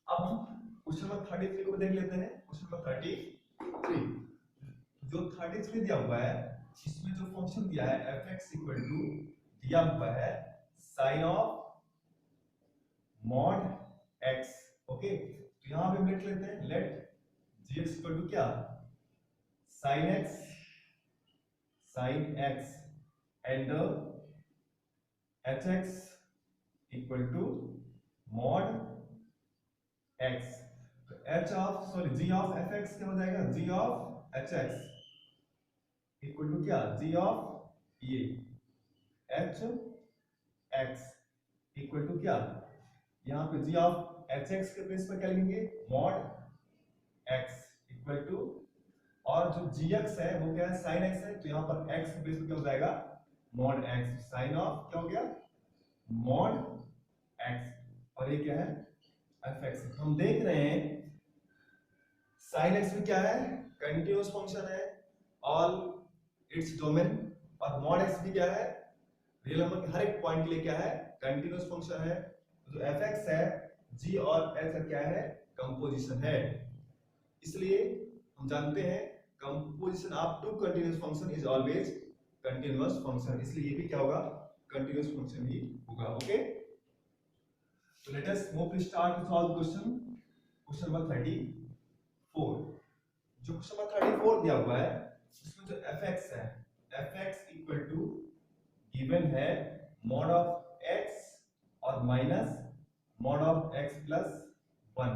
अब हम क्वेश्चन नंबर 33 को देख लेते हैं। क्वेश्चन नंबर 33, जो 33 दिया हुआ है इसमें जो फंक्शन दिया है fx इक्वल टू दिया हुआ है sine of mod x। Okay, तो यहां पे हम लिख लेते हैं लेट gx इक्वल टू क्या sin x and hx equal to mod x। तो h of sorry g of fx क्या हो जाएगा g of hx equal to क्या g ऑफ ये h x इक्वल टू क्या, यहाँ पे g ऑफ h x के बेस पर क्या लिखेंगे मॉड x इक्वल टू, और जो gx है वो क्या है sin x है, तो यहाँ पर x के बेस पर क्या हो जाएगा मॉड x, साइन ऑफ क्या हो गया मॉड x, और ये क्या है fx। तो हम देख रहे हैं sin x भी क्या है कंटीन्यूअस फंक्शन है ऑल इट्स डोमेन, और मॉड x भी क्या है रियल नंबर के हर एक पॉइंट के लिए क्या है कंटीन्यूअस फंक्शन है। तो जो fx है g और h का क्या है कंपोजिशन है, इसलिए हम जानते हैं composition of two continuous function is always continuous function, इसलिए ये भी क्या होगा कंटीन्यूअस फंक्शन ही होगा। ओके, तो let us move to start to solve question. Question number 34, जो क्वेश्चन नंबर 34 दिया हुआ है उसमें जो fx है fx इक्वल टू गिवन है मॉड ऑफ x और minus mod of x plus 1।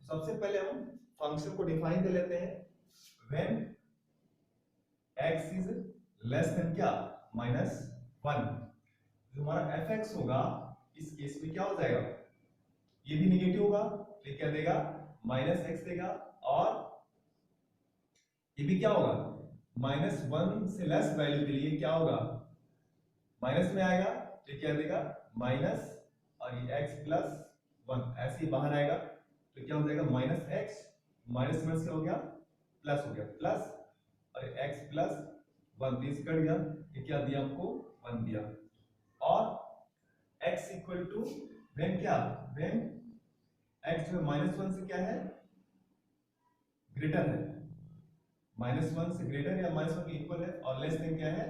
सबसे पहले हम फंक्शन को डिफाइन कर लेते हैं, when x is less than क्या माइनस 1, जो हमारा fx होगा इस केस में क्या हो जाएगा ये भी निगेटिव होगा, तो क्या देगा माइनस x देगा, और ये भी क्या होगा माइनस 1 से लेस वैल्यू के लिए क्या होगा माइनस में आएगा, तो क्या देगा माइनस और ये x प्लस 1 ऐसे ही बाहर आएगा, तो क्या हो जाएगा माइनस x माइनस माइनस क्या हो गया प्लस हो गया, प्लस और x प्लस 1 तीस कट गया, ये क्या दिया हमको 1 दिया, और x इक्वल टू व्हेन क्या व्हेन x जो माइनस 1 से क्या है ग्रेटर है, माइनस 1 से ग्रेटर या माइनस 1 के इक्वल है, और लेस देन क्या है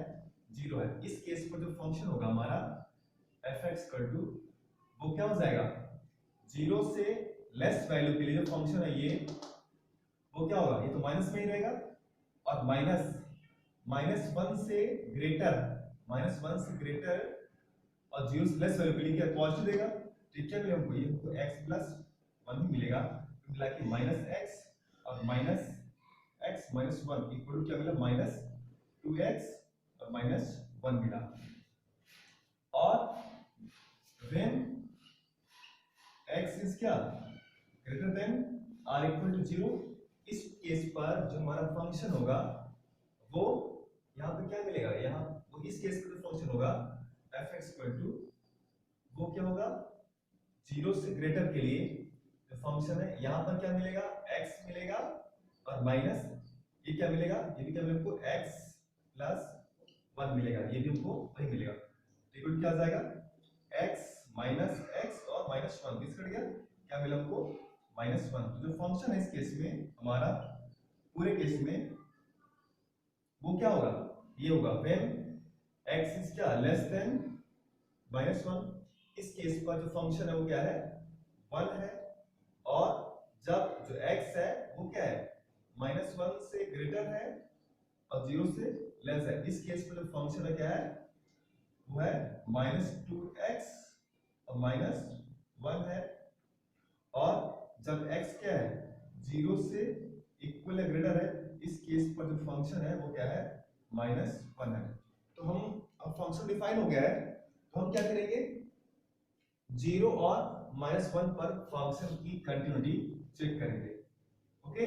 0 है। इस केस पर जो फंक्शन होगा हमारा fx इक्वल टू वो क्या हो जाएगा 0 से लेस वैल्यू के लिए जो फंक्शन है ये वो क्या होगा, ये तो माइनस में ही रहेगा, और माइनस 1 से ग्रेटर और 0 से लेस वैल्यू के लिए क्या पॉजिटिव देगा, तो क्या मिलेगा हमको ये हमको x प्लस 1 ही मिलेगा, तो मिला कि माइनस x और minus x minus 1 equal to क्या मिला माइनस 2x और माइनस 1 मिला, और व्हेन x इज क्या greater than r equal to 0, इस केस पर जो हमारा फंक्शन होगा वो यहाँ पे क्या मिलेगा, यहाँ वो इस केस पर जो फंक्शन होगा fx इक्वल टू वो क्या होगा 0 से ग्रेटर के लिए जो फंक्शन है यहाँ पर क्या मिलेगा x मिलेगा, और माइनस ये क्या मिलेगा ये भी क्या मिलेगा हमको x प्लस 1 मिलेगा, ये भी हमको वही मिलेगा, तो इक्वल क्या आ जाएगा x माइनस x और माइनस 1 किस कट गया क्या मिला हमको माइनस 1। तो जो फंक्शन है इस केस में हमारा पूरे केस में वो क्या होगा ये होगा व्हेन x इज क्या लेस देन माइनस 1, इस केस पर जो फंक्शन है वो क्या है 1 है, और जब जो x है वो क्या है माइनस 1 से ग्रेटर है और 0 से लेस है, इस केस पर जो फंक्शन है क्या है वो है माइनस 2x और माइनस 1 है, और जब x क्या है 0 से इक्वल या ग्रेटर है, इस केस पर जो फंक्शन है वो क्या है -1 है। तो हम अब फंक्शन डिफाइन हो गया है, तो हम क्या करेंगे, 0 और -1 पर फंक्शन की कंटिन्यूटी चेक करेंगे। ओके,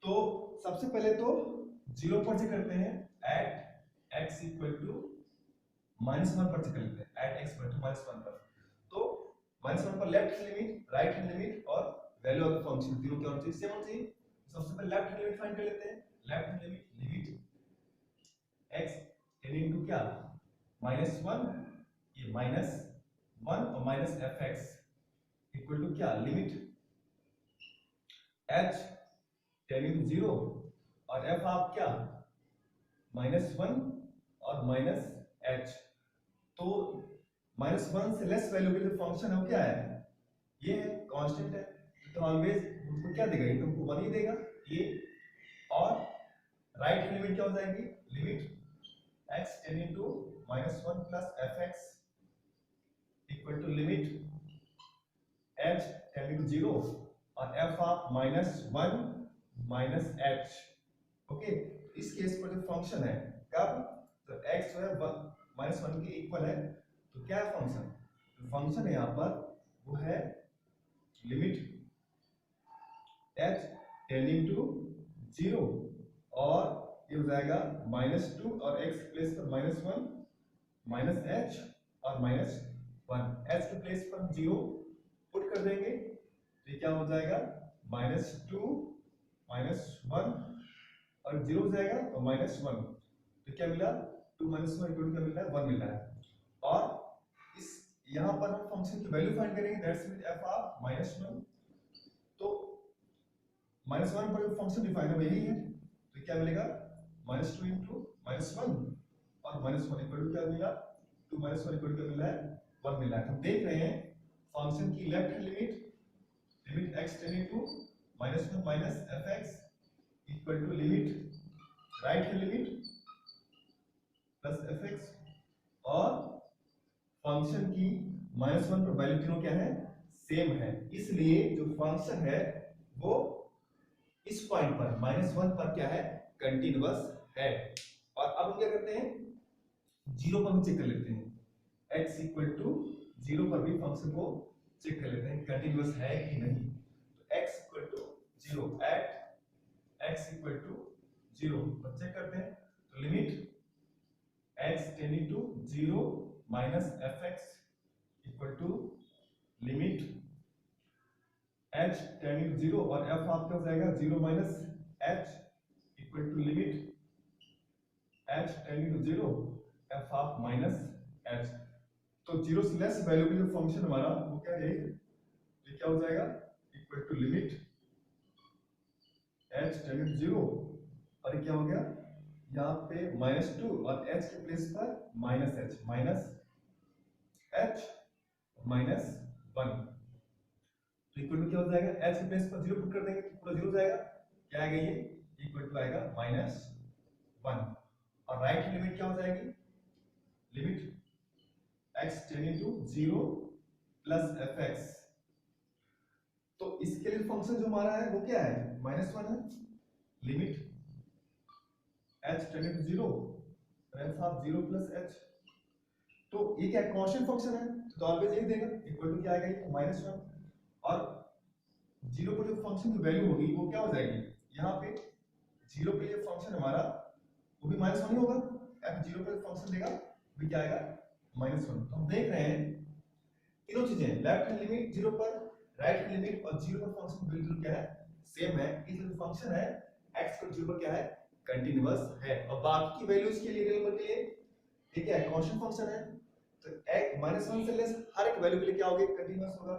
तो सबसे पहले तो 0 पर चेक करते हैं, एट x इक्वल टू -1 पर चेक करते हैं, एट x इक्वल टू -1 पर। तो -1 पर left hand limit, right hand limit और वैल्यू ऑफ द फंक्शन 0 क्या होना चाहिए, सेम होना चाहिए। सबसे पहले लेफ्ट हैंड लिमिट फाइंड कर लेते हैं। Left hand limit, limit x tending to क्या, -1, ये -1 और माइनस fx इक्वल टू क्या, लिमिट h टेंडिंग टू 0 और f आप क्या, -1 और -h। तो -1 से लेस वैल्यू के लिए फंक्शन है वो क्या है, ये है, कांस्टेंट है। तो ऑलवेज हमको क्या देगा, ये तुमको 1 ही देगा ये। और राइट हैंड लिमिट क्या हो जाएगी, limit x tending to -1 plus fx equal to limit h tending to 0 और f of -1 minus h। Okay, इस केस पर जो फंक्शन है कब, तो x जो है -1 के इक्वल है, तो क्या है फंक्शन, तो फंक्शन है यहाँ पर वो है लिमिट h टेंडिंग टू 0 और ये हो जाएगा -2 और x प्लेस पर -1 माइनस h और -1, h के प्लेस पर 0 पुट कर देंगे, तो ये क्या हो जाएगा, -2 -1 और 0 हो जाएगा और -1, तो क्या मिला, 2 - 1 इक्वल टू क्या मिल रहा है, 1 मिल रहा है। और इस यहाँ पर हम फंक्शन की वैल्यू फाइंड करेंगे, दैट्स मीन f ऑफ -1। तो -1 पर जो फंक्शन डिफाइन है वही है, तो क्या मिलेगा, -2 इंटू -1 और -1 इक्वल टू क्या मिला, 2 - 1 इक्वल टू क्या मिल रहा है, 1 मिल रहा है। हम देख रहे हैं फंक्शन की left hand limit, limit x tending to -1 minus fx equal to limit right hand limit plus fx, और फंक्शन की -1 पर वैल्यू तीनों क्या है, सेम है, इसलिए जो फंक्शन है वो इस पॉइंट पर -1 पर क्या है, कंटीन्यूअस है। और अब हम क्या करते हैं, 0 पर भी चेक कर लेते हैं, x इक्वल टू 0 पर भी फंक्शन को चेक कर लेते हैं कंटीन्यूअस है कि नहीं। तो x equal to 0 at x equal to 0 पर चेक करते हैं, तो limit x tending to 0 minus fx equal to limit h tending to 0 और f आपका हो जाएगा 0 minus h equal to limit h tending to 0 f of minus h। तो 0 से लेस वैल्यू के जो फंक्शन हमारा वो क्या है, ये क्या हो जाएगा, equal to limit h tending to 0 और ये क्या हो गया, यहाँ पे -2 और h के प्लेस पर -h माइनस h -1, तो इक्वल टू क्या हो जाएगा, h के प्लेस पर 0 पुट कर देंगे तो पूरा 0 हो जाएगा, क्या आएगा ये, इक्वल टू आएगा -1 और राइट की लिमिट क्या हो जाएगी, limit x tending to 0 plus fx। तो इसके लिए फंक्शन जो हमारा है वो क्या है, -1 है, limit h tending to 0 f of 0 plus h। तो ये क्या कांस्टेंट फंक्शन है, तो ऑलवेज यही देगा, इक्वल टू क्या आएगा, ये -1 और 0 पर जो फंक्शन की वैल्यू होगी वो क्या हो जाएगी, यहाँ पे 0 पे ये फंक्शन हमारा वो भी -1 ही होगा, f 0 पे फंक्शन देगा वो क्या आएगा, -1। तो हम देख रहे हैं तीनों चीजें, लेफ्ट हैंड लिमिट 0 पर, राइट हैंड लिमिट और 0 पर फंक्शन बिल्कुल क्या है, सेम है, इसलिए फंक्शन है x को 0 पर क्या है, कंटीन्यूअस है। और बाकी की वैल्यूज के लिए, रियल नंबर के लिए ठीक है, कांस्टेंट फंक्शन है, तो x -1 से लेस हर एक वैल्यू के लिए क्या होगा, कंटीन्यूअस होगा।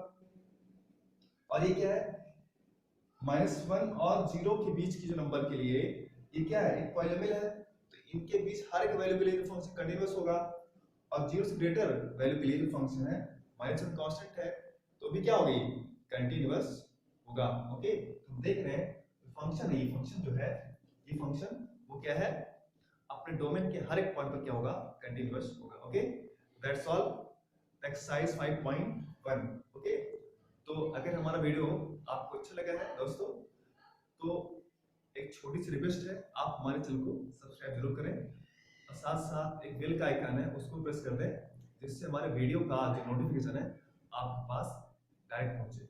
और ये क्या है, -1 और 0 के बीच की जो नंबर के लिए ये क्या है, एक पॉलिनोमियल है, तो इनके बीच हर एक वैल्यू के लिए फंक्शन कंटीन्यूअस होगा। और 0 से ग्रेटर वैल्यू के लिए जो फंक्शन है -1 कांस्टेंट है, तो भी क्या होगी, कंटीन्यूअस होगा। ओके, तो देख रहे हैं फंक्शन है, ये फंक्शन जो है, ये फंक्शन वो क्या है, अपने डोमेन के हर एक पॉइंट पर क्या होगा, कंटीन्यूअस होगा। Okay, that's all exercise 5.1। Okay, तो अगर हमारा वीडियो आपको अच्छा लगा है दोस्तों, तो एक छोटी सी रिक्वेस्ट है, आप हमारे चैनल को सब्सक्राइब जरूर करें और साथ साथ एक बेल का आइकन है उसको प्रेस कर दें, जिससे हमारे वीडियो का जो नोटिफिकेशन है आपके पास डायरेक्ट पहुंचे।